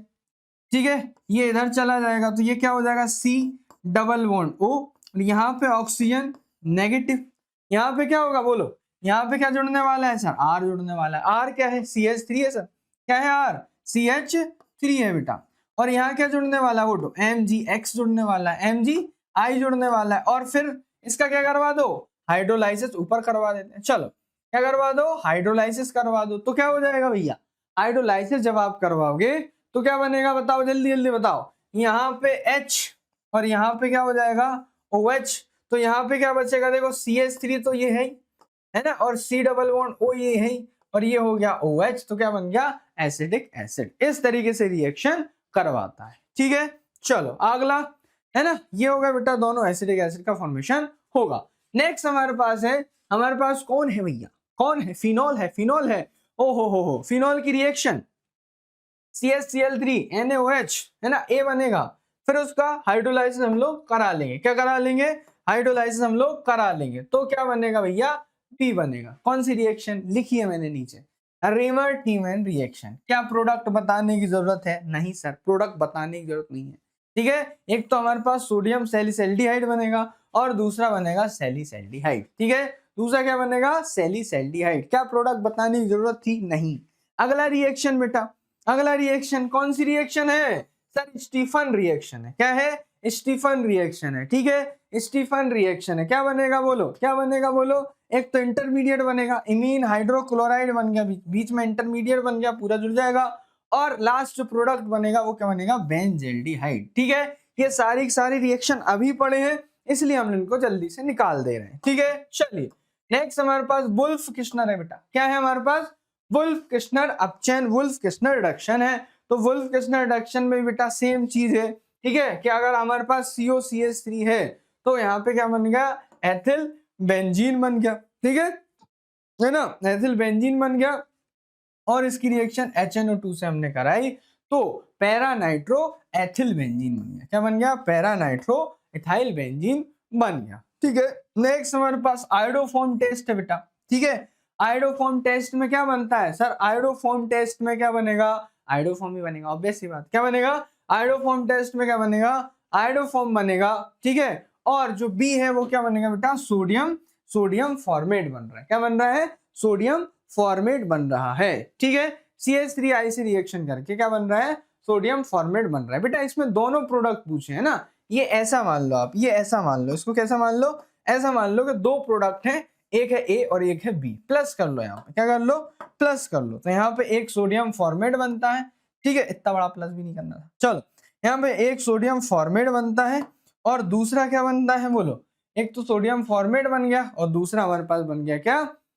ठीक है, ये इधर चला जाएगा तो ये क्या हो जाएगा, C डबल बॉन्ड O, और यहाँ पे ऑक्सीजन नेगेटिव, यहाँ पे क्या होगा बोलो, यहाँ पे क्या जुड़ने वाला है सर, R जुड़ने वाला है। R क्या है, CH3 है सर, क्या है R, CH3 है बेटा, और यहाँ क्या जुड़ने वाला है, वो MgX जुड़ने वाला है, MgI जुड़ने वाला है, और फिर इसका क्या करवा दो, हाइड्रोलाइसिस ऊपर करवा देते हैं। चलो क्या करवा दो, हाइड्रोलाइसिस करवा दो, तो क्या हो जाएगा भैया, हाइड्रोलाइसिस जब आप करवाओगे तो क्या बनेगा, बताओ जल्दी जल्दी बताओ, यहाँ पे H और यहाँ पे क्या हो जाएगा, OH, तो यहाँ पे क्या बचेगा, देखो CH3 तो ये है ना, और C डबल बॉन्ड O ये है, और ये हो गया OH, तो क्या बन गया, एसिडिक एसिड। इस तरीके से रिएक्शन करवाता है। ठीक है, चलो अगला, है ना, ये होगा बेटा, दोनों एसिडिक एसिड का फॉर्मेशन होगा। नेक्स्ट हमारे पास है, हमारे पास कौन है भैया, कौन है, फिनॉल है, फिनॉल है, ओ हो, फिनॉल की रिएक्शन CHCl3 NaOH, है ना, A बनेगा, फिर उसका हाइड्रोलाइसिस हम लोग करा लेंगे। क्या करा लेंगे, हाइड्रोलाइसिस हम लोग करा लेंगे, तो क्या बनेगा भैया, B बनेगा। कौन सी रिएक्शन लिखी है मैंने नीचे, रेमर टीमैन रिएक्शन। क्या प्रोडक्ट बताने की जरूरत है, नहीं सर, प्रोडक्ट बताने की जरूरत नहीं है। ठीक है, एक तो हमारे पास सोडियम सैलिसैल्डिहाइड बनेगा और दूसरा बनेगा सैलिसैल्डिहाइड। ठीक है, दूसरा क्या बनेगा, सैलिसैल्डिहाइड। क्या प्रोडक्ट बताने की जरूरत थी, नहीं। अगला रिएक्शन बेटा, अगला रिएक्शन कौन सी रिएक्शन है सर, स्टीफन रिएक्शन है। क्या है, स्टीफन रिएक्शन है। ठीक है, स्टीफन रिएक्शन है। क्या बनेगा बोलो, क्या बनेगा बोलो, एक तो इंटरमीडिएट बनेगा, इमीन हाइड्रोक्लोराइड बन गया, बीच में इंटरमीडिएट बन गया, पूरा जुड़ जाएगा, और लास्ट जो प्रोडक्ट बनेगा वो क्या बनेगा, बेंजल्डिहाइड। ठीक है, ये सारी सारी रिएक्शन अभी पढ़े हैं इसलिए हम इनको जल्दी से निकाल दे रहे हैं। ठीक है, चलिए नेक्स्ट हमारे पास वुल्फ किश्नर है बेटा। क्या है हमारे पास, वुल्फ किश्नर अपचेन, वुल्फ किश्नर रिडक्शन है। तो वुल्फ किश्नर रिडक्शन में बेटा सेम चीज है। ठीक है, कि अगर हमारे पास COCH3 है तो यहाँ पे क्या बन गया, एथिल बेंजीन बन गया। ठीक है ना, एथिल बेंजीन बन गया, और इसकी रिएक्शन HNO2 से हमने कराई तो पैरा नाइट्रो एथिल बेंजीन बन गया। क्या बन गया, पैरा नाइट्रो इथाइल बेंजीन बन गया। ठीक है, नेक्स्ट हमारे पास आयोडोफॉर्म टेस्ट है बेटा। ठीक है, आयोडोफॉर्म टेस्ट में क्या बनता है सर, आयोडोफॉर्म टेस्ट में क्या बनेगा, आयोडोफॉर्म ही बनेगा, ऑब्वियस सी बात। क्या बनेगा, आयोडोफॉर्म टेस्ट में क्या बनेगा, आयोडोफॉर्म बनेगा। ठीक है, और जो B है वो क्या बनेगा बेटा, सोडियम, सोडियम फॉर्मेट बन रहा है। क्या बन रहा है, सोडियम फॉर्मेट बन रहा है। ठीक है, CH3I से रिएक्शन करके क्या बन रहा है, सोडियम फॉर्मेट बन रहा है। बेटा इसमें दोनों प्रोडक्ट पूछे हैं ना, ये ऐसा मान लो आप, ये ऐसा मान लो, इसको कैसा मान लो, ऐसा मान लो कि दो प्रोडक्ट हैं, एक है A और एक है B, प्लस कर लो, यहाँ पे क्या कर लो, प्लस कर लो। तो यहाँ पे एक सोडियम फॉर्मेट बनता है। ठीक है, इतना बड़ा प्लस भी नहीं करना था। चलो यहाँ पे एक सोडियम फॉर्मेट बनता है और दूसरा क्या बनता है बोलो, एक तो सोडियम फॉर्मेट बन गया और दूसरा हमारे पास बन गया क्या,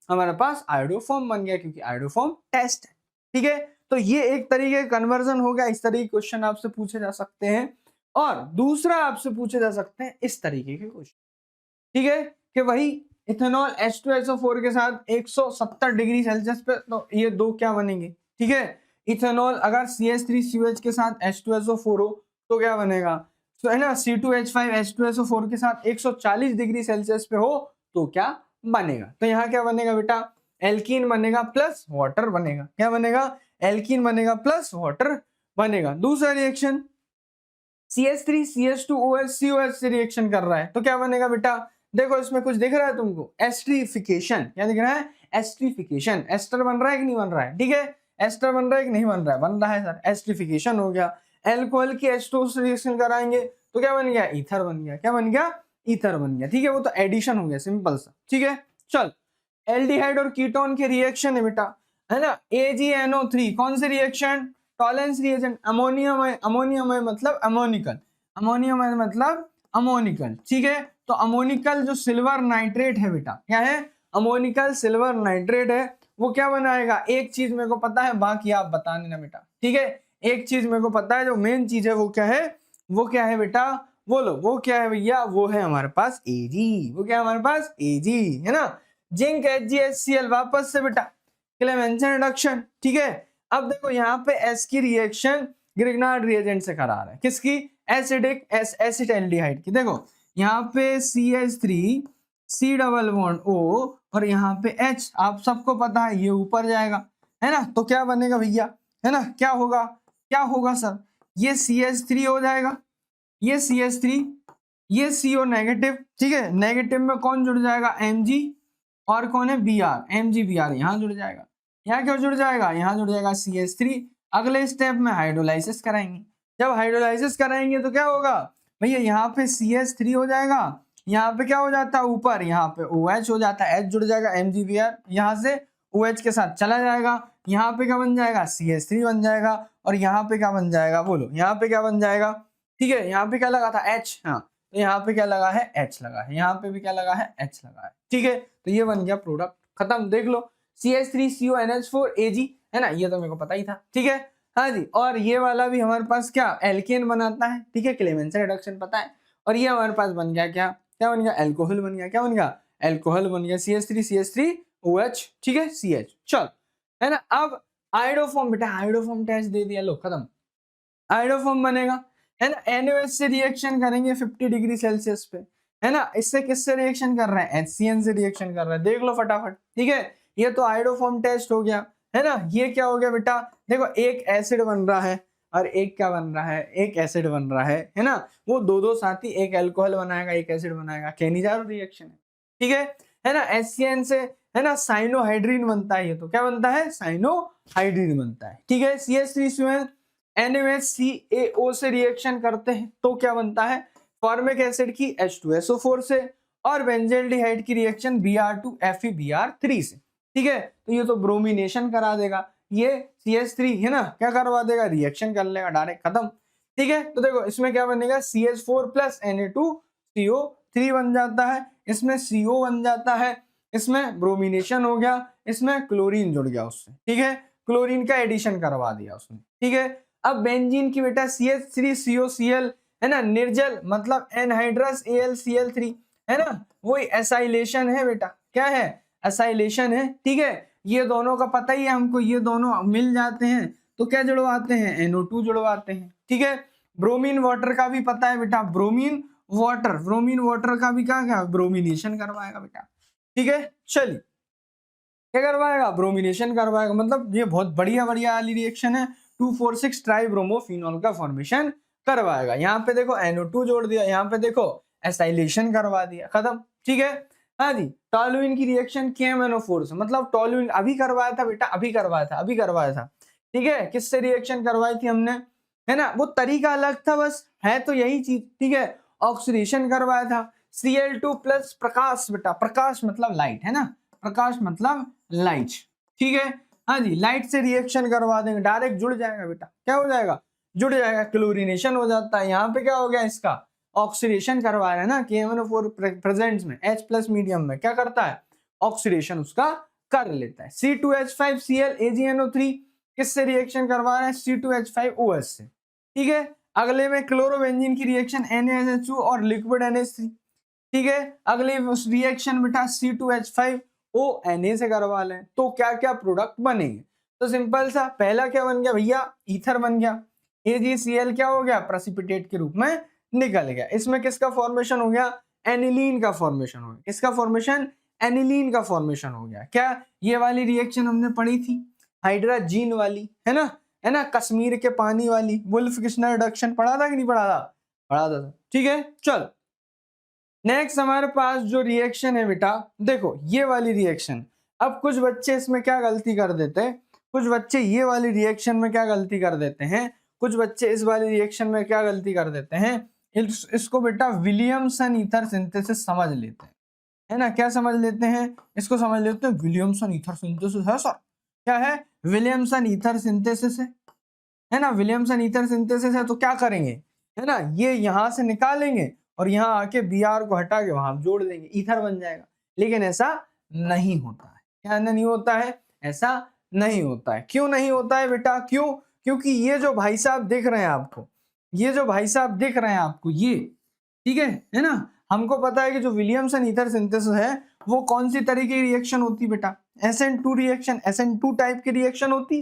हमारे पास आयोडोफॉर्म बन गया, क्योंकि आयोडोफॉर्म टेस्ट है। ठीक है, तो ये एक तरीके का कन्वर्जन हो गया। इस तरीके के क्वेश्चन आपसे पूछे जा सकते हैं। और दूसरा आपसे पूछे जा सकते हैं इस तरीके के क्वेश्चन, ठीक है, कि वही इथेनॉल H2SO4 के साथ 170 डिग्री सेल्सियस पे, तो ये दो क्या बनेंगे, ठीक है। इथेनॉल अगर CH3COH के साथ H2SO4 हो तो क्या बनेगा, तो है ना, C2H5 H2SO4 के साथ 140 डिग्री सेल्सियस पे हो तो क्या बनेगा। तो यहाँ क्या बनेगा बेटा, एल्कीन बनेगा प्लस वाटर बनेगा। क्या बनेगा, एल्कीन बनेगा प्लस वाटर बनेगा। दूसरा रिएक्शन CH3 CH2OH COH से रिएक्शन कर रहा है तो क्या बनेगा बेटा, देखो इसमें कुछ दिख रहा है तुमको, एस्ट्रिफिकेशन। क्या दिख रहा है, एस्ट्रिफिकेशन। एस्टर बन रहा है कि नहीं बन रहा है, ठीक है, एस्टर बन रहा है कि नहीं बन रहा है, बन रहा है सर, एस्ट्रिफिकेशन हो गया। एल्कोहल की H2O से रिएक्शन कराएंगे तो क्या बन गया, ईथर बन गया। क्या बन गया, ईथर बन गया, ठीक है, वो तो एडिशन हो गया सिंपल सा, ठीक है। चल, एल्डिहाइड और कीटोन के रिएक्शन है बेटा, है ना, AgNO3 कौन से रिएक्शन, टॉलेंस रिएजेंट। अमोनियम है, अमोनियम है मतलब अमोनिकल, अमोनियम है मतलब अमोनिकल, ठीक है। तो अमोनिकल जो सिल्वर नाइट्रेट है बेटा, क्या है, अमोनिकल सिल्वर नाइट्रेट है, वो क्या बनाएगा, एक चीज मेरे को पता है, बाकी आप बता देना बेटा, ठीक है। एक चीज मेरे को पता है, जो मेन चीज है वो क्या है, वो क्या है बेटा, बोलो वो क्या है भैया, वो है हमारे पास Ag। वो क्या है हमारे पास, Ag, है ना। जिंक HgHCl वापस से बेटा क्लेमेंसन रिडक्शन, ठीक है। अब देखो यहाँ पे S की रिएक्शन ग्रिग्नार्ड रिएजेंट से करा रहा है, किसकी, एसिडिक एसिटाल्डिहाइड की। देखो यहाँ पे CH3 C double bond O और यहाँ पे H, आप सबको पता है ये ऊपर जाएगा, है ना, तो क्या बनेगा भैया, है ना, क्या होगा, क्या होगा सर, ये CH3 हो जाएगा, ये CH3, ये CO नेगेटिव, ठीक है, नेगेटिव में कौन जुड़ जाएगा, Mg, और कौन है Br, MgBr यहाँ जुड़ जाएगा। यहाँ क्या जुड़ जाएगा, यहाँ जुड़ जाएगा CH3। अगले स्टेप में हाइड्रोलाइसिस कराएंगे, जब हाइड्रोलाइसिस कराएंगे तो क्या होगा भैया, यहाँ पे CH3 हो जाएगा, यहाँ पे क्या हो जाता है ऊपर, यहाँ पे OH हो जाता है, H जुड़ जाएगा, MgBr यहाँ से OH के साथ चला जाएगा, यहाँ पे क्या बन जाएगा, CH3 बन जाएगा, और यहाँ पे क्या बन जाएगा, बोलो यहाँ पे क्या बन जाएगा, ठीक है। यहाँ पे क्या लगा था, H, हाँ, तो यहाँ पे क्या लगा है, H लगा है, यहाँ पे भी क्या लगा है, H लगा है, ठीक है। तो ये बन गया प्रोडक्ट, खत्म, देख लो, CH3CONH4Ag, है ना, ये तो मेरे को पता ही था, ठीक है। हाँ जी, और ये वाला भी हमारे पास क्या एल्केन बनाता है, ठीक है, क्लेमेंसन रिडक्शन पता है। और ये हमारे पास बन गया क्या, क्या बन गया, एल्कोहल बन गया। क्या बन गया, एल्कोहल बन गया, CH3OH, ठीक है, CH। चल, है ना। अब आयोडोफॉर्म बेटा, आयोडोफॉर्म टेस्ट दे दिया, लो खत्म, आयोडोफॉर्म बनेगा, है ना। NaOH से रिएक्शन करेंगे 50 डिग्री सेल्सियस पे, है ना। इससे किससे रिएक्शन कर रहा है, HCN से रिएक्शन कर रहा है, देख लो फटाफट, ठीक है। ये तो आयोडोफॉर्म टेस्ट हो गया, है ना। ये क्या हो गया बेटा, देखो एक एसिड बन रहा है और एक क्या बन रहा है, एक एसिड बन रहा है ना। वो दो दो साथी, एक अल्कोहल बनाएगा एक एसिड बनाएगा, केनिजारो रिएक्शन है, ठीक है ना। HCN से, है ना, साइनोहाइड्रीन बनता है, ये तो क्या बनता है, साइनोहाइड्रीन बनता है, ठीक है। CH3CON NaCAO से रिएक्शन करते हैं तो क्या बनता है, फॉर्मिक एसिड की H2SO4 से, और बेंजल्डिहाइड की रिएक्शन Br2FeBr3 से, ठीक है। तो ये तो ब्रोमिनेशन करा देगा, ये CH3 है ना, क्या करवा देगा, रिएक्शन कर लेगा डायरेक्ट, खत्म, ठीक है। तो देखो इसमें क्या बनेगा, CH4 प्लस Na2CO3 बन जाता है, इसमें CO बन जाता है, इसमें ब्रोमिनेशन हो गया, इसमें क्लोरीन जुड़ गया उससे, ठीक है, क्लोरीन का एडिशन करवा दिया उसने, ठीक है। अब बेंजीन की बेटा CH3COCl, है ना, निर्जल मतलब एनहाइड्रस AlCl3, है ना, वही एसाइलेशन है बेटा, क्या है, एसाइलेशन है, ठीक है। ये दोनों का पता ही है हमको, ये दोनों मिल जाते हैं तो क्या जुड़वाते हैं, NO2 जुड़वाते हैं, ठीक है। ब्रोमीन वाटर का भी पता है बेटा, ब्रोमीन वाटर का भी क्या ब्रोमिनेशन करवाएगा बेटा, ठीक है। चलिए क्या करवाएगा, ब्रोमिनेशन करवाएगा, मतलब ये बहुत बढ़िया वाली रिएक्शन है, 2,4,6 ट्राइब्रोमोफिनॉल का फॉर्मेशन करवाएगा। यहाँ पे देखो NO2 जोड़ दिया, यहाँ पे देखो एसाइलेशन करवा दिया, खत्म, ठीक है। हाँ जी, टॉलुइन की रिएक्शन KMNO4 से, मतलब टॉलुइन अभी करवाया था बेटा, अभी करवाया था, ठीक है। किससे रिएक्शन करवाई थी हमने, है ना, वो तरीका अलग था, बस है तो यही चीज, ठीक है। ऑक्सीडेशन करवाया था, Cl2 प्लस प्रकाश बेटा, प्रकाश मतलब लाइट, है ना, प्रकाश मतलब लाइट, ठीक है। हाँ जी, लाइट से रिएक्शन करवा देंगे, डायरेक्ट जुड़ जाएगा बेटा, क्या हो जाएगा, जुड़ जाएगा, क्लोरीनेशन हो जाता है। यहाँ पे क्या हो गया इसका, ऑक्सीडेशन करवा रहे हैं ना, KMnO4 प्रेजेंट्स में H प्लस मीडियम में क्या करता है, ऑक्सीडेशन उसका कर लेता है। C2H5Cl AgNO3 किससे रिएक्शन करवा रहे हैं, C2H5OH से। ठीक है, अगले में क्लोरोबेंजीन की रिएक्शन NaSH2 और लिक्विड NH3। ठीक है, अगले रिएक्शन बेटा C2H5ONa से करवा लें, तो क्या क्या प्रोडक्ट बनेंगे। तो सिंपल सा, पहला क्या बन गया भैया, ईथर बन गया। AgCl क्या हो गया, प्रेसिपिटेट के रूप में निकल गया। इसमें किसका फॉर्मेशन हो गया, एनिलीन का फॉर्मेशन हो गया। किसका फॉर्मेशन, एनिलीन का फॉर्मेशन हो गया। क्या, ये वाली रिएक्शन हमने पढ़ी थी, हाइड्राजीन वाली, है ना, कश्मीर के पानी वाली, वुल्फ किस्नर रिडक्शन पढ़ा था कि नहीं पढ़ा था, पढ़ा था। ठीक है, चल नेक्स्ट हमारे पास जो रिएक्शन है बेटा, देखो ये वाली रिएक्शन। अब कुछ बच्चे इसमें क्या गलती कर देते हैं, कुछ बच्चे ये वाली रिएक्शन में क्या गलती कर देते हैं, कुछ बच्चे इस वाली रिएक्शन में क्या गलती कर देते हैं, इसको बेटा विलियमसन ईथर सिंथेसिस समझ लेते हैं, है ना। क्या समझ लेते हैं, इसको समझ लेते हैं विलियमसन ईथर सिंथेसिस है सर। क्या है, विलियमसन ईथर सिंथेसिस है ना, विलियमसन ईथर सिंथेसिस है। तो क्या करेंगे, है ना, ये यहां से निकालेंगे और यहाँ आके Br को हटा के वहां जोड़ देंगे, ईथर बन जाएगा। लेकिन ऐसा नहीं होता है, क्या नहीं होता है, ऐसा नहीं होता है। क्यों नहीं होता है बेटा, क्यों, क्योंकि ये जो भाई साहब दिख रहे हैं आपको, ये जो भाई साहब दिख रहे हैं आपको, ये ठीक है ना, हमको पता है कि जो विलियमसन ईथर सिंथेसिस है वो कौन सी तरीके की रिएक्शन होती है बेटा, SN2 रिएक्शन, SN2 टाइप की रिएक्शन होती।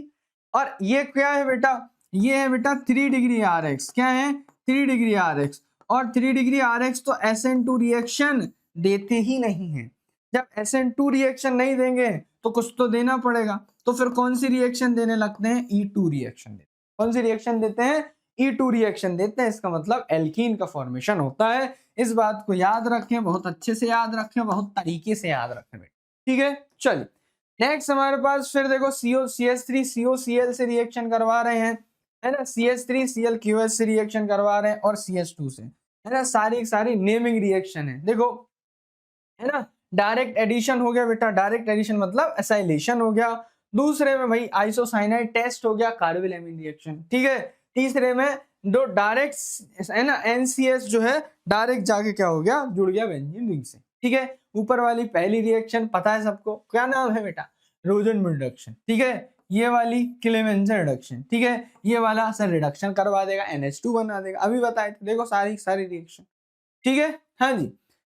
और ये क्या है बेटा, ये है बेटा 3 डिग्री RX। क्या है, 3 डिग्री RX। और 3 डिग्री RX तो SN2 रिएक्शन देते ही नहीं है। जब SN2 रिएक्शन नहीं देंगे तो कुछ तो देना पड़ेगा, तो फिर कौन सी रिएक्शन देने लगते हैं, E2 रिएक्शन देते। कौन सी रिएक्शन देते हैं, E2 रिएक्शन देते हैं। इसका मतलब एल्कीन का फॉर्मेशन होता है। इस बात को याद रखें, बहुत अच्छे से याद रखें, बहुत तरीके से याद रखें बेटा। ठीक है, चलिए नेक्स्ट हमारे पास फिर देखो CH3 COCl से रिएक्शन करवा रहे हैं, है ना, CH3 ClQH से रिएक्शन करवा रहे हैं और CH2 से, है ना, सारी नेमिंग रिएक्शन है। देखो, है ना, डायरेक्ट एडिशन हो गया बेटा, डायरेक्ट एडिशन मतलब एसाइलेशन हो गया। दूसरे में भाई आइसोसाइनाइड टेस्ट हो गया, कार्बोलेमिन रिएक्शन। ठीक है, तीसरे में दो डायरेक्ट, है ना, NCS जो है डायरेक्ट जाके क्या हो गया, जुड़ गया बेंजीन रिंग से। ठीक है, ऊपर वाली पहली रिएक्शन पता है सबको, क्या नाम है बेटा, रोजनबर्ग रिडक्शन। ठीक है, ये वाली क्लेमेंजा रिडक्शन। ठीक है, ये वाला सर रिडक्शन करवा देगा, NH2 बना देगा, अभी बताए थे। देखो सारी रिएक्शन। ठीक है, हाँ जी।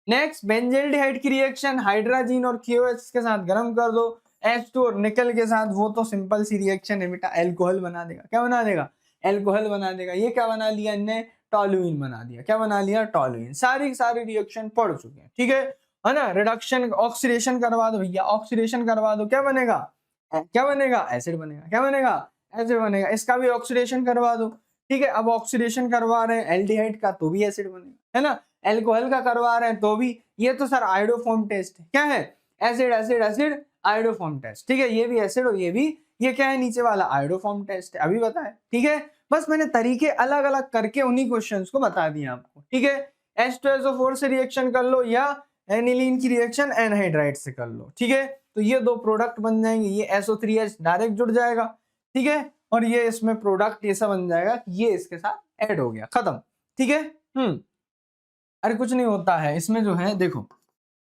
नेक्स्ट बेंजल्डिहाइड की रिएक्शन, हाइड्राजीन और KOH के साथ गर्म कर दो, H2 और निकल के साथ, वो तो सिंपल सी रिएक्शन है बेटा, अल्कोहल बना देगा। क्या बना देगा, अल्कोहल बना देगा। ये क्या बना लिया इनने, टॉलुइन बना दिया। क्या बना लिया, टॉलुइन। सारी रिएक्शन पढ़ चुके हैं। ठीक है ना। रिडक्शन, ऑक्सीडेशन करवा दो भैया, ऑक्सीडेशन करवा दो, क्या बनेगा, क्या बनेगा, एसिड बनेगा। क्या बनेगा, एसिड बनेगा। इसका भी ऑक्सीडेशन करवा दो। ठीक है, अब ऑक्सीडेशन करवा रहे हैं एल्डिहाइड का, तो भी एसिड बनेगा, है ना। अल्कोहल का करवा रहे हैं तो भी, ये तो सर आयोडोफॉर्म टेस्ट है। क्या है, acid acid acid iodoform test. ठीक है, ये भी एसिड और ये भी, ये क्या है, नीचे वाला आयोडोफॉर्म टेस्ट है, अभी बताया। ठीक है, बस मैंने तरीके अलग अलग करके उन्हीं क्वेश्चंस को बता दिया आपको। ठीक है, H2SO4 से रिएक्शन कर लो या एनिलीन की रिएक्शन एनहाइड्राइड से कर लो। ठीक है, तो ये दो प्रोडक्ट बन जाएंगे, ये SO3H डायरेक्ट जुड़ जाएगा। ठीक है, और ये इसमें प्रोडक्ट ऐसा बन जाएगा कि ये इसके साथ ऐड हो गया, खत्म। ठीक है, अरे कुछ नहीं होता है इसमें, जो है देखो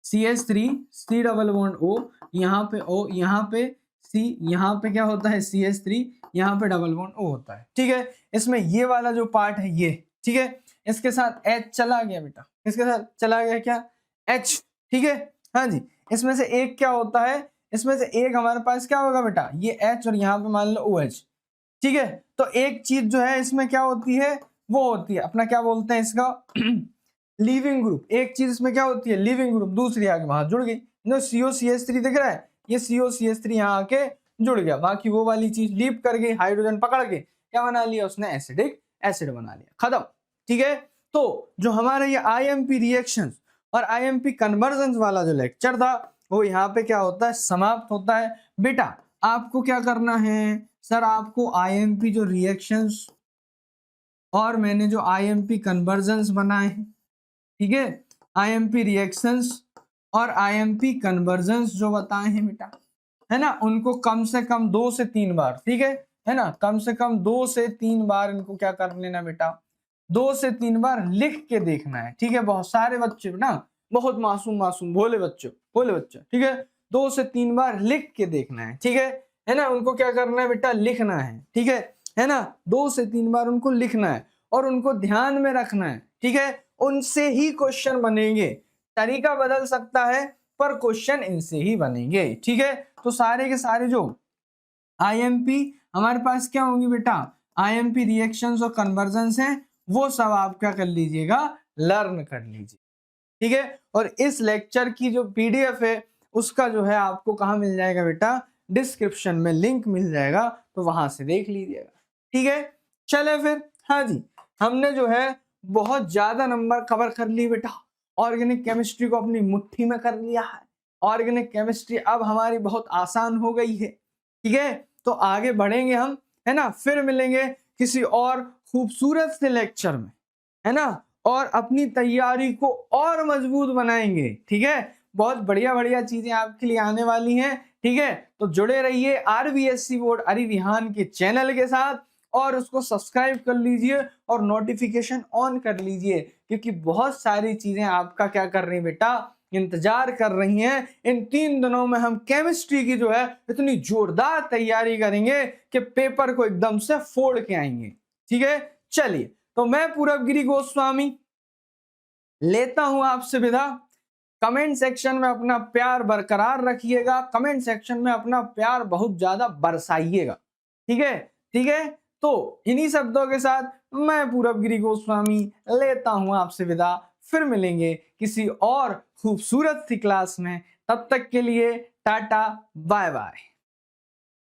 CH3 C double bond O, यहाँ पे O, यहाँ पे C, यहाँ पे क्या होता है CH3, यहाँ पे डबल बॉन्ड O होता है। ठीक है, इसमें ये वाला जो पार्ट है ये, ठीक है, इसके साथ H चला गया बेटा, इसके साथ चला गया क्या, H। ठीक है, हाँ जी, इसमें से एक क्या होता है, इसमें से एक हमारे पास क्या होगा बेटा, ये H और यहाँ पे मान लो OH। ठीक है, तो एक चीज जो है इसमें क्या होती है, वो होती है अपना, क्या बोलते हैं इसका, लिविंग ग्रुप। एक चीज इसमें क्या होती है, लिविंग ग्रुप, दूसरी आगे वहां जुड़ गई। जो COCH3 दिख रहा है, ये COCH3 यहाँ आके जुड़ गया, बाकी वो वाली चीज लीप कर गई, हाइड्रोजन पकड़ के क्या बना लिया उसने, एसिडिक एसिड बना लिया, खत्म। ठीक है, तो जो हमारा ये IMP रिएक्शंस और IMP कन्वर्जन वाला जो लेक्चर था, वो यहाँ पे क्या होता है, समाप्त होता है। बेटा आपको क्या करना है सर, आपको IMP जो रिएक्शंस और मैंने जो IMP कन्वर्जन्स बनाए हैं, ठीक है, IMP रिएक्शंस और IMP कन्वर्जन्स जो बताए हैं बेटा, है ना, उनको कम से कम 2 से 3 बार, ठीक है ना, कम से कम 2 से 3 बार इनको क्या कर लेना बेटा, 2 से 3 बार लिख के देखना है, ठीक है। बहुत सारे बच्चे ना, बहुत मासूम मासूम भोले बच्चे, ठीक है, 2 से 3 बार लिख के देखना है, ठीक है ना। उनको क्या करना है बेटा, लिखना है, ठीक है ना। 2 से 3 बार उनको लिखना है और उनको ध्यान में रखना है, ठीक है। उनसे ही क्वेश्चन बनेंगे, तरीका बदल सकता है पर क्वेश्चन इनसे ही बनेंगे, ठीक है। तो सारे के सारे जो आईएमपी हमारे पास क्या होंगी बेटा, आईएमपी रिएक्शंस और कन्वर्जन्स हैं, वो सब आप क्या कर लीजिएगा, लर्न कर लीजिए, ठीक है। और इस लेक्चर की जो पीडीएफ है उसका जो है आपको कहाँ मिल जाएगा बेटा, डिस्क्रिप्शन में लिंक मिल जाएगा, तो वहां से देख लीजिएगा, ठीक है। चले फिर, हाँ जी, हमने जो है बहुत ज्यादा नंबर कवर कर लिए बेटा। ऑर्गेनिक केमिस्ट्री को अपनी मुट्ठी में कर लिया है। ऑर्गेनिक केमिस्ट्री अब हमारी बहुत आसान हो गई है, ठीक है। तो आगे बढ़ेंगे हम, है ना। फिर मिलेंगे किसी और खूबसूरत से लेक्चर में, है ना, और अपनी तैयारी को और मजबूत बनाएंगे, ठीक है। बहुत बढ़िया बढ़िया चीजें आपके लिए आने वाली हैं, ठीक है। तो जुड़े रहिए आरबीएससी बोर्ड अरिविहान के चैनल के साथ और उसको सब्सक्राइब कर लीजिए और नोटिफिकेशन ऑन कर लीजिए, क्योंकि बहुत सारी चीजें आपका क्या कर रही हैं बेटा, इंतजार कर रही हैं। इन 3 दिनों में हम केमिस्ट्री की जो है इतनी जोरदार तैयारी करेंगे कि पेपर को एकदम से फोड़ के आएंगे, ठीक है। चलिए, तो मैं पूरबगिरी गोस्वामी लेता हूं आपसे विदा। कमेंट सेक्शन में अपना प्यार बरकरार रखिएगा, कमेंट सेक्शन में अपना प्यार बहुत ज्यादा बरसाइएगा, ठीक है, ठीक है। तो इन्हीं शब्दों के साथ मैं पूरबगिरी गोस्वामी लेता हूं आपसे विदा। फिर मिलेंगे किसी और खूबसूरत सी क्लास में, तब तक के लिए टाटा बाय बाय।